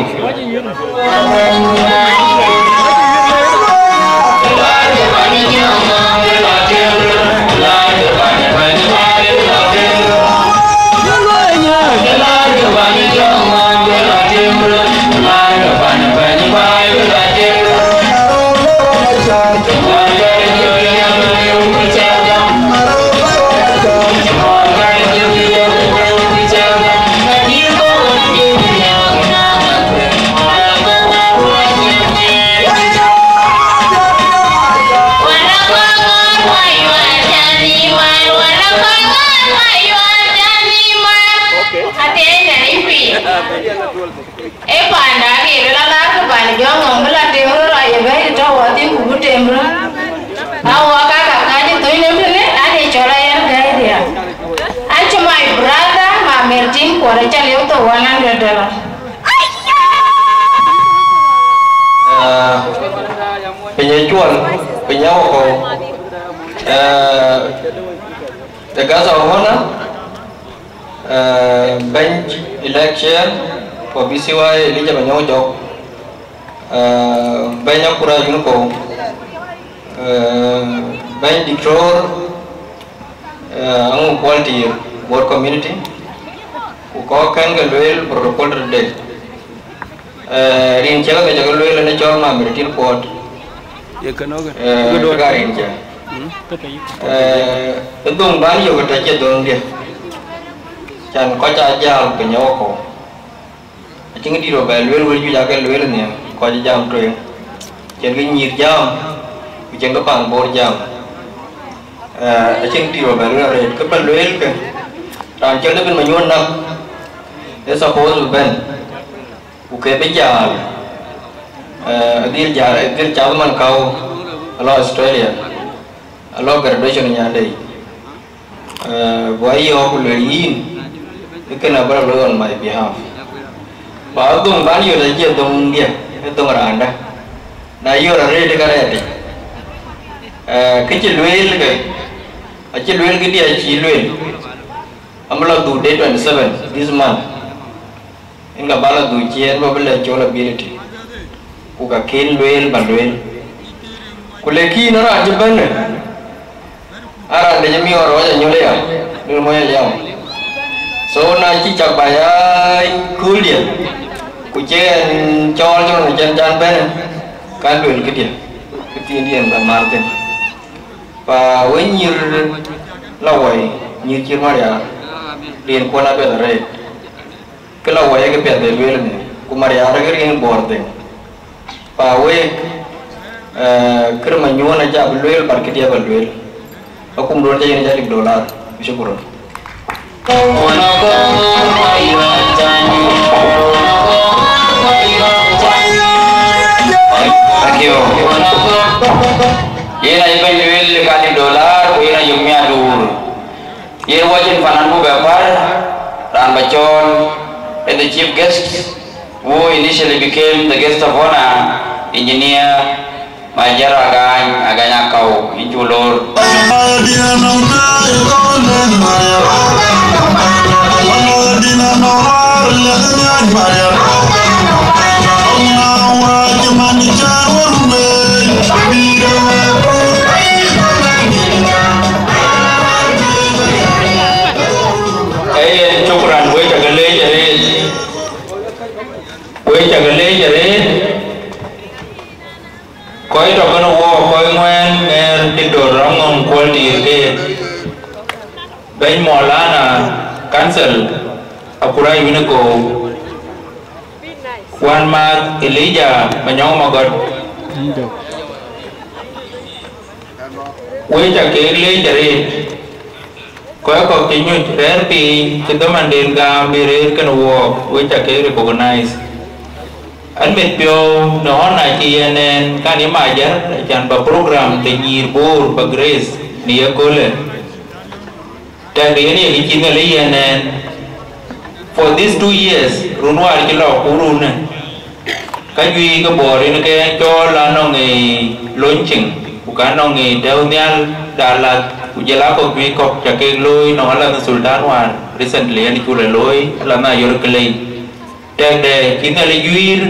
Penyajuan penyawa ko Tagasa Ohana bench election for BCY Elijah Banyojo Banyakura Junko bench dictor ang quality board community ko kan galwel protocol de rin chaga ga galwel ne choma Mertin Port ye kanoga ga rin cha tung ban yo ga cha dong dia chan ko cha jal ke nyoko ching di ro galwel wel ju ja galwel ne ko jam tren chen ga nyir jam chen ga pang bor jam ching di ro galwel ke palwel ke ran chen ne ben manyuan nak e suppose ben u ke be jal dir jal man kau alo Australia alo graduation nya dei wai yo ku le yin ikena bar lo on my behalf ba dung ban yo da je dung dia dung randa na yo ra re de kare de ke chi luel ke a chi luel ke dia chi luel amla du day 27 this month inga bala du chien ba bela chola ability ku ka ken luel ban luel ku le ki na ra je ban ara de mi oro ja nyole ya ni mo ya so na chi chak ba ya ku dia ku chen chol cho na chen chan ben kan luel ke dia ke tin dia ba martin và với nhiều lâu rồi như chưa nói là điền qua là bây giờ cái lâu rồi cái việc để luyện này cũng mà ra cái riêng bor đấy và với cái mà nhua là cha luyện bằng cái dia bằng luyện và cũng đối với cái $1 bisa kurang thank you. Ina iban lewel kali $, ko ina yumya dur. Yen wajin panan bu bapar ran bacon and the chief guest who initially became the guest of honor, engineer Majar aganya kau injulur. Cukran gue jaga le jadi koi to kono wo koi ngwen er tidur rongong quality ke ben molana cancel apura yune ko Wan Mat Elijah manyong magot we jaga le jadi koi ko kinyu therapy kita mandin gambir kan wo we jaga recognize Almet pio no na kienen kan imajar jan ba program tenyir bor ba grace ni akole dan ini ikinga lienen for these 2 years runwar kilo kurune kajui ka bor ni ke cho la no ngi launching bukan no ngi daunial dalat ujala ko bi ko chake loy no la sultan wan recently ani kule loy la na yor klei dan de kinga li yuir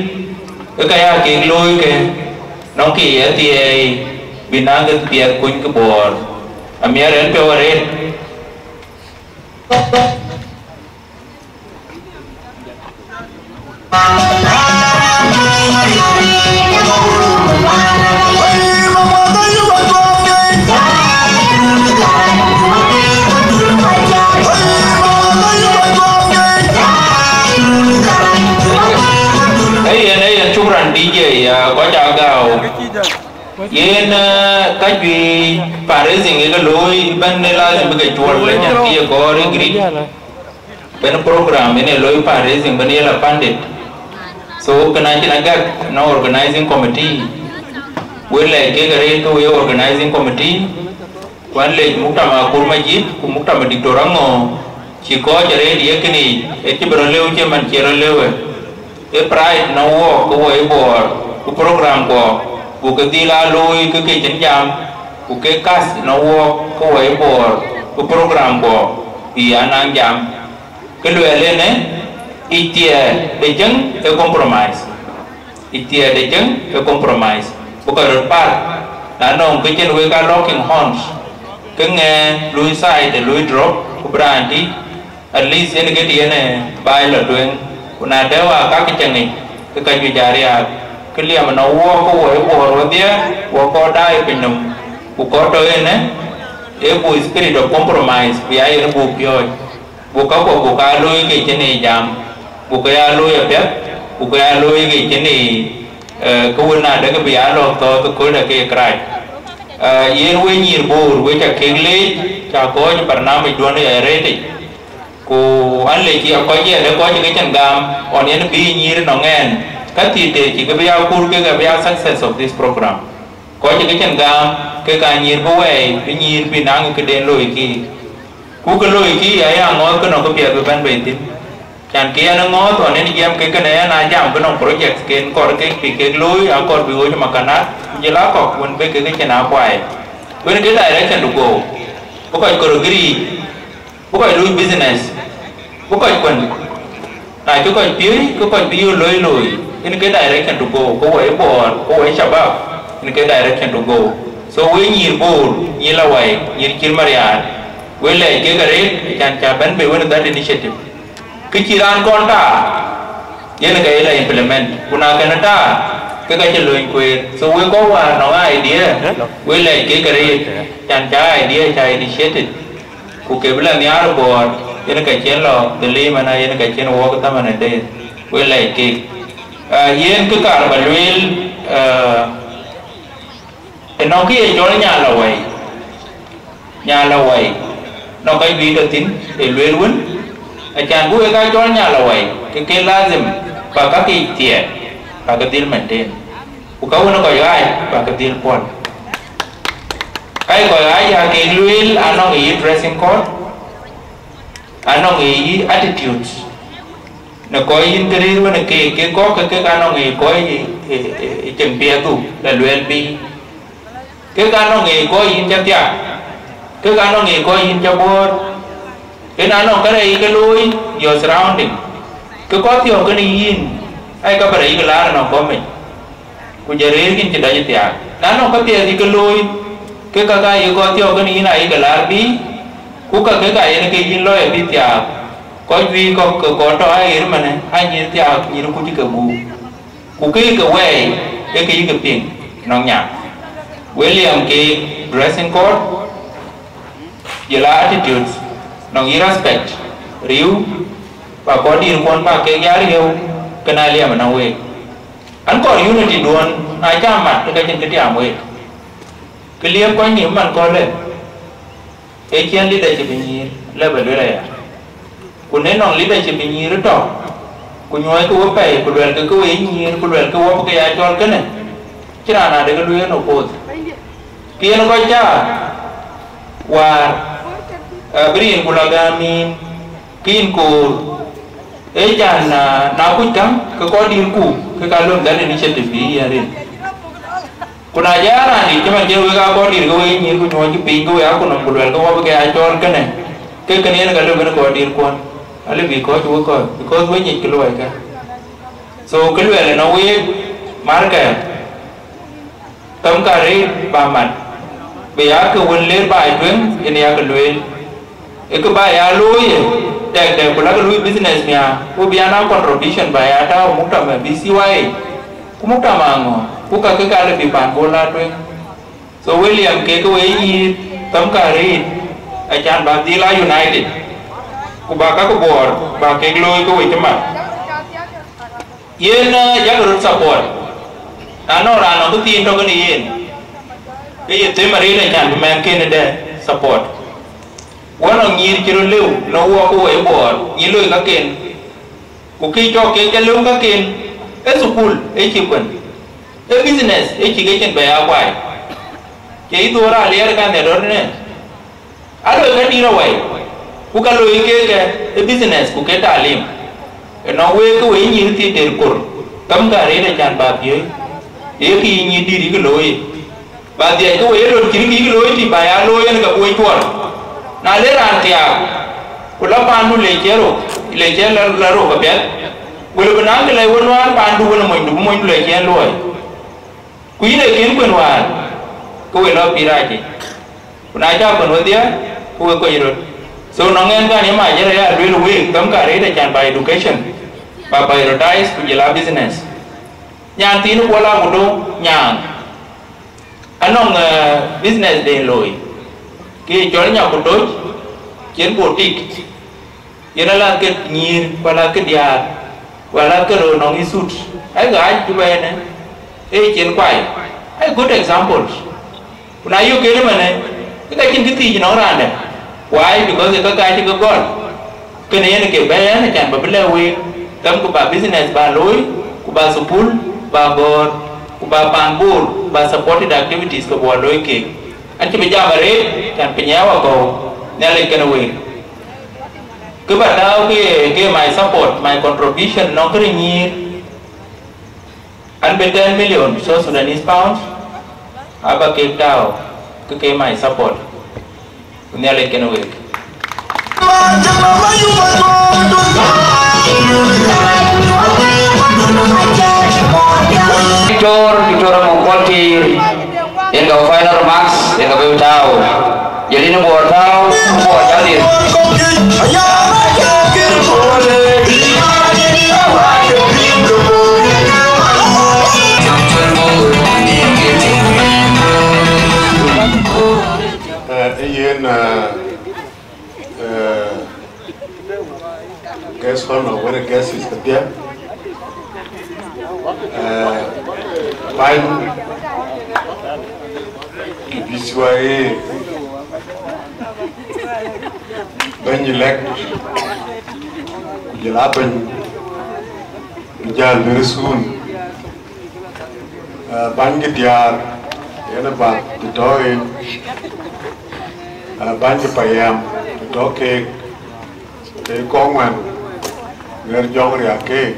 kaya ke lôi ke nong ki ya ti binang ke pia kun ke bor amia ren pe ware DJ có chào gạo yên cách vì Paris cái lối bên này là những cái chuột là nhà kia có cái grid bên program bên này lối Paris bên này là pandit so cái này chỉ là nó organizing committee với lại cái organizing committee quan lệ mục đam kurmajit cũng mục đam diktorango chỉ có cái đấy cái này cái berleu chứ mình chỉ berleu cái pride nó có cái bộ cái program của cái tila lôi cái chân jam cái cast nó có cái bộ cái program của thì anh jam cái luyện lên đấy itia để chứng cái compromise itia để chứng cái compromise bukan lepas là nong cái chân với cái locking horns cái nghe lùi sai để lùi drop cái brand đi at least ini cái dia này bay là đuôi kuna dewa các cái chân này cái cái gì jari à cái liam mà nó wo có wo rồi dia wo có dai bên nông có đôi này để bu spirit of compromise vì ai nó bu pioi bu có lôi cái chân này jam bu cái lôi ở phía bu cái lôi cái chân này cái quân nào để cái bị alo to cái coi là cái cry yên với nhiều bùr với chả kinh lý chả có những bản nam mình đoán để rét cô anh lấy chị có gì để có những cái chân gam còn những cái gì nó nghe các thì để chỉ cái bây giờ cool cái bây giờ success of this program có những cái chân gam cái nhìn vô vậy cái nhìn vì năng cái đèn lôi kia cú cái lôi kia ấy hàng ngót cái nó có việc với bên bên tin chẳng kia nó ngót còn nên game cái này là giảm cái nó project cái lôi à còn bị ôi mà cái nát như lá cọc quên với cái chân áo quai quên cái direction to go bố coi category bố coi doing business bố coi quần này chú coi phía chú coi view lôi in cái direction to go cô ấy bỏ cô ấy chập vào in cái direction to go so với nhiều board nhiều là vậy nhiều chuyện mà ra với lại cái rate chẳng chả bên về với that initiative cái chỉ ran con ta vậy là cái là implement kuna cái ta cái chuyện luyện quyền so với cóว่าnó idea với lại cái rate chẳng chả idea chả initiative cụ kể là nhà rồi board vậy cái chuyện là Delhi mà này cái chuyện work ta mà này đây với lại cái yên cái cả là luyện nó kia cho nhà là vậy nó cái gì được tính để luyện luôn chẳng vui cái cho nhà là vậy cái lazim và các cái tiền và cái tiền maintain của câu nó gọi ai và cái tiền quan cái gọi ai là cái luyện anh nó nghĩ dressing code anh nó nghĩ attitude nó có interior mà cái có cái anh nó nghĩ có chừng bia tu là luyện bi cái nó nghĩ có in cho tiệt cái nó nghĩ có in cho board cái nó cái này cái lối your surrounding cái có thiếu cái này in ai có phải cái lá nó có mình cũng giờ đấy cái chuyện đấy tiệt nó có tiệt thì cái lối cái có thiếu cái này cái lá bi cũng cái in lối bi tiệt có gì có cho ai mà này ai nhìn tiệt nhìn nó cũng chỉ cái mù cũng cái way cái tiền nó nhạt William cái dressing code vậy là attitude nó nghĩ respect riu và có đi quan ba cái giá riu cái này liam nó về anh có unity luôn ai chăm mặt cái trên cái điểm về cái liam có nhiều mặt có lên cái chuyện leadership như level đấy à cũng nên nó leadership như rất to cũng nói cái vấn đề của đoàn cái ý như của đoàn cái vấn cái ai cho cái này chứ là để cái đuôi nó cột kia nó coi cha và beri kulagami kin ko ejan na kutam ke ko din ku ke kalon dan initiative bi ya rin kuna jara ni cuma je we ga ko din ko we ni ku nyoji pi ko ya ko no kulwel ko wa ke a chon kane ke kane na kalon ko din ko ale bi ko chu ko because we ni kilo ka so kulwel no we marka tam ka ri ba mat bây giờ cứ quên lên bài tuyến cái này cái luyện cái bài à lối đẹp đẹp của cái lối business nha của bây giờ nó contribution bài à tao muốn làm BCY cũng muốn làm mà cũng cái là bị bản vô la tuyến so William cái ấy gì tấm cả đi anh chàng bà đi la United của bà các cái board bà cái lối cái ấy chứ mà yên giá được support nó là nó cứ tin trong cái này cái gì thế mà đi này chẳng mang cái này để support quá là nhiều chỉ lưu nó qua cô ấy bỏ nhiều lời các kiện của khi cho cái lưu các kiện cái school ấy chỉ cần cái business ấy chỉ cái chuyện bè áo quai cái tôi ra lấy cái này đó này ở đây cái đi ra vậy của cái lời cái business của cái talim nó quê cái ấy nhiều thì tiền cột tấm cả đấy là chẳng bạc dưới ấy khi nhiều đi cái lối và dia itu error kiri loi di bayar loi yang gak boleh jual. Nah leran tiap, ulah pandu lecer laru kapiat. Ulah benang ke lewat luar pandu ulah main lecer loi. Kui lecer pun luar, kau elah pirai je. Penaja pun dia, kau error. So nongen kan ni mah jadi ya real way, tam kari dah jangan by education, by prioritize kujela business. Yang tinu bola mudo yang anh business đến lối cái chỗ nhà một đối chiến boutique vậy là cái nhìn và là cái dia và là cái đồ nó suit ấy gái chú bé này ấy chiến quay ấy good example này yêu cái mà này cái gì nó ra này why because cái thì có con kene yen ke bayan kan babla we kam ko ba business ba loy ko ba supul ba bor ko ba panbur ba supported activities ko bo loy ke an ke bijamare kan penyawa ko nale kene we ke ba daw ke my support my contribution no kre nyir an be 10 million so Sudanese pounds aba ke daw ke my support nale kene we Dicor mengkoltir yang kau final remarks yang kau tahu jadi ini buat tahu buat jadi guess one or what a guess is the beer. Fine. BCYA. When you elect, you'll happen. Very soon. Bangi Diar, Yanaba, the toy, Bangi Payam, the dog cake, the Kongman. Người cho người kê,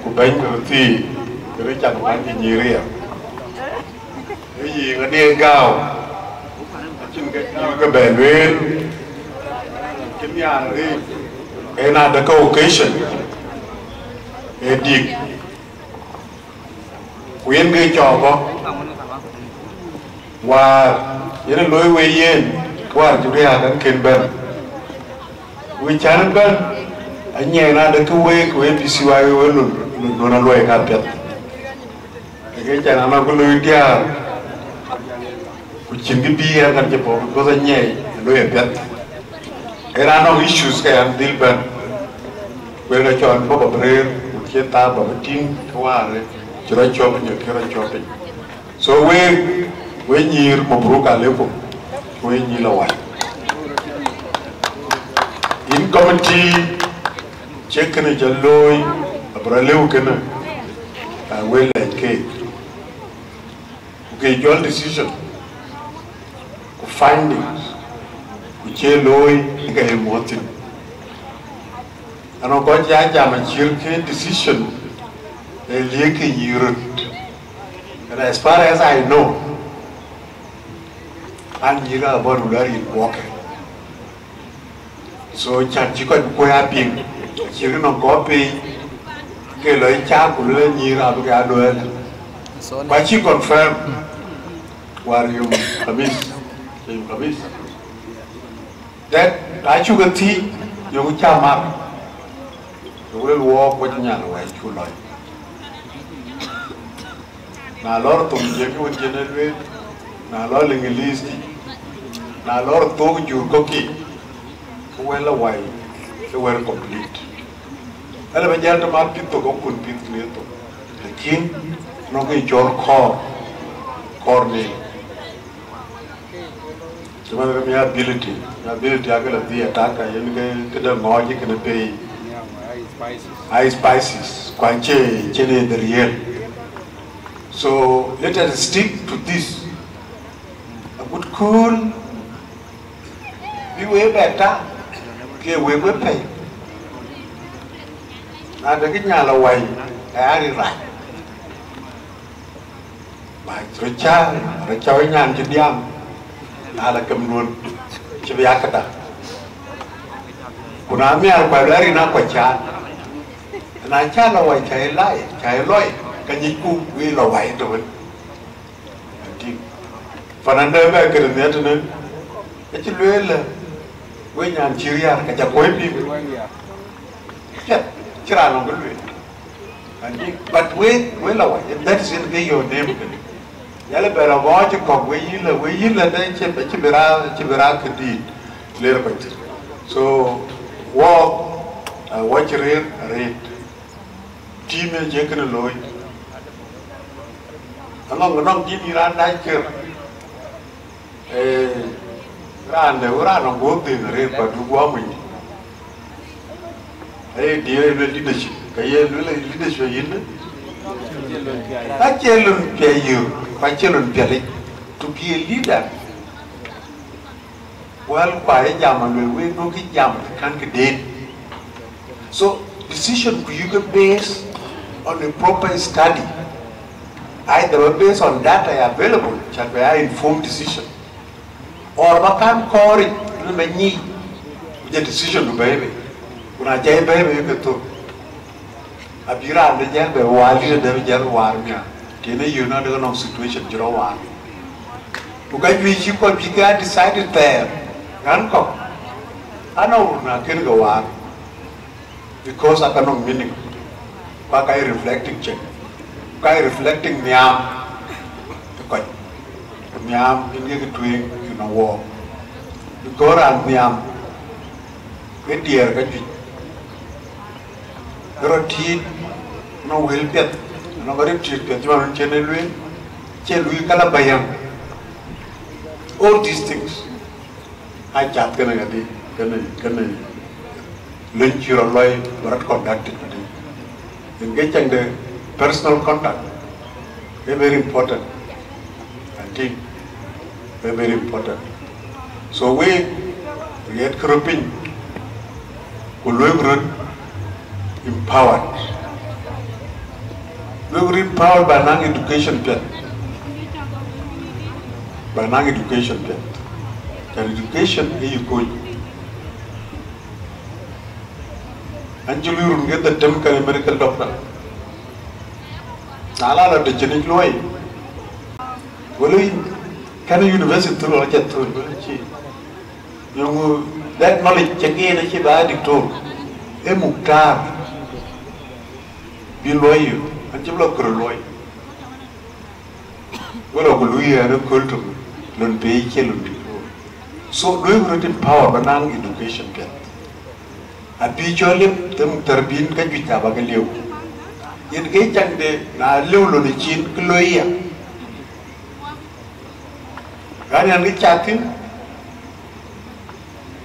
của bánh của thì cái chẳng bánh thì nhiều riêng, cái gì cái đen cao, trên cái bể bên, cái nhà này đi, cái nào đã có occasion, cái đi, quyến cái trò có, và những lối quay yên, qua chúng ta đang khen bên, quay chán bên. Anh nhảy ra được cái quê của PCY với luôn loài cà phê, cái chả nào có lối kia, cái chuyện cái bia kan chụp có cái nhảy loài cà phê, cái đó nó issues cái anh deal bên, quê là chọn có bảo vệ, cái ta bảo vệ team qua rồi, cho nó chọn những cái nó chọn, so quê nhiều một bữa cả lễ phục, quê nhiều là vậy, in committee check kena jaloi abraleu kena well like cake okay your decision findings kuche loi ga emotin ano ko ja ma chirke decision lieke yirut and as far as I know an yiga borulari walker so chan chi ko ya ping chỉ nó có pi cái lời cha của lên như là cái đuôi và chỉ confirm Warium Kamis that I chú cái thi dùng cha mặt rồi lên walk với nhà là vậy chú nói na lor tum je cái vấn đề này na lor linguist na lor to ju có kỹ well là vậy cái well complete. Ada banyak tempat itu kau pun pintu itu, lekin nongki jor core ni. Cuma kami ability agak lebih atas kan, yang kita ngaji kena pay high spices, kuance cene the real. So let us stick to this. A good cool, be way better, ke way pay. Ada cái nhà là quầy đã đi lại bài rồi cha cái nhà trên điam là cầm luôn chỉ biết cái đó kuna mẹ quầy lại đi na quầy cha na cha là quầy chạy lôi cái nhị cu vì là quầy rồi phần anh đây về cái này cho nên cái chuyện luyện là với nhà chia ra cái chả quấy đi Kira long good but we know that is in your name. Yalla bela watch ko we yilla then chibira kadi clear point. So watch rate team je kana loy. Along nong team iran dai ker ran de ora no go tin rate pa du gwa mi. Hey, dear leadership. Kaya leadership yun. Pachelon payu, pachelon peli. To be a leader. Well, quiet jaman we no ki jam kan ke dead. So decision you can base on a proper study. Either based on data available, shall be an informed decision. Or bakam kori, no many the decision to baby. When I say baby, you get to Abira and the Jan by Wali and the Jan Warmia. Can you know the situation, Jirawan? Because we ship on Pika decided there. Hancock. I know I can go on because I cannot meaning. But I reflecting check. I reflecting Miam. Miam in the twin in a war. Because I'm Miam. Get dear, get it. Routine, no will get. No very cheap, get you on Chenelwin. Chelui Calabayam. All these things. I chat can lynch your life, what conducted today. Engaging the personal contact, very important. I think very important. So we get grouping, empowered. We were empowered by non-education plan. By non-education plan. And education is good. And you will get the term medical doctor. Nala of the genetic law. Well, can a university through or get through? That knowledge again, I keep adding to a muktar below you and you look loy. Well, we are a culture, learn pay, so we will empower banang education get. A picture them turbine can be tabagalew. In Gayang de na lulu the chin Chloea. Ryan and chatting.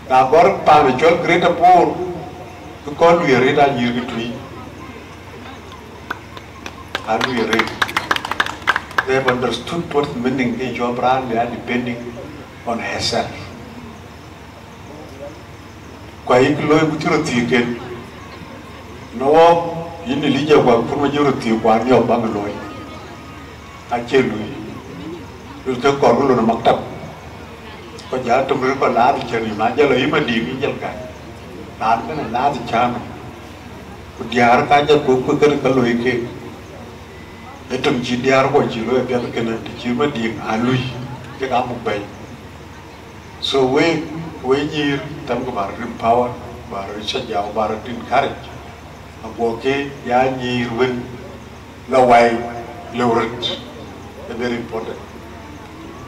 Now, Borg Pamachol greater poor to call we a read and you tree. And we read. They have understood what meaning in your brand, they are depending on herself. Quite low with your ticket. No, in the leisure work for majority one your bungalow. I tell you, you'll take Corul on a maktab. But you have to bring a large journey, Majala, even the angel guy. Not a large charm. But the Arkaja Kuka Kaloike. Let them GDR what you know, the human being, and Louis, the Amu Bay. So when you talk about empower, about Richard Yao, about encourage, a walkie, Yanni, win, no way, lower it. Very important.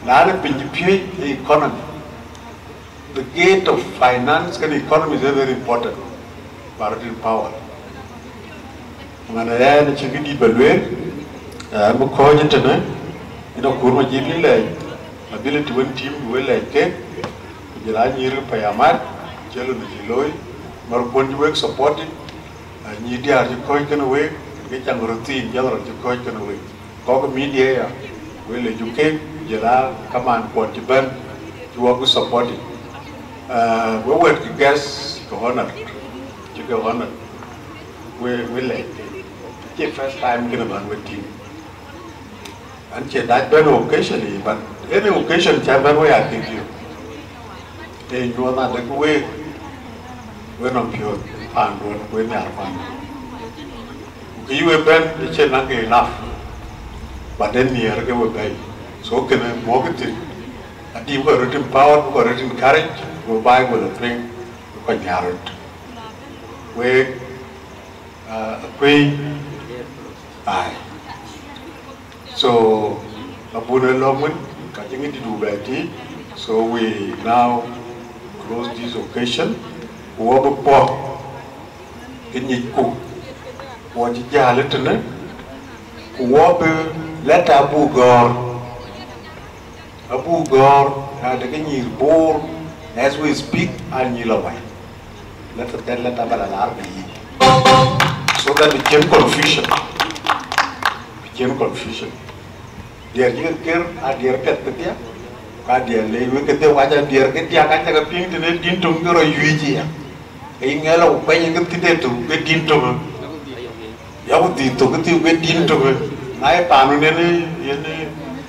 Now, the economy. The gate of finance and economy is very important. Bargain power. When I had a chicken evaluate, I'm a coin today. You know, Kurma Jimmy like ability to win team will like cake. Jilan Yiru Payamat, Jello Jiloi, Marpon work supported, and Yidia the coin can away, get a routine, yellow the coin can away. Cock media will educate, Jela, come on, what you burn, you work with supporting. We were to guess to honor, we like the first time going to run with team. And that very occasionally, but any occasion, Chairman, we are thinking you. And you are not the way we're not pure and when we are fine. You were bent the chain enough, but then you are going to so can I walk it? A team got written power, got written courage. Go by with a drink, quite narrowed. We queen, aye. So, a Buddha Longman, catching it to do by tea. So, we now close this occasion. Wobble pop in your cook. What did you listen? Wobble let Abu Gor. Abu Gor had a guinea bore. As we speak, I knew away. Let the 10 letter be. that became confusion. Dia kira dia pet dia, dia lewe kita wajah dia kita akan jaga ping tu dintung kiro yuji ya. Ingat lah upaya yang kita tu dintung. Ya aku dintung kita dintung. Naik panu ni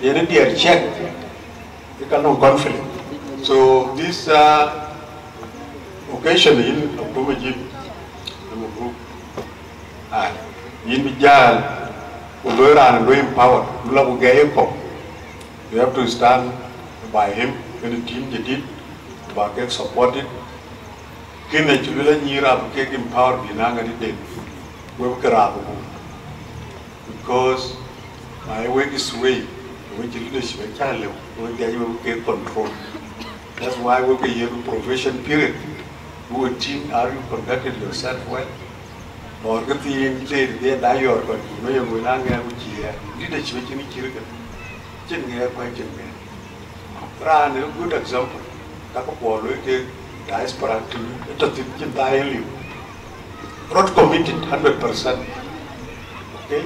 dia check. Kita no conflict. So this occasion in Pumajib, in Bijal, Ulora and Low Power, Lulabu Gayepo. You have to stand by him in the team you did, but get supported. Kina Chula Nira, Kek Empower Binanga did, Webkarabu. Because my work is way, which leadership, I can't live, when they will control. That's why we be here in probation period. Who a team are you conducted yourself well? Or get the engaged there, die or but you know you will not get leadership in each year. General question. Run a good example. Kapapolo, diaspora to die. Not committed 100%. Okay?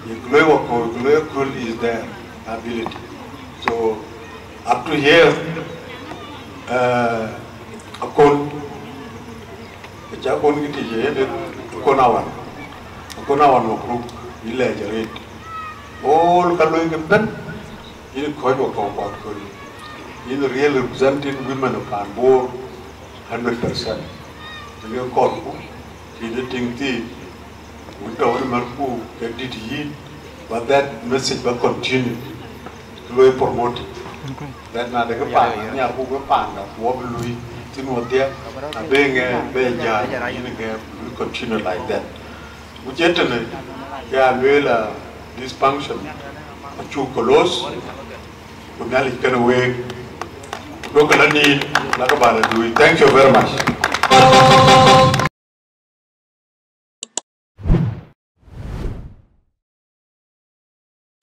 The global is their ability. So up to here. Akon kita je akonawan makruh bila jerit all kalau yang ben ini kau buat ini real representing women of Panbor 100%. Ini kau ini tinggi untuk orang mampu jadi but that message will continue to promote. Dan ada kepan, ni aku kepan, aku beli tinu dia, beja, ini ke continue like that. Ujian ni, ya luela this function, aku close, kemudian ikan away, lokalan ni, laga bala dui. Thank you very much.